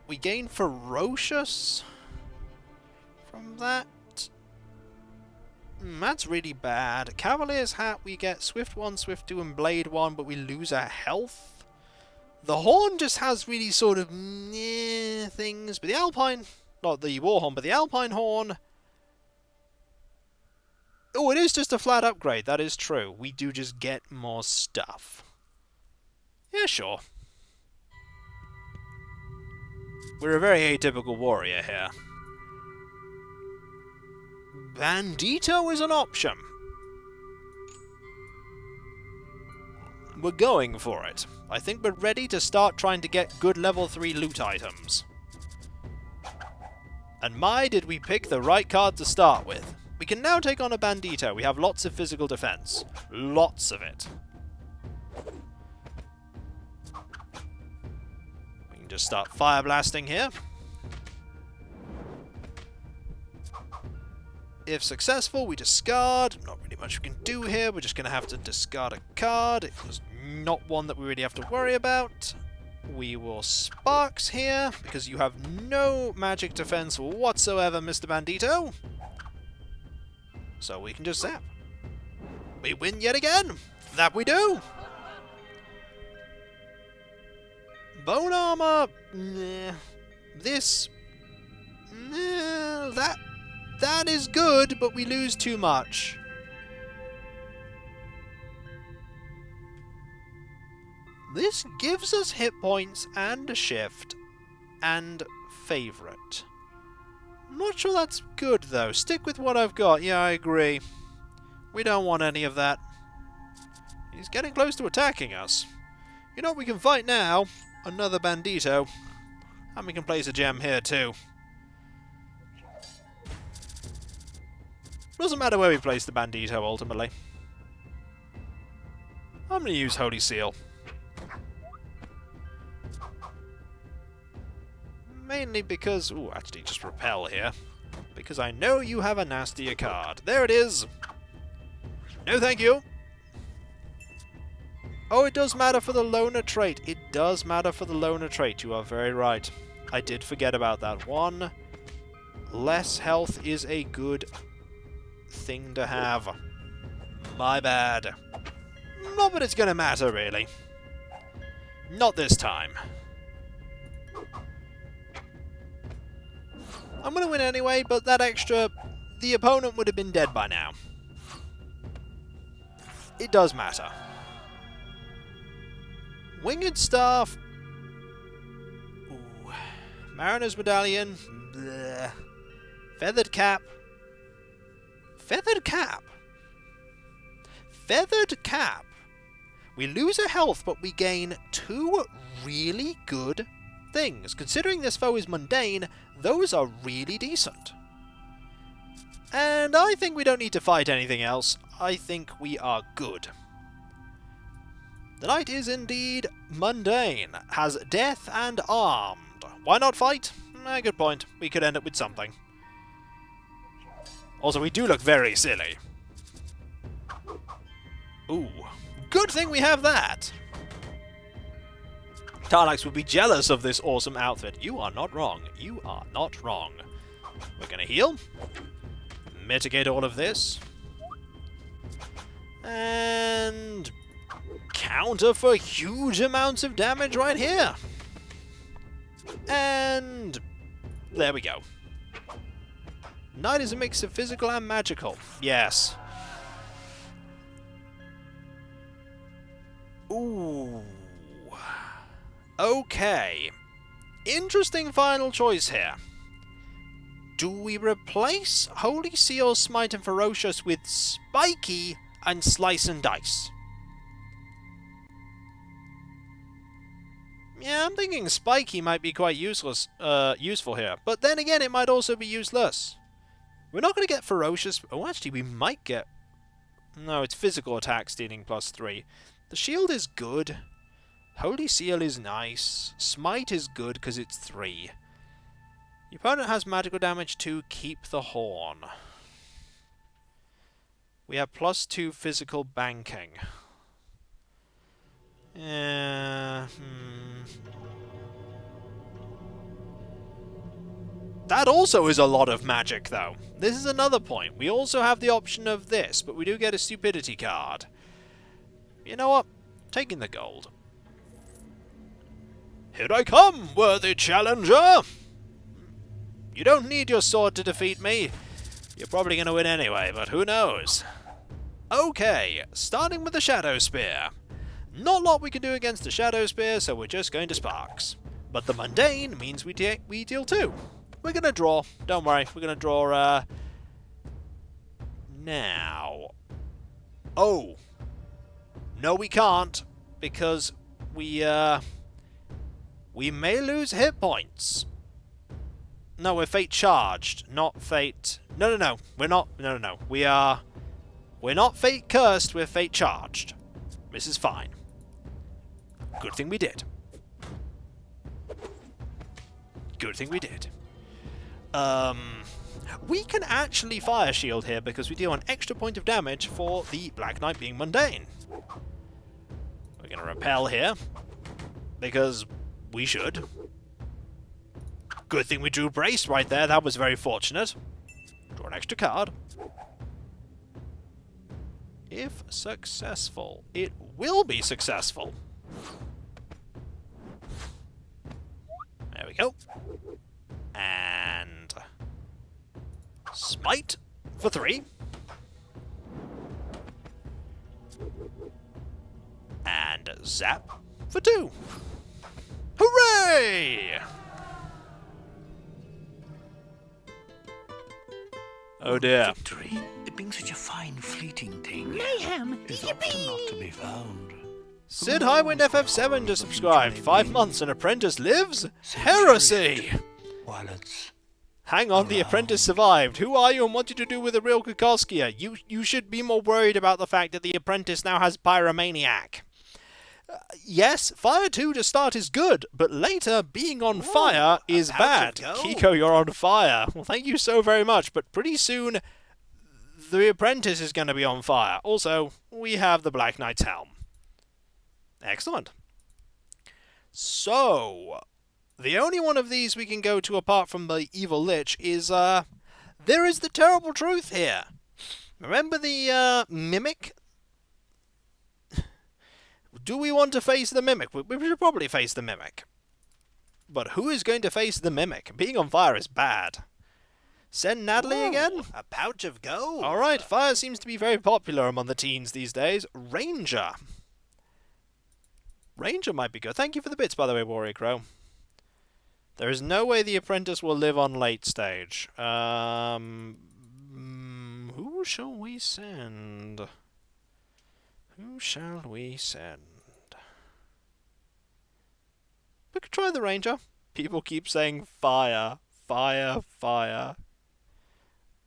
We gain Ferocious from that. That's really bad. Cavalier's Hat, we get Swift 1, Swift 2, and Blade 1, but we lose our health. The Horn just has really sort of things, but the Alpine, not the War Horn, but the Alpine Horn... Oh, it is just a flat upgrade, that is true. We do just get more stuff. Yeah, sure. We're a very atypical warrior here. Bandito is an option. We're going for it. I think we're ready to start trying to get good level 3 loot items. And my, did we pick the right card to start with. We can now take on a Bandito. We have lots of physical defense. Lots of it. We can just start fire blasting here. If successful, we discard. Not really much we can do here. We're just going to have to discard a card. It's not one that we really have to worry about. We will Sparks here, because you have no magic defense whatsoever, Mr. Bandito. So we can just zap. We win yet again! That we do! Bone armor... Nah. This... Nah, that is good, but we lose too much. This gives us hit points and a shift and favorite. I'm not sure that's good though. Stick with what I've got. Yeah, I agree. We don't want any of that. He's getting close to attacking us. You know what we can fight now? Another Bandito. And we can place a gem here too. Doesn't matter where we place the Bandito, ultimately. I'm going to use Holy Seal. Mainly because... Ooh, actually, just Repel here. Because I know you have a nastier card. There it is! No thank you! Oh, it does matter for the Loner trait. It does matter for the Loner trait. You are very right. I did forget about that one. Less health is a good thing to have. My bad. Not that it's gonna matter, really. Not this time. I'm gonna win anyway, but that extra... The opponent would have been dead by now. It does matter. Winged Staff... Ooh. Mariner's Medallion... Bleh. Feathered Cap... Feathered Cap? Feathered Cap. We lose a health, but we gain 2 really good things. Considering this foe is mundane, those are really decent. And I think we don't need to fight anything else. I think we are good. The knight is indeed mundane, has death and armed. Why not fight? Good point. We could end up with something. Also, we do look very silly. Ooh. Good thing we have that! Tarlax would be jealous of this awesome outfit. You are not wrong. You are not wrong. We're gonna heal. Mitigate all of this. And... counter for huge amounts of damage right here. And... there we go. Knight is a mix of physical and magical. Yes. Ooh. Okay. Interesting final choice here. Do we replace Holy Seal, Smite, and Ferocious with Spiky and Slice and Dice? Yeah, I'm thinking Spiky might be quite useful here. But then again, it might also be useless. We're not going to get Ferocious... Oh, actually, we might get... No, it's physical attack stealing +3. The shield is good. Holy Seal is nice. Smite is good because it's 3. The opponent has magical damage to keep the horn. We have +2 physical banking. That also is a lot of magic, though. This is another point. We also have the option of this, but we do get a stupidity card. You know what? Taking the gold. Here I come, worthy challenger! You don't need your sword to defeat me. You're probably going to win anyway, but who knows? Okay, starting with the Shadow Spear. Not a lot we can do against the Shadow Spear, so we're just going to Sparks. But the Mundane means we deal 2. We're going to draw. Don't worry, we're going to draw, now. Oh. No, we can't, because we may lose hit points. No, we're fate charged, not fate... No. We're not... No. We're not fate cursed, we're fate charged. This is fine. Good thing we did. Good thing we did. We can actually fire shield here because we deal an extra point of damage for the Black Knight being mundane. We're going to repel here because we should. Good thing we drew Brace right there, that was very fortunate. Draw an extra card. If successful, it will be successful. There we go. And Smite for 3. And Zap for 2. Hooray! Oh dear. Victory, it being such a fine, fleeting thing, Mayhem! is often not to be found. Sid Highwind FF7 just subscribed. 5 months, an apprentice lives? Heresy! While it's... Hang on, the apprentice survived. Who are you and what did you do with the real Kikoskia? You should be more worried about the fact that the apprentice now has Pyromaniac. Yes, Fire 2 to start is good, but later being on fire is bad. Kiko, you're on fire. Well, thank you so very much, but pretty soon the apprentice is going to be on fire. Also, we have the Black Knight's helm. Excellent. So, the only one of these we can go to apart from the evil Lich is, there is the terrible truth here. Remember the, Mimic? Do we want to face the Mimic? We should probably face the Mimic. But who is going to face the Mimic? Being on fire is bad. Send Natalie again? A pouch of gold. Alright, fire seems to be very popular among the teens these days. Ranger. Ranger might be good. Thank you for the bits, by the way, Warrior Crow. There is no way the apprentice will live on late stage. Who shall we send? Who shall we send? We could try the Ranger. People keep saying fire, fire, fire.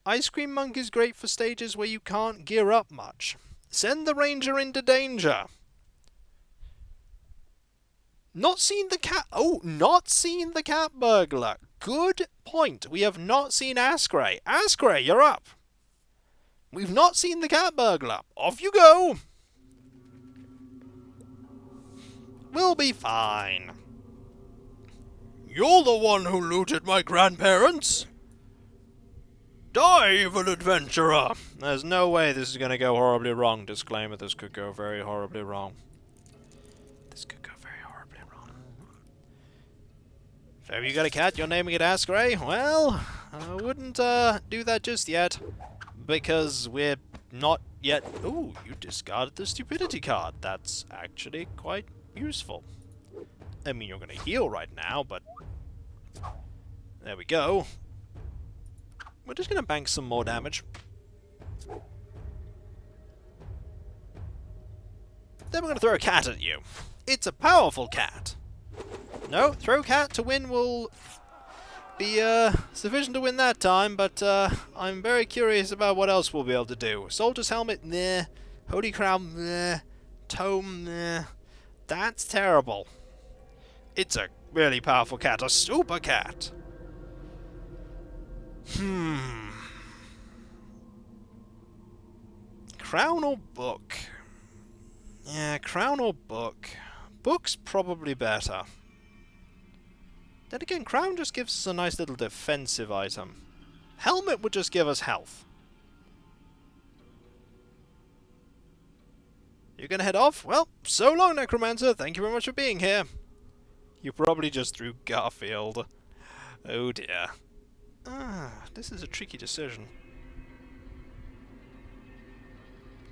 Ice Cream Monk is great for stages where you can't gear up much. Send the Ranger into danger. Not seen the cat... Oh, not seen the cat burglar. Good point. We have not seen Askray. Askray, you're up. We've not seen the cat burglar. Off you go. We'll be fine. You're the one who looted my grandparents. Die, evil adventurer. There's no way this is going to go horribly wrong. Disclaimer, this could go very horribly wrong. This could go very horribly wrong. If ever you got a cat, you're naming it Askray? Well, I wouldn't do that just yet. Because we're not yet... Ooh, you discarded the stupidity card. That's actually quite useful. I mean, you're going to heal right now, but... There we go. We're just going to bank some more damage. Then we're going to throw a cat at you. It's a powerful cat. No, throw cat to win will... be sufficient to win that time, but I'm very curious about what else we'll be able to do. Soldier's Helmet, nah. Holy Crown, nah. Tome, nah. That's terrible. It's a really powerful cat, a super cat. Crown or book? Yeah, crown or book. Book's probably better. Then again, crown just gives us a nice little defensive item. Helmet would just give us health. You're gonna head off? Well, so long, Necromancer. Thank you very much for being here. You probably just threw Garfield. Oh dear. This is a tricky decision.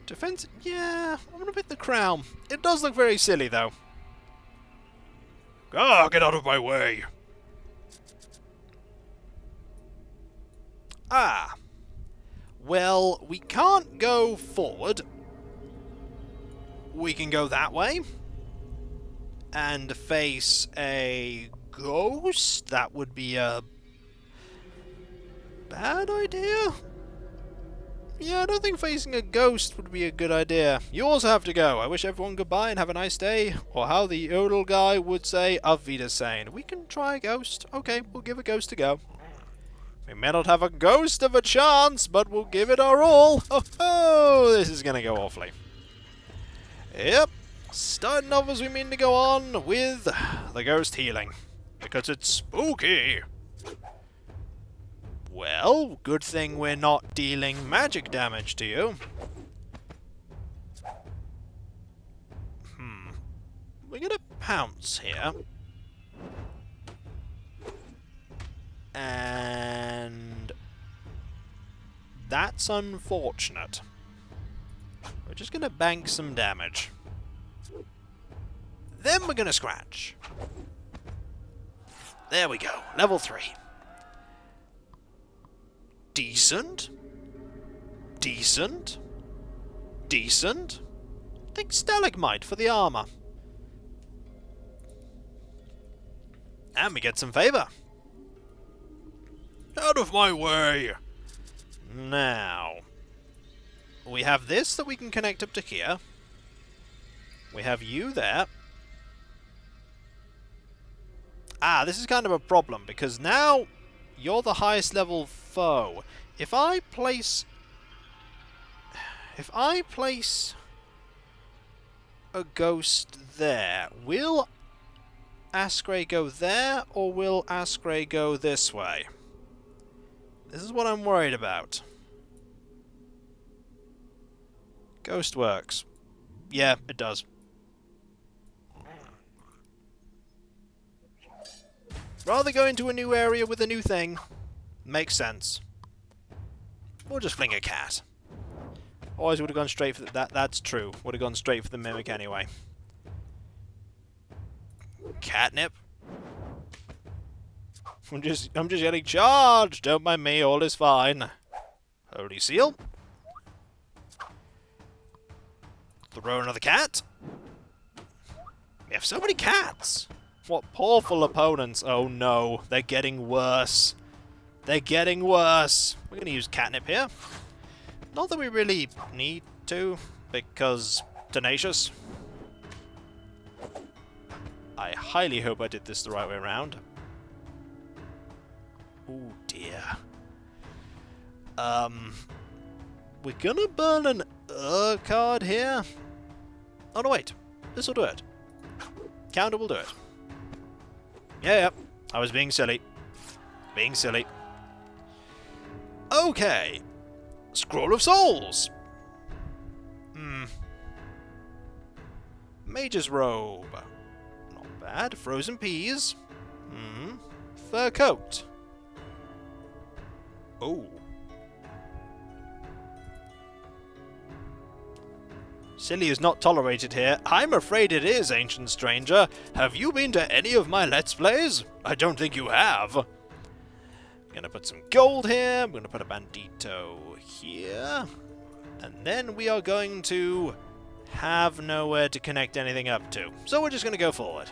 Defense? Yeah, I'm gonna pick the crown. It does look very silly, though. Ah, get out of my way! Ah. Well, we can't go forward. We can go that way. And face a ghost. That would be a bad idea. Yeah, I don't think facing a ghost would be a good idea. You also have to go. I wish everyone goodbye and have a nice day. Or how the yodel guy would say, Auf Wiedersehen. We can try a ghost. Okay, we'll give a ghost a go. We may not have a ghost of a chance, but we'll give it our all. Oh, this is going to go awfully. Yep. Starting off as we mean to go on with the ghost healing. Because it's spooky. Well, good thing we're not dealing magic damage to you. We're gonna pounce here. And that's unfortunate. We're just gonna bank some damage. Then we're gonna scratch. There we go, level 3. Decent. Decent. Decent. Think stalagmite for the armor. And we get some favor. Out of my way! Now, we have this that we can connect up to here. We have you there. Ah, this is kind of a problem, because now you're the highest level foe. If I place a ghost there, will Ascray go there, or will Ascray go this way? This is what I'm worried about. Ghost works. Yeah, it does. Rather go into a new area with a new thing. Makes sense. Or just fling a cat. Always would have gone straight for that. That's true. Would have gone straight for the mimic anyway. Catnip. I'm just getting charged. Don't mind me. All is fine. Holy seal. Throw another cat. We have so many cats. What awful opponents. Oh no, they're getting worse. They're getting worse. We're going to use catnip here. Not that we really need to, because tenacious. I highly hope I did this the right way around. Oh dear. We're gonna burn an card here. Oh no, wait. This'll do it. Counter will do it. Yeah, I was being silly. Being silly. Okay. Scroll of Souls. Mage's Robe. Not bad. Frozen Peas. Fur Coat. Oh. Silly is not tolerated here. I'm afraid it is, Ancient Stranger. Have you been to any of my Let's Plays? I don't think you have. I'm gonna put some gold here. I'm gonna put a bandito here. And then we are going to have nowhere to connect anything up to. So we're just gonna go forward.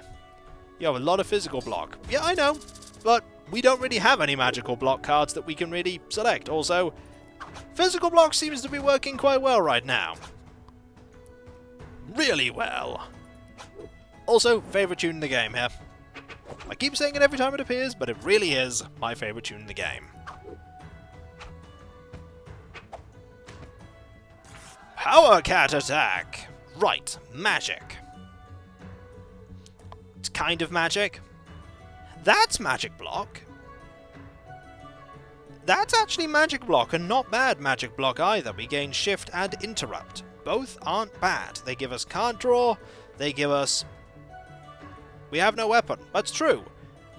You have a lot of physical block. Yeah, I know. But we don't really have any magical block cards that we can really select. Also, physical block seems to be working quite well right now. Really well. Also, favourite tune in the game here. I keep saying it every time it appears, but it really is my favourite tune in the game. Power Cat attack! Right, magic. It's kind of magic. That's magic block. That's actually magic block, and not bad magic block either. We gain shift and interrupt. Both aren't bad. They give us card draw, they give us... We have no weapon. That's true.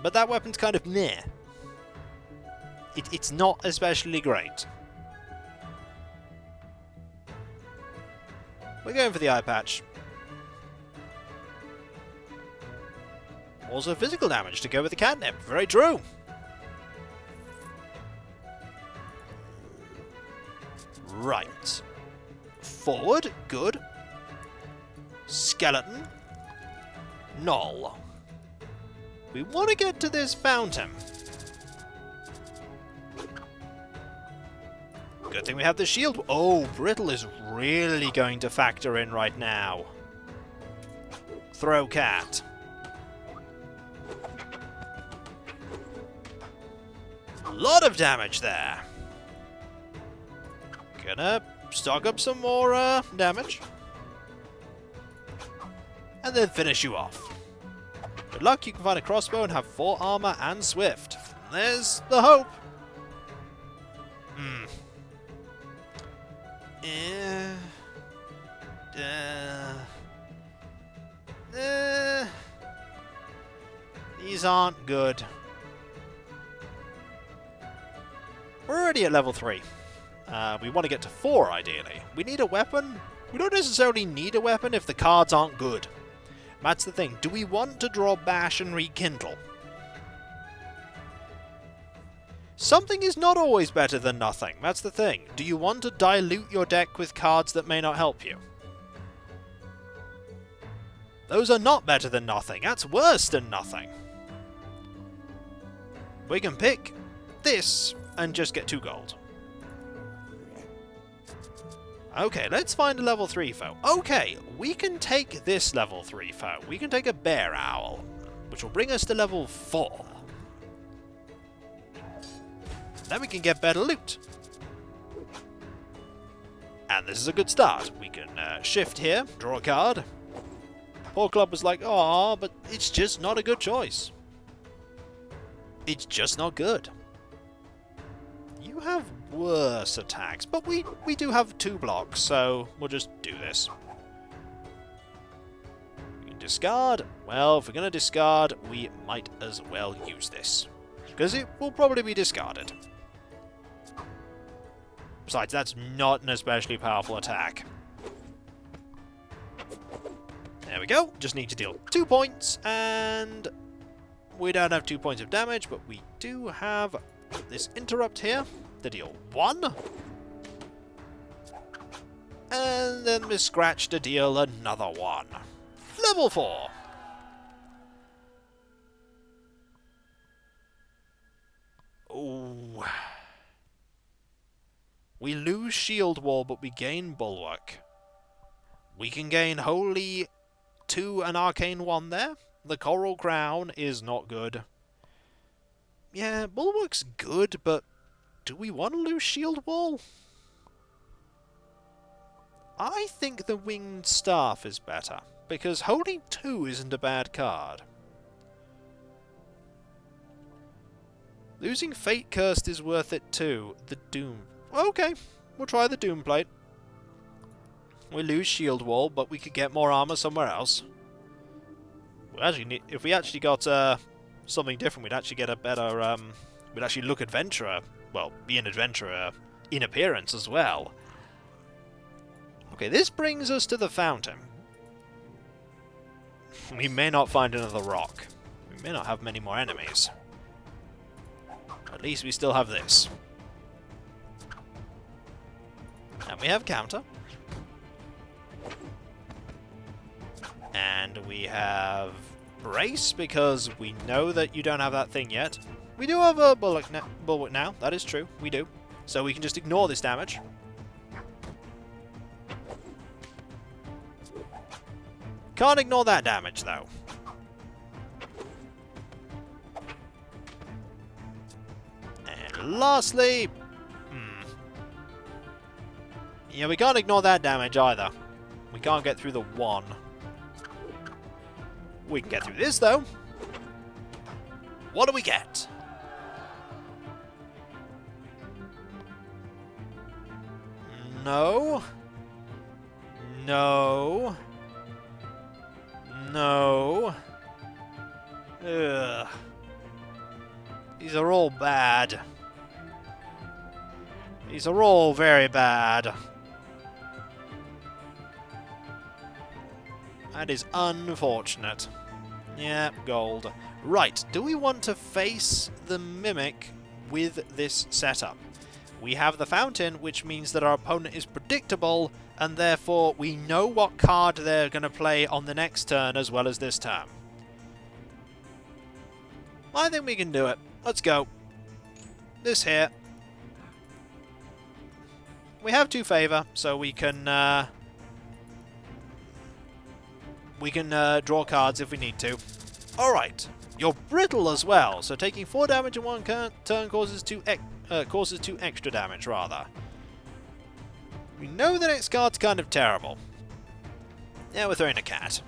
But that weapon's kind of meh. It's not especially great. We're going for the eye patch. Also physical damage to go with the catnip. Very true. Right. Forward. Good. Skeleton. Null. We want to get to this fountain. Good thing we have the shield. Oh, Brittle is really going to factor in right now. Throw cat. A lot of damage there. Gonna stock up some more damage. And then finish you off. Good luck, you can find a crossbow and have 4 armor and swift. There's the hope. These aren't good. We're already at level 3. We want to get to 4, ideally. We need a weapon. We don't necessarily need a weapon if the cards aren't good. That's the thing. Do we want to draw Bash and Rekindle? Something is not always better than nothing. That's the thing. Do you want to dilute your deck with cards that may not help you? Those are not better than nothing. That's worse than nothing. We can pick this and just get 2 gold. Okay, let's find a level 3 foe. Okay, we can take this level 3 foe. We can take a bear owl, which will bring us to level 4. Then we can get better loot. And this is a good start. We can shift here, draw a card. Poor Club was like, "Aw, but it's just not a good choice. It's just not good." You have worse attacks, but we do have 2 blocks, so we'll just do this. We can discard. Well, if we're going to discard, we might as well use this, because it will probably be discarded. Besides, that's not an especially powerful attack. There we go. Just need to deal 2 points, and we don't have 2 points of damage, but we do have this interrupt here to deal 1. And then this scratch to deal another 1. Level 4. Ooh. We lose Shield Wall, but we gain Bulwark. We can gain Holy 2 and Arcane 1 there. The Coral Crown is not good. Yeah, Bulwark's good, but do we want to lose Shield Wall? I think the Winged Staff is better, because Holy 2 isn't a bad card. Losing Fate Cursed is worth it too. The Doom. Okay, we'll try the Doom Plate. We lose Shield Wall, but we could get more armor somewhere else. We actually need, if we actually got something different, we'd actually get a better. We'd actually look adventurer. Well, be an adventurer in appearance as well. Okay, this brings us to the fountain. We may not find another rock. We may not have many more enemies. At least we still have this. And we have counter. And we have brace, because we know that you don't have that thing yet. We do have a bulwark now. That is true. We do. So we can just ignore this damage. Can't ignore that damage, though. And lastly... Yeah, we can't ignore that damage either. We can't get through the one. We can get through this, though. What do we get? No. No. No. Ugh. These are all bad. These are all very bad. That is unfortunate. Yeah, gold. Right, do we want to face the Mimic with this setup? We have the Fountain, which means that our opponent is predictable, and therefore we know what card they're going to play on the next turn as well as this turn. I think we can do it. Let's go. This here. We have 2 favor, so we can draw cards if we need to. Alright. You're brittle as well, so taking 4 damage in one turn causes 2 extra damage, rather. We know the next card's kind of terrible. Yeah, we're throwing a cat.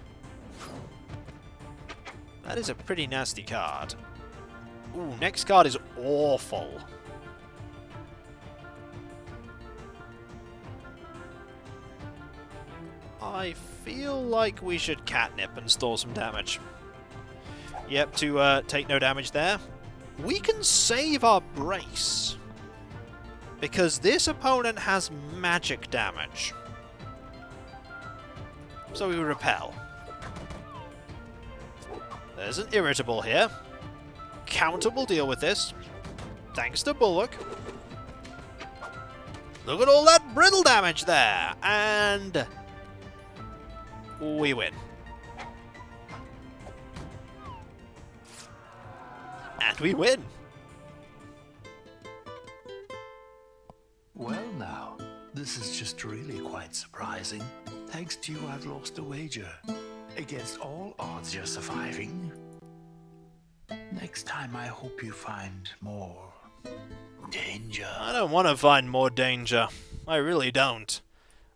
That is a pretty nasty card. Ooh, next card is awful. I feel like we should catnip and store some damage. Yep, to take no damage there. We can save our brace, because this opponent has magic damage. So we repel. There's an irritable here. Counter will deal with this, thanks to Bulwark. Look at all that brittle damage there, and we win. And we win. Well now, this is just really quite surprising. Thanks to you, I've lost a wager. Against all odds, you're surviving. Next time, I hope you find more danger. I don't want to find more danger. I really don't.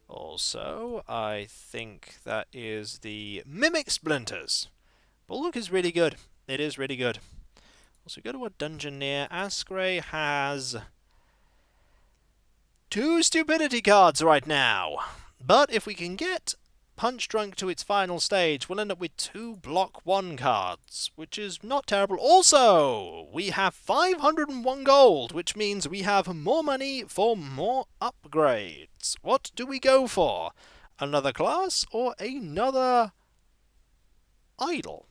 Also, I think that is the Mimic Splinters. Bulwark is really good. It is really good. Also, go to a Dungeoneer. Ascray has 2 stupidity cards right now. But if we can get Punch Drunk to its final stage, we'll end up with 2 Block 1 cards, which is not terrible. Also, we have 501 gold, which means we have more money for more upgrades. What do we go for? Another class or another idol?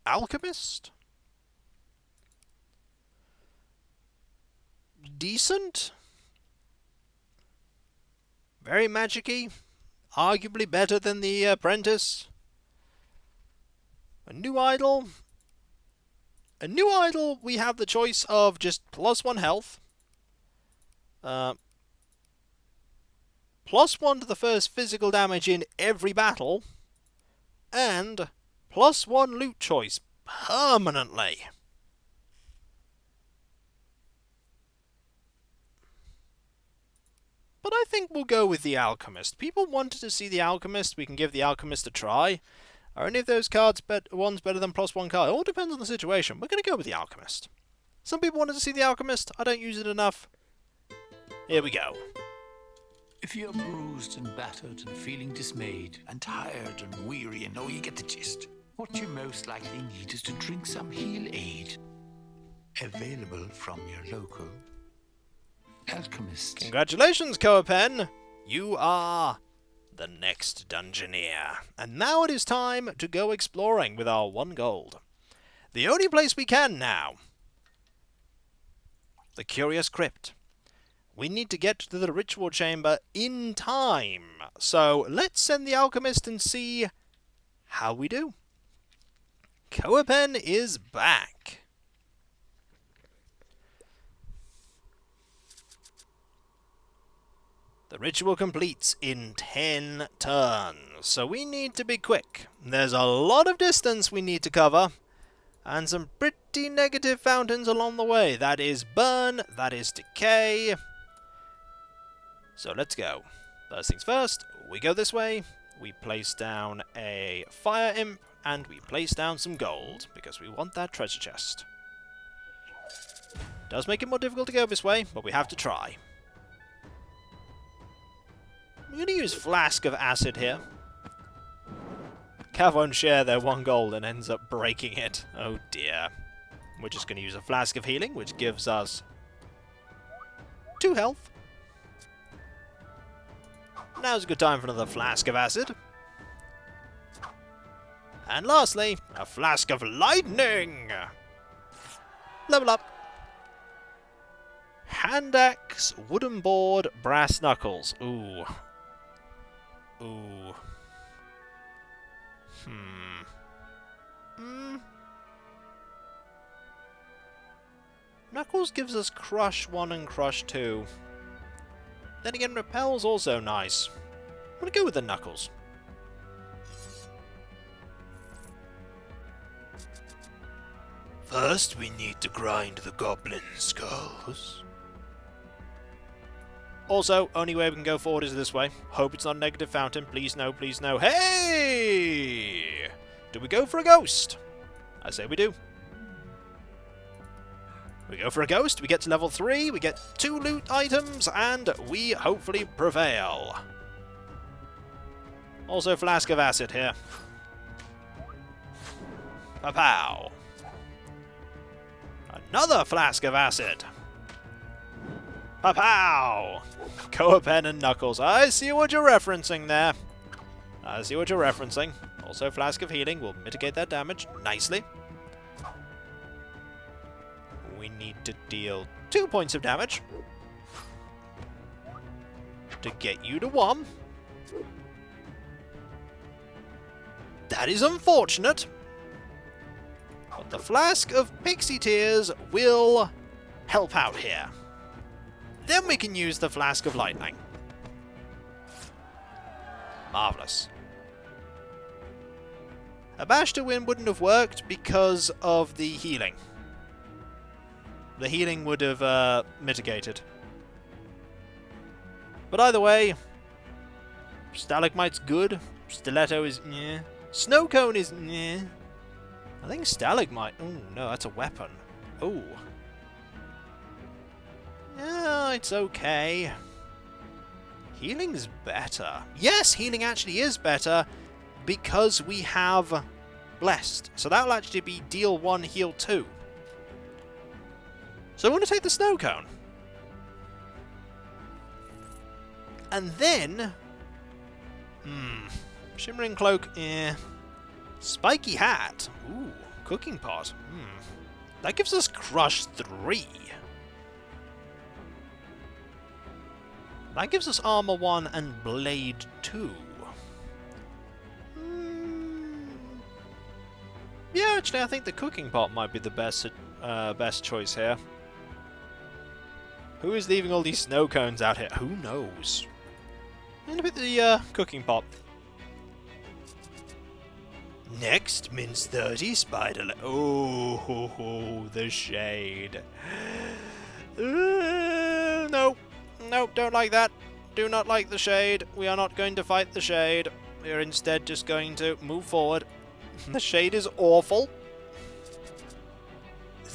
Alchemist? Decent? Very magic-y? Arguably better than the Apprentice? A new idol? A new idol, we have the choice of just +1 health, +1 to the first physical damage in every battle, and +1 loot choice permanently. But I think we'll go with the Alchemist. People wanted to see the Alchemist. We can give the Alchemist a try. Are any of those cards ones better than +1 card? It all depends on the situation. We're going to go with the Alchemist. Some people wanted to see the Alchemist. I don't use it enough. Here we go. If you're bruised and battered and feeling dismayed and tired and weary and you get the gist, what you most likely need is to drink some Heal Aid. Available from your local Alchemist. Congratulations, Coapen! You are the next Dungeoneer. And now it is time to go exploring with our 1 gold. The only place we can now. The Curious Crypt. We need to get to the Ritual Chamber in time. So let's send the Alchemist and see how we do. Coapen is back. The ritual completes in 10 turns, so we need to be quick. There's a lot of distance we need to cover, and some pretty negative fountains along the way. That is burn, that is decay. So let's go. First things first, we go this way, we place down a fire imp, and we place down some gold, because we want that treasure chest. Does make it more difficult to go this way, but we have to try. I'm going to use Flask of Acid here. Cav won't share their 1 gold and ends up breaking it. Oh dear. We're just going to use a Flask of Healing, which gives us 2 health. Now's a good time for another Flask of Acid. And lastly, a Flask of Lightning! Level up. Hand axe, wooden board, brass knuckles. Ooh. Ooh. Knuckles gives us Crush 1 and Crush 2. Then again, Repel's also nice. I'm gonna go with the Knuckles. First, we need to grind the goblin skulls. Also, only way we can go forward is this way. Hope it's not a negative fountain. Please no, please no. Hey! Do we go for a ghost? I say we do. We go for a ghost, we get to level 3, we get 2 loot items, and we hopefully prevail. Also, Flask of Acid here. Pow! Another Flask of Acid. Pow! Coapen and Knuckles. I see what you're referencing there. I see what you're referencing. Also, Flask of Healing will mitigate that damage nicely. We need to deal 2 points of damage to get you to 1. That is unfortunate. But the Flask of Pixie Tears will help out here. Then we can use the Flask of Lightning. Marvellous. A Bash to Win wouldn't have worked because of the healing. The healing would have mitigated. But either way, Stalagmite's good. Stiletto is nyeh. Snow Cone is nyeh. I think Stalagmite... Oh, no, that's a weapon. Oh. Yeah, it's okay. Healing's better. Yes, healing actually is better because we have Blessed. So that'll actually be deal 1, heal 2. So I want to take the Snow Cone. And then... Shimmering Cloak, eh. Spiky Hat. Ooh, Cooking Pot. That gives us Crush 3. That gives us Armor 1 and Blade 2. Yeah, actually, I think the Cooking Pot might be the best choice here. Who is leaving all these snow cones out here? Who knows? I'm gonna put the Cooking Pot. Next, Mince 30 Spider. Oh, the shade. No, don't like that. Do not like the shade. We are not going to fight the shade. We are instead just going to move forward. The shade is awful.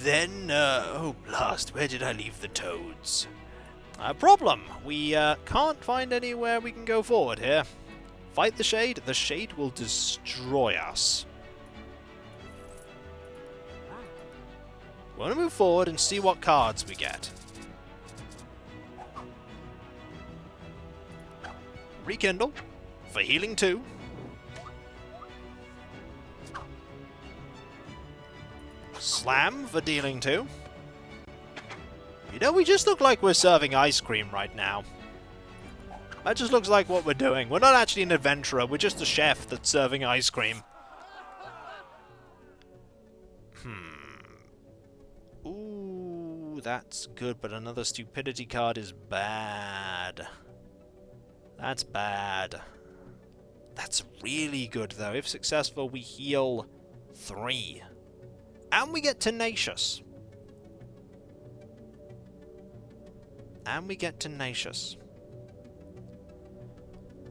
Then, oh blast, where did I leave the toads? Problem. We can't find anywhere we can go forward here. Fight the shade will destroy us. We want to move forward and see what cards we get. Rekindle for healing 2. Slam for dealing 2. You know, we just look like we're serving ice cream right now. That just looks like what we're doing. We're not actually an adventurer, we're just a chef that's serving ice cream. Ooh, that's good, but another stupidity card is bad. That's bad. That's really good, though. If successful, we heal 3. And we get Tenacious. And we get Tenacious.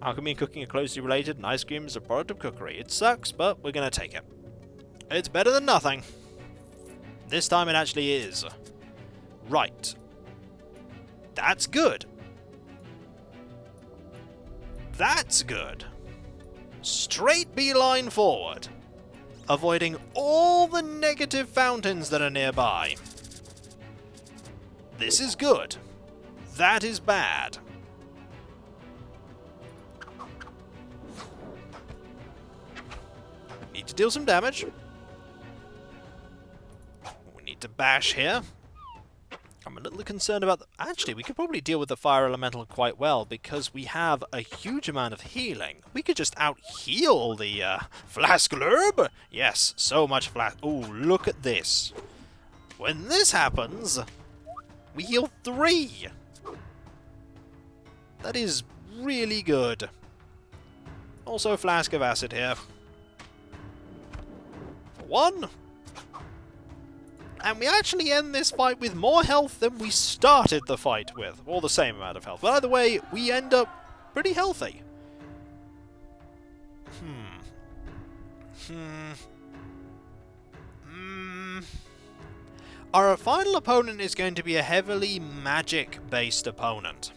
Alchemy and cooking are closely related, and ice cream is a product of cookery. It sucks, but we're going to take it. It's better than nothing. This time it actually is. Right. That's good. That's good. Straight beeline forward. Avoiding all the negative fountains that are nearby. This is good. That is bad. Need to deal some damage. We need to bash here. I'm a little concerned about... Actually, we could probably deal with the fire elemental quite well because we have a huge amount of healing. We could just out-heal the flask herb. Yes, so much flask... Ooh, look at this. When this happens, we heal 3. That is really good. Also, flask of acid here. 1. And we actually end this fight with more health than we started the fight with. Or the same amount of health. But either way, we end up pretty healthy. Our final opponent is going to be a heavily magic-based opponent.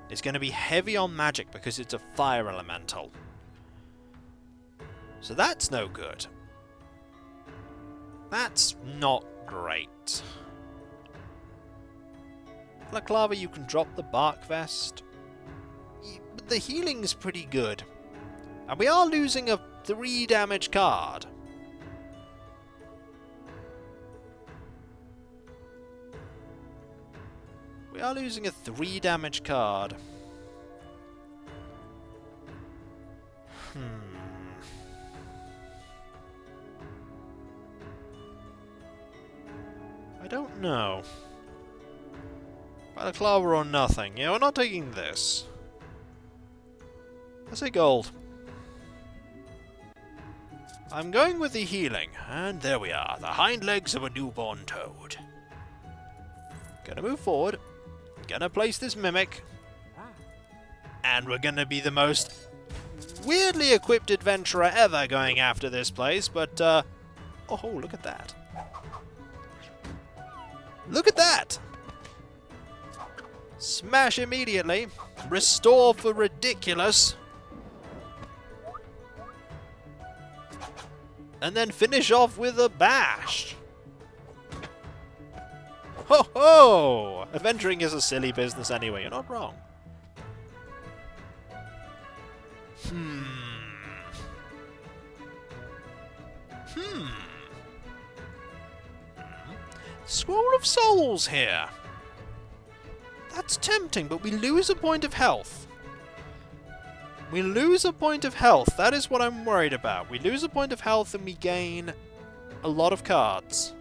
It's going to be heavy on magic because it's a fire elemental. So that's no good. That's not great. Balaclava, you can drop the bark vest. But the healing's pretty good. And we are losing a 3 damage card. We are losing a 3 damage card. I don't know. Balaclava or nothing. Yeah, we're not taking this. I say gold. I'm going with the healing. And there we are. The hind legs of a newborn toad. Gonna move forward. Gonna place this mimic. And we're gonna be the most weirdly equipped adventurer ever going after this place. But, oh, look at that. Look at that! Smash immediately. Restore for ridiculous. And then finish off with a bash. Ho ho! Adventuring is a silly business anyway, you're not wrong. Scroll of Souls here. That's tempting, but we lose a point of health. We lose a point of health. That is what I'm worried about. We lose a point of health and we gain a lot of cards.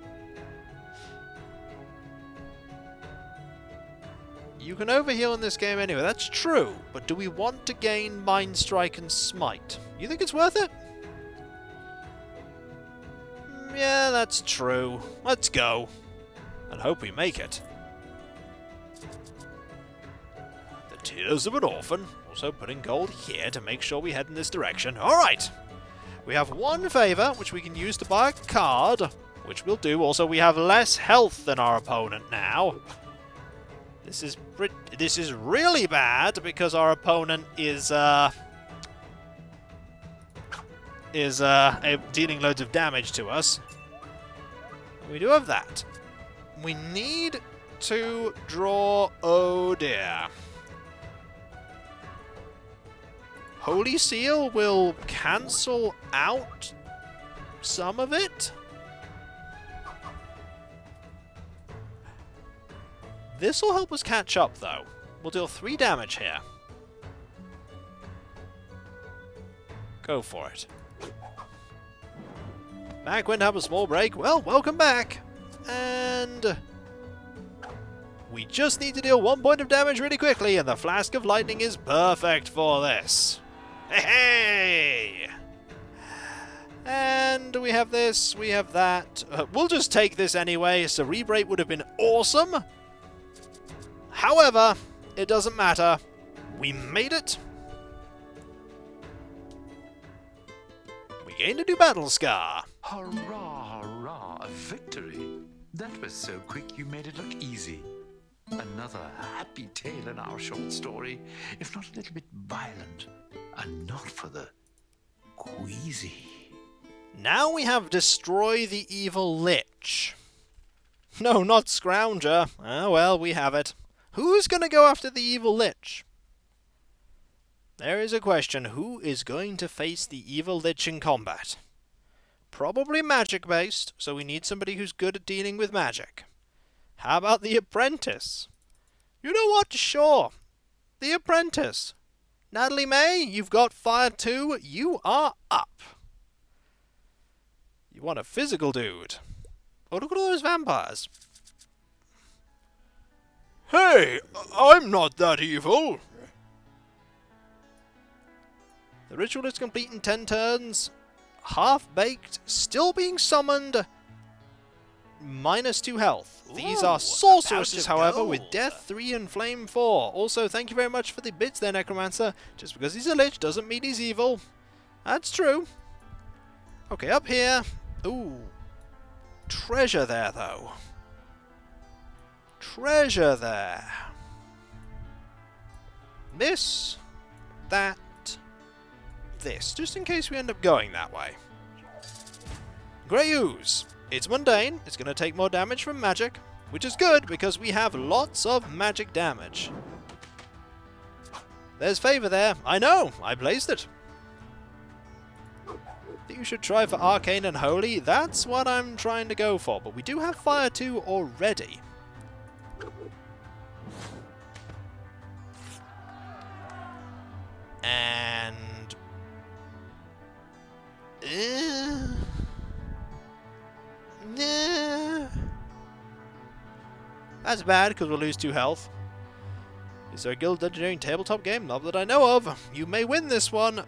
You can overheal in this game anyway. That's true. But do we want to gain Mind Strike and Smite? You think it's worth it? Yeah, that's true. Let's go. And hope we make it. The Tears of an Orphan. Also putting gold here to make sure we head in this direction. Alright! We have 1 favor, which we can use to buy a card, which we'll do. Also, we have less health than our opponent now. This is really bad because our opponent is dealing loads of damage to us. We do have that. We need to draw... Oh dear. Holy Seal will cancel out some of it. This will help us catch up, though. We'll deal 3 damage here. Go for it. Back when to have a small break. Well, welcome back. And We just need to deal 1 point of damage really quickly, and the Flask of Lightning is perfect for this. Hey! And we have this, we have that. We'll just take this anyway. Cerebrate would have been awesome. However, it doesn't matter. We made it. We gained a new battle scar. Hurrah, hurrah, a victory. That was so quick you made it look easy. Another happy tale in our short story, if not a little bit violent, and not for the queasy. Now we have Destroy the Evil Lich. No, not Scrounger. Ah, well, we have it. Who's going to go after the Evil Lich? There is a question. Who is going to face the Evil Lich in combat? Probably magic-based, so we need somebody who's good at dealing with magic. How about the Apprentice? You know what? Sure. The Apprentice. Natalie May, you've got fire too. You are up. You want a physical dude. Oh, look at all those vampires. Hey, I'm not that evil. The ritual is complete in 10 turns. Half-baked, still being summoned. -2 health. These Ooh, are a sorceresses, pouch of however, gold. with Death 3 and Flame 4. Also, thank you very much for the bits there, Necromancer. Just because he's a Lich doesn't mean he's evil. That's true. Okay, up here. Ooh. Treasure there, though. Treasure there. This. That. This. Just in case we end up going that way. Grey Ooze. It's mundane. It's going to take more damage from magic. Which is good, because we have lots of magic damage. There's Favor there. I know. I blazed it. You should try for Arcane and Holy. That's what I'm trying to go for. But we do have Fire 2 already. And... That's bad, because we'll lose 2 health. Is there a Guild of Dungeoneering tabletop game? Not that I know of. You may win this one.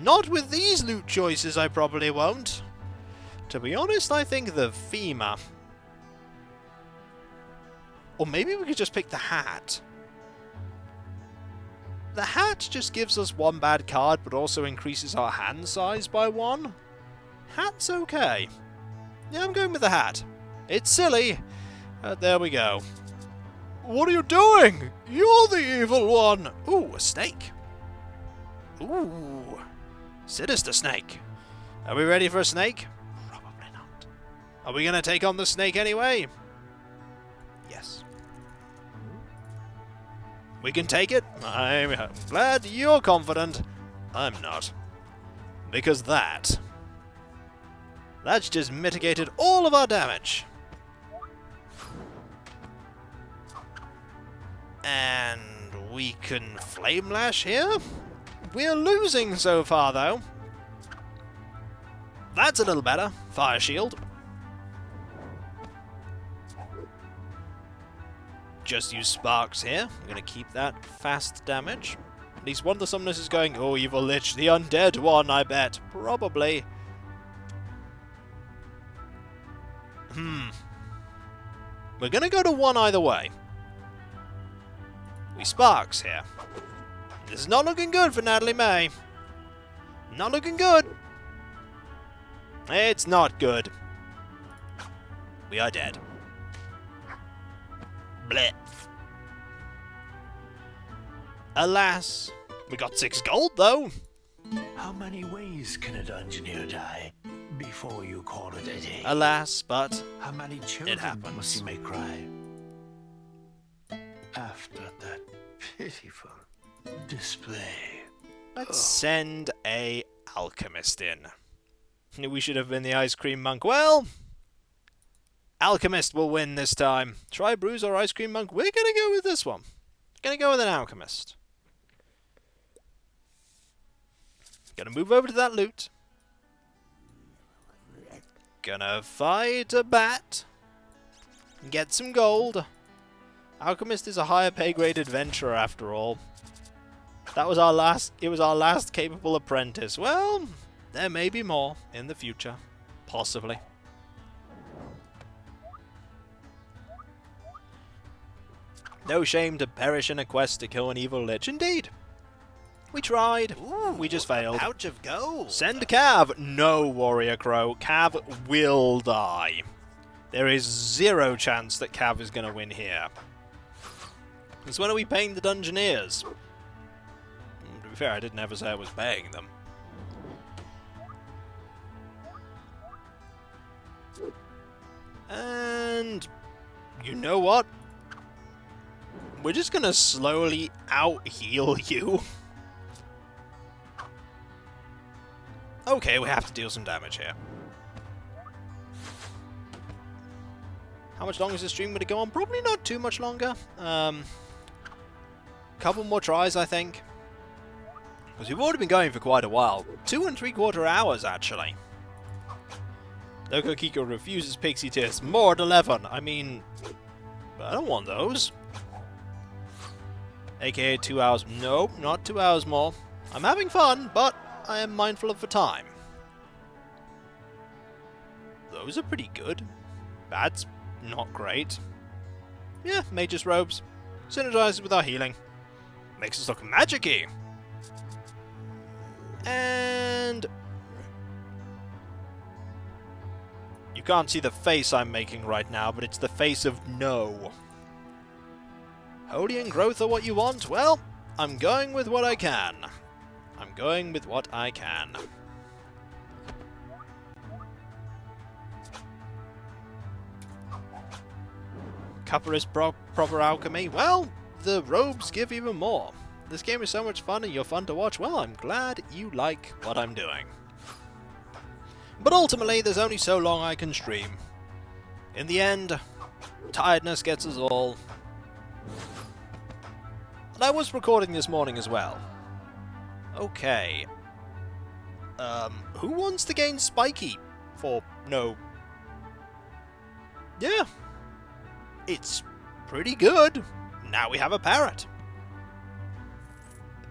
Not with these loot choices, I probably won't. To be honest, I think the FEMA. Or maybe we could just pick the hat. The hat just gives us 1 bad card, but also increases our hand size by 1. Hat's okay. Yeah, I'm going with the hat. It's silly. There we go. What are you doing? You're the evil one. Ooh, a snake. Ooh. Sinister snake. Are we ready for a snake? Probably not. Are we going to take on the snake anyway? Yes. We can take it. I'm glad you're confident. I'm not. Because that's just mitigated all of our damage. And we can Flame Lash here. We're losing so far, though. That's a little better. Fire Shield. Just use Sparks here. I'm going to keep that fast damage. At least one of the summoners is going, oh, Evil Lich, the undead one, I bet. Probably. We're going to go to 1 either way. We Sparks here. This is not looking good for Natalie May. Not looking good. It's not good. We are dead. Blech. Alas, we got 6 gold though. How many ways can a dungeoneer die before you call it a day? Alas, but How many children happens. must you make cry after that pitiful display? let's send a Alchemist in. Knew we should have been the Ice Cream Monk. Well, Alchemist will win this time. Try Bruise or Ice Cream Monk. We're gonna go with this one. Gonna go with an Alchemist. Gonna move over to that loot. Gonna fight a bat. Get some gold. Alchemist is a higher pay grade adventurer after all. That was our last. It was our last capable apprentice. Well, there may be more in the future, possibly. No shame to perish in a quest to kill an evil lich. Indeed, we tried. Ooh, we just failed. A pouch of gold. Send Cav. No, Warrior Crow. Cav will die. There is 0 chance that Cav is going to win here. Because when are we paying the Dungeoneers? To be fair, I didn't ever say I was paying them. And you know what? We're just going to slowly out-heal you. Okay, we have to deal some damage here. How much longer is this stream going to go on? Probably not too much longer. Couple more tries, I think. Because we've already been going for quite a while. 2 3/4 hours, actually. Loco Kiko refuses Pixie Tears. More at 11. I mean, I don't want those. AKA 2 hours. Nope, not 2 hours more. I'm having fun, but I am mindful of the time. Those are pretty good. That's not great. Yeah, Mage's Robes. Synergizes with our healing. Makes us look magic-y. And you can't see the face I'm making right now, but it's the face of no. Holy and growth are what you want? Well, I'm going with what I can. I'm going with what I can. Copper is proper alchemy. Well, the robes give even more. This game is so much fun and you're fun to watch. Well, I'm glad you like what I'm doing. But ultimately, there's only so long I can stream. In the end, tiredness gets us all. And I was recording this morning as well. Okay. Who wants to gain Spiky for no? Yeah. It's pretty good. Now we have a parrot.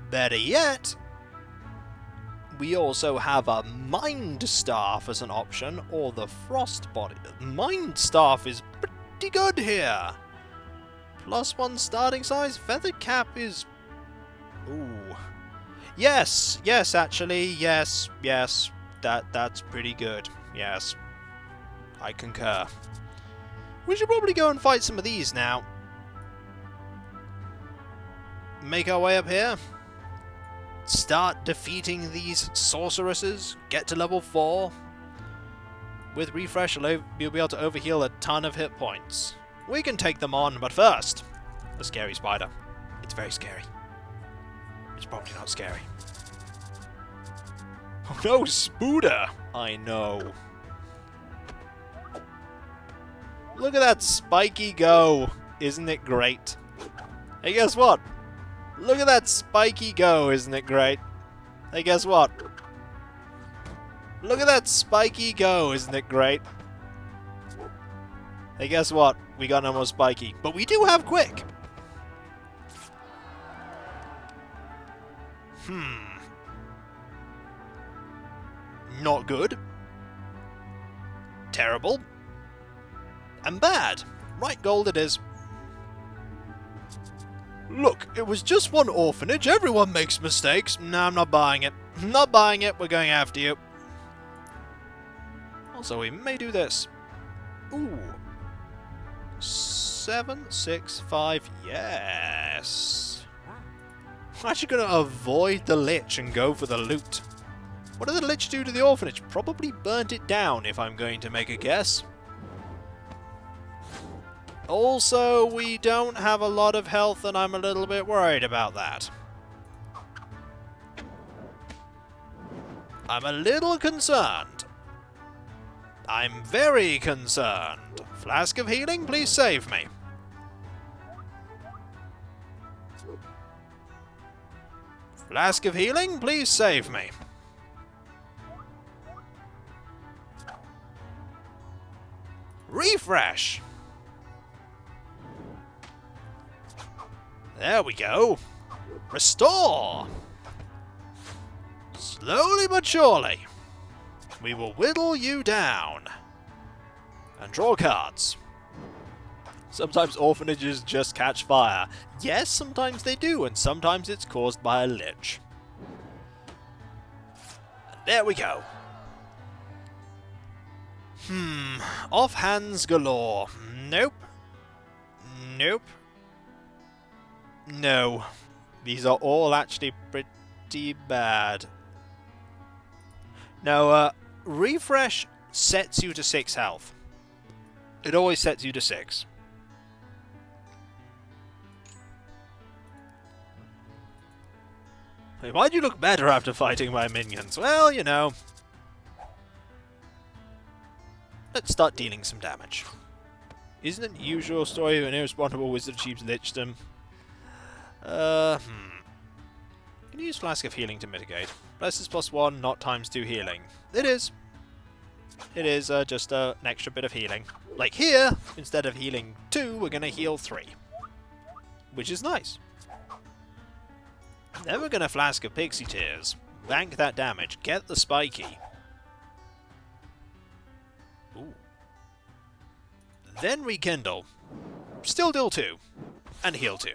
Better yet, we also have a Mind Staff as an option, or the Frost Body. Mind Staff is pretty good here. +1 starting size. Feathered Cap is... Ooh. Yes, actually, yes. That's pretty good. Yes. I concur. We should probably go and fight some of these now. Make our way up here. Start defeating these sorceresses. Get to level 4. With refresh, you'll be able to overheal a ton of hit points. We can take them on, but first, the scary spider. It's very scary. It's probably not scary. Oh no, Spooder! I know. Look at that spiky go. Isn't it great? Hey, guess what? Look at that spiky go. Isn't it great? Hey, guess what? Look at that spiky go. Isn't it great? Hey, guess what? We got no more spiky. But we do have quick. Not good. Terrible. And bad. Right, gold it is. Look, it was just one orphanage. Everyone makes mistakes. No, I'm not buying it. Not buying it. We're going after you. Also, we may do this. Ooh. 7, 6, 5. Yes. I'm actually going to avoid the Lich and go for the loot. What did the Lich do to the orphanage? Probably burnt it down, if I'm going to make a guess. Also, we don't have a lot of health, and I'm a little bit worried about that. I'm a little concerned. I'm very concerned. Flask of healing, please save me. Flask of healing, please save me. Refresh. There we go. Restore! Slowly but surely, we will whittle you down. And draw cards. Sometimes orphanages just catch fire. Yes, sometimes they do, and sometimes it's caused by a lich. And there we go. Offhands galore. Nope. Nope. No. These are all actually pretty bad. Now, refresh sets you to 6 health. It always sets you to 6. Hey, why'd you look better after fighting my minions? Well, you know. Let's start dealing some damage. Isn't it the usual story of an irresponsible wizard achieves lichdom? Can you use Flask of Healing to mitigate? Bless is +1, not ×2 healing. It is. It is just an extra bit of healing. Like here, instead of healing 2, we're going to heal 3. Which is nice. Then we're going to Flask of Pixie Tears. Bank that damage. Get the spiky. Ooh. Then Rekindle. Still deal 2. And heal 2.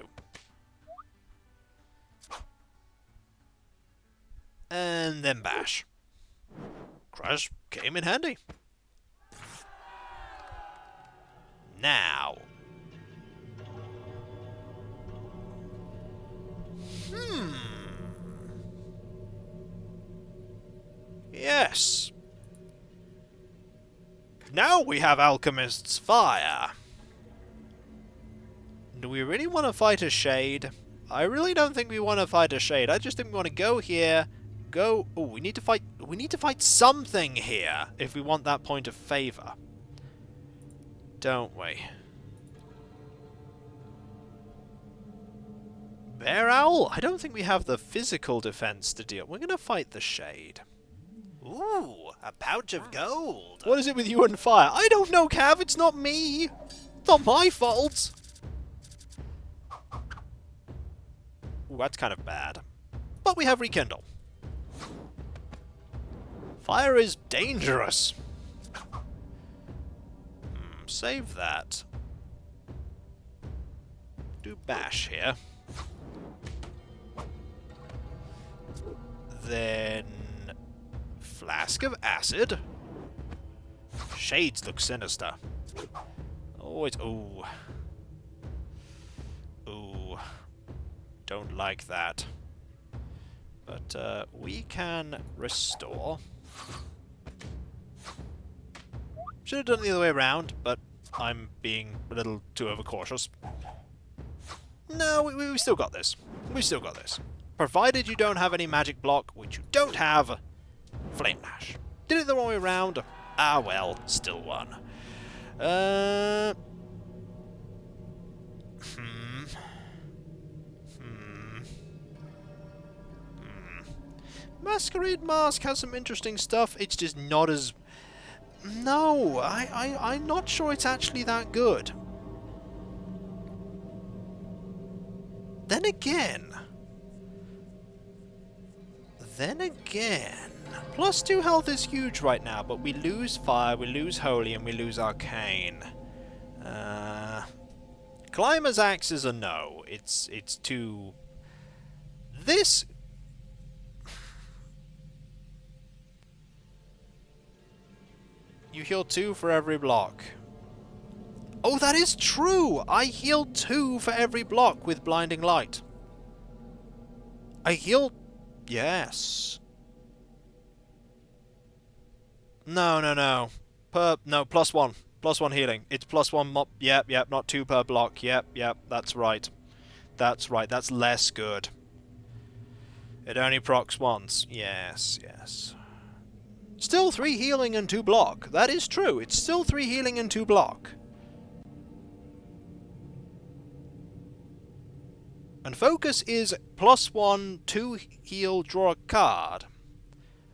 And then Bash. Crush came in handy. Now. Yes. Now we have Alchemist's Fire. Do we really want to fight a Shade? I really don't think we want to fight a Shade. I just think we want to go here, go... Oh, we need to fight something here if we want that point of favor. Don't we? Bear Owl? I don't think we have the physical defense to deal. We're going to fight the Shade. Ooh, a pouch of gold. What is it with you and fire? I don't know, Cav. It's not me. It's not my fault. Ooh, that's kind of bad. But we have Rekindle. Fire is dangerous. Save that. Do Bash here. Then... Flask of Acid. Shades look sinister. Oh, it's... Ooh. Ooh. Don't like that. But, we can restore. Should have done it the other way around, but I'm being a little too overcautious. No, we still got this. We still got this. Provided you don't have any magic block, which you don't have, Flame Lash. Did it the wrong way around? Ah well, still won. Masquerade Mask has some interesting stuff, it's just not as... No, I'm not sure it's actually that good. Then again... +2 health is huge right now, but we lose Fire, we lose Holy, and we lose Arcane. Climber's Axe is a no. It's too... This... You heal 2 for every block. Oh, that is true! I heal 2 for every block with Blinding Light. I heal... Yes. No. No, +1. +1 healing. It's +1 Yep, not 2 per block. Yep, that's right. That's right, that's less good. It only procs once. Yes. Still 3 healing and 2 block. That is true. It's still 3 healing and 2 block. And focus is +1, 2 heal, draw a card.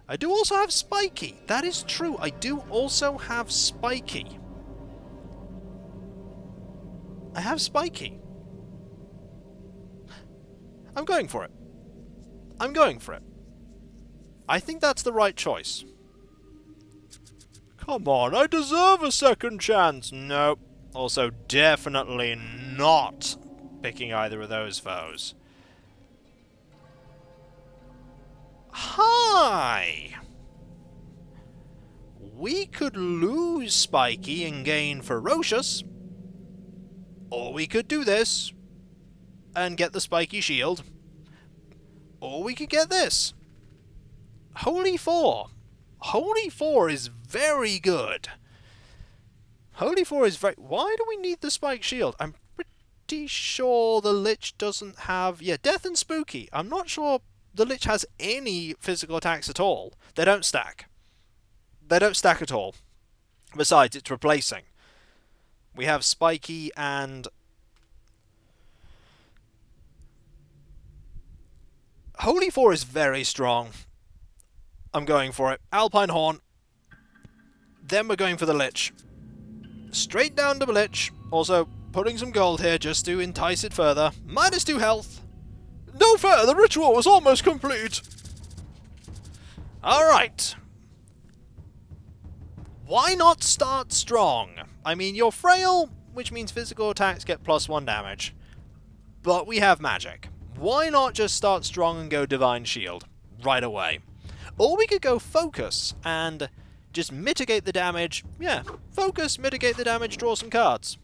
I do also have Spiky. That is true. I do also have Spiky. I have Spiky. I'm going for it. I'm going for it. I think that's the right choice. Come on, I deserve a second chance. Nope. Also, definitely not picking either of those foes. Hi! We could lose Spiky and gain Ferocious. Or we could do this and get the Spiky Shield. Or we could get this. Holy 4. Holy 4 is very good. Holy 4 is very... Why do we need the Spike Shield? I'm pretty sure the Lich doesn't have... Yeah, Death and Spooky. I'm not sure the Lich has any physical attacks at all. They don't stack. They don't stack at all. Besides, it's replacing. We have Spiky and... Holy 4 is very strong. I'm going for it. Alpine Horn. Then we're going for the Lich. Straight down to the Lich. Also, putting some gold here just to entice it further. -2 health. No fair, the ritual was almost complete. Alright. Why not start strong? I mean, you're frail, which means physical attacks get +1 damage. But we have magic. Why not just start strong and go Divine Shield right away? Or we could go Focus and just mitigate the damage. Yeah, Focus, mitigate the damage, draw some cards.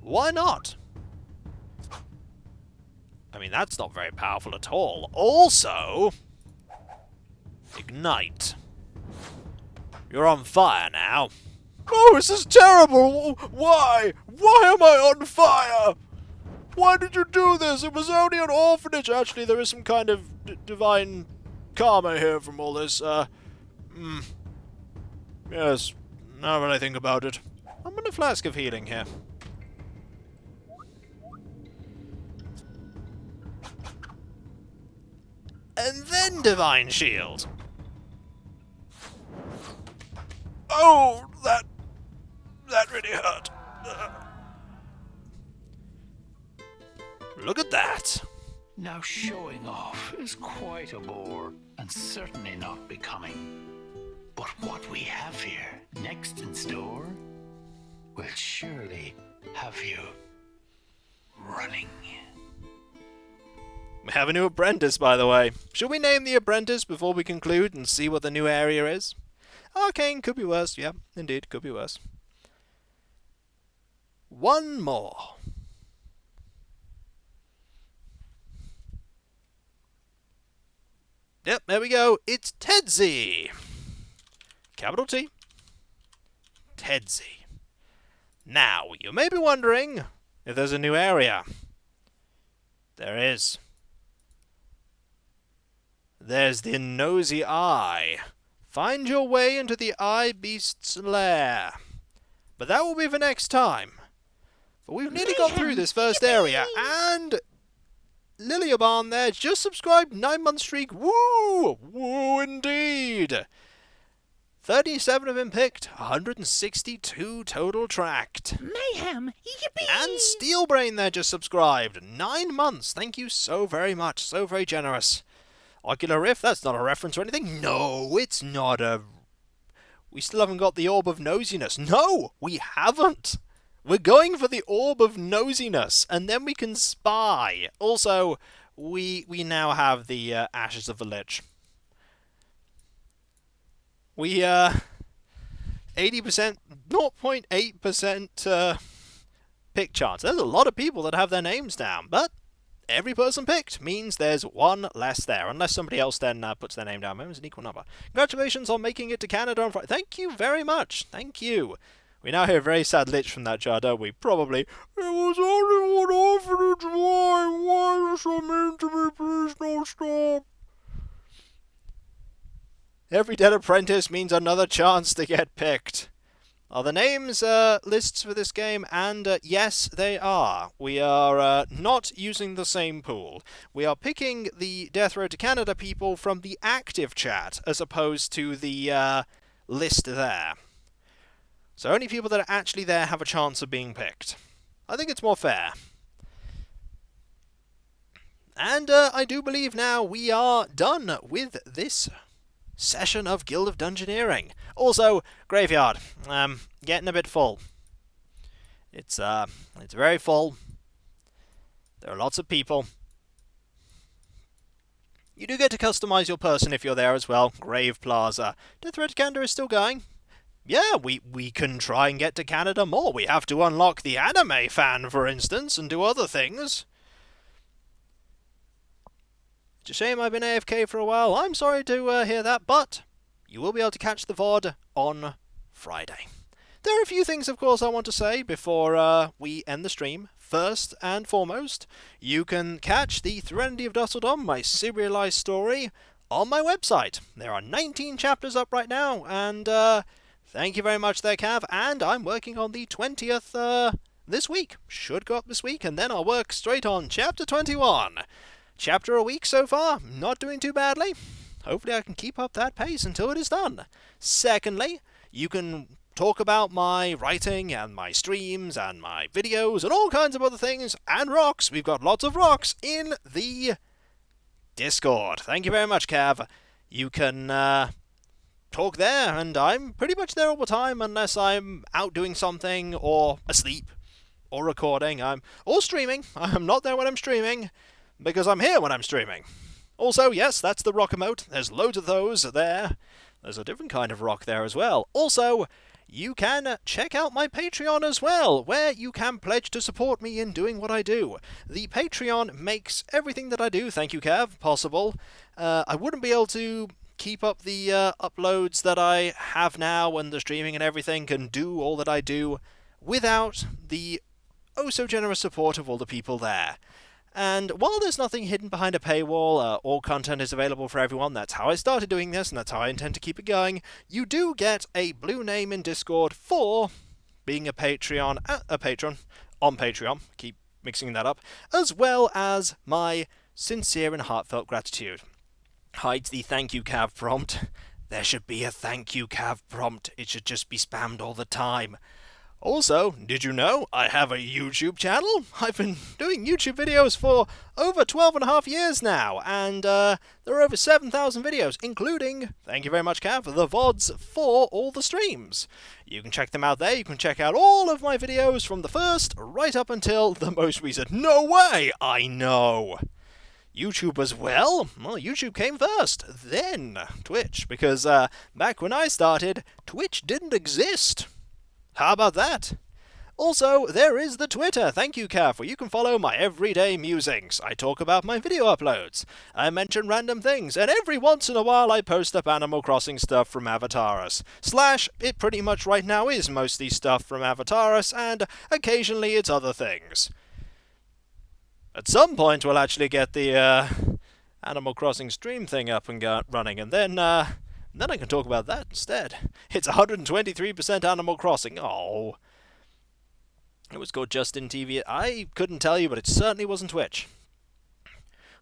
Why not? I mean, that's not very powerful at all. Also, Ignite. You're on fire now. Oh, this is terrible! Why? Why am I on fire? Why did you do this? It was only an orphanage. Actually, there is some kind of divine karma here from all this. Yes, now that I think about it. I'm in a flask of healing here. And then Divine Shield. Oh, that really hurt. Look at that. Now showing off is quite a bore, and certainly not becoming. But what we have here next in store will surely have you running. We have a new apprentice, by the way. Should we name the apprentice before we conclude and see what the new area is? Arcane could be worse. Yeah, indeed, could be worse. One more. Yep, there we go. It's Tedzy. Capital T. Tedzy. Now, you may be wondering if there's a new area. There is. There's the Nosy Eye. Find your way into the Eye Beast's lair. But that will be for next time. But we've nearly got through this first area, and Liliabarn there just subscribed, 9-month streak. Woo! Woo indeed! 37 have been picked, 162 total tracked. Mayhem! Yippee! And Steelbrain there just subscribed, 9 months. Thank you so very much, so very generous. Ocular Rift, that's not a reference or anything. No, it's not a... We still haven't got the Orb of Nosiness. No, we haven't. We're going for the Orb of Nosiness, and then we can spy. Also, we now have the Ashes of the Lich. We, 80%, 0.8% pick chance. There's a lot of people that have their names down, but every person picked means there's one less there, unless somebody else then puts their name down. Maybe it's an equal number. Congratulations on making it to Canada on Friday. Thank you very much. Thank you. We now hear a very sad Lich from that jar, don't we? Probably. It was only one orphanage. Why? Why are you so mean to me? Please don't stop. Every dead apprentice means another chance to get picked. Are the names lists for this game? And yes, they are. We are not using the same pool. We are picking the Death Road to Canada people from the active chat, as opposed to the list there. So only people that are actually there have a chance of being picked. I think it's more fair. And I do believe now we are done with this session of Guild of Dungeoneering. Also, graveyard, getting a bit full. It's very full. There are lots of people. You do get to customize your person if you're there as well. Grave Plaza. Death Red Canada is still going. Yeah, we can try and get to Canada more. We have to unlock the anime fan, for instance, and do other things. It's a shame I've been AFK for a while. I'm sorry to hear that, but you will be able to catch the VOD on Friday. There are a few things, of course, I want to say before we end the stream. First and foremost, you can catch the Threnody of Dusseldom, my serialized story, on my website. There are 19 chapters up right now, and thank you very much there, Cav. And I'm working on the 20th this week. Should go up this week, and then I'll work straight on Chapter 21. Chapter a week so far, not doing too badly. Hopefully I can keep up that pace until it is done. Secondly, you can talk about my writing and my streams and my videos and all kinds of other things, and rocks. We've got lots of rocks in the Discord. Thank you very much, Cav. You can talk there, and I'm pretty much there all the time unless I'm out doing something or asleep or recording. Or streaming. I'm not there when I'm streaming because I'm here when I'm streaming. Also, yes, that's the rock emote. There's loads of those there. There's a different kind of rock there as well. Also, you can check out my Patreon as well, where you can pledge to support me in doing what I do. The Patreon makes everything that I do, thank you Cav, possible. I wouldn't be able to keep up the uploads that I have now and the streaming and everything, and do all that I do without the oh-so-generous support of all the people there. And while there's nothing hidden behind a paywall, all content is available for everyone. That's how I started doing this, and that's how I intend to keep it going. You do get a blue name in Discord for being a patron on Patreon. Keep mixing that up. As well as my sincere and heartfelt gratitude. Hides the thank you Cav prompt. There should be a thank you Cav prompt. It should just be spammed all the time. Also, did you know I have a YouTube channel? I've been doing YouTube videos for over 12.5 years now, and there are over 7,000 videos, including, thank you very much Cav, the VODs for all the streams. You can check them out there. You can check out all of my videos from the first right up until the most recent. No way! I know! YouTube as well? Well, YouTube came first, then Twitch, because back when I started, Twitch didn't exist. How about that? Also, there is the Twitter, thank you Cav, where you can follow my everyday musings. I talk about my video uploads, I mention random things, and every once in a while I post up Animal Crossing stuff from Avataris. It pretty much right now is mostly stuff from Avataris, and occasionally it's other things. At some point we'll actually get the Animal Crossing stream thing up and running, and then I can talk about that instead. It's 123% Animal Crossing. Oh. It was called Justin TV. I couldn't tell you, but it certainly wasn't Twitch.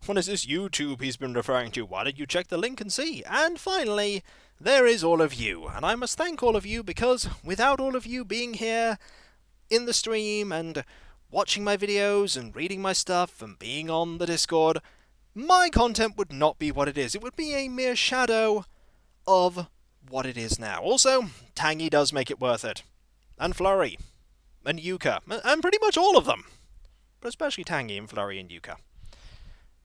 What is this YouTube he's been referring to? Why don't you check the link and see? And finally, there is all of you. And I must thank all of you, because without all of you being here in the stream and watching my videos and reading my stuff and being on the Discord, my content would not be what it is. It would be a mere shadow of what it is now. Also, Tangy does make it worth it. And Flurry. And Yuka. And pretty much all of them. But especially Tangy and Flurry and Yuka.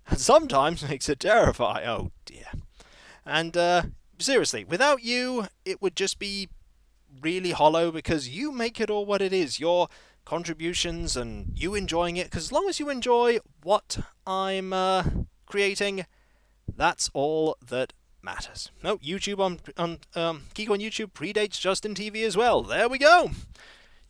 And sometimes makes it terrifying. Oh dear. And seriously, without you, it would just be really hollow, because you make it all what it is. Your contributions and you enjoying it. Because as long as you enjoy what I'm creating, that's all that matters. No, YouTube on Kiko on YouTube predates Justin TV as well. There we go.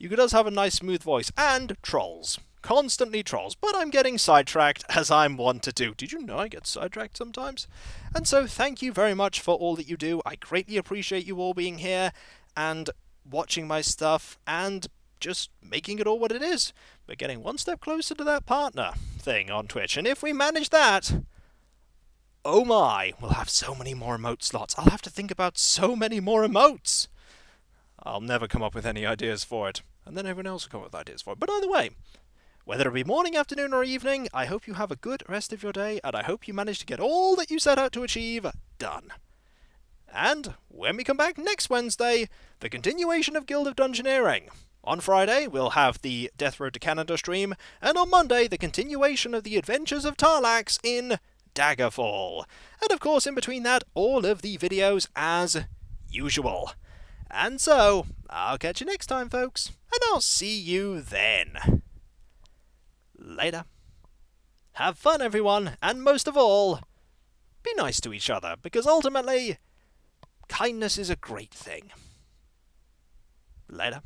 Yuka does have a nice smooth voice, and trolls. Constantly trolls, but I'm getting sidetracked, as I'm wont to do. Did you know I get sidetracked sometimes? And so thank you very much for all that you do. I greatly appreciate you all being here and watching my stuff and just making it all what it is. We're getting one step closer to that partner thing on Twitch, and if we manage that, oh my, we'll have so many more emote slots. I'll have to think about so many more emotes. I'll never come up with any ideas for it, and then everyone else will come up with ideas for it. But either way, Whether it be morning, afternoon, or evening, I hope you have a good rest of your day, and I hope you manage to get all that you set out to achieve done. And when we come back next Wednesday, the continuation of Guild of Dungeoneering. On Friday, we'll have the Death Road to Canada stream, and on Monday, the continuation of the Adventures of Tarlax in Daggerfall. And of course, in between that, all of the videos as usual. And so, I'll catch you next time, folks, and I'll see you then. Later. Have fun, everyone, and most of all, be nice to each other, because ultimately, kindness is a great thing. Later.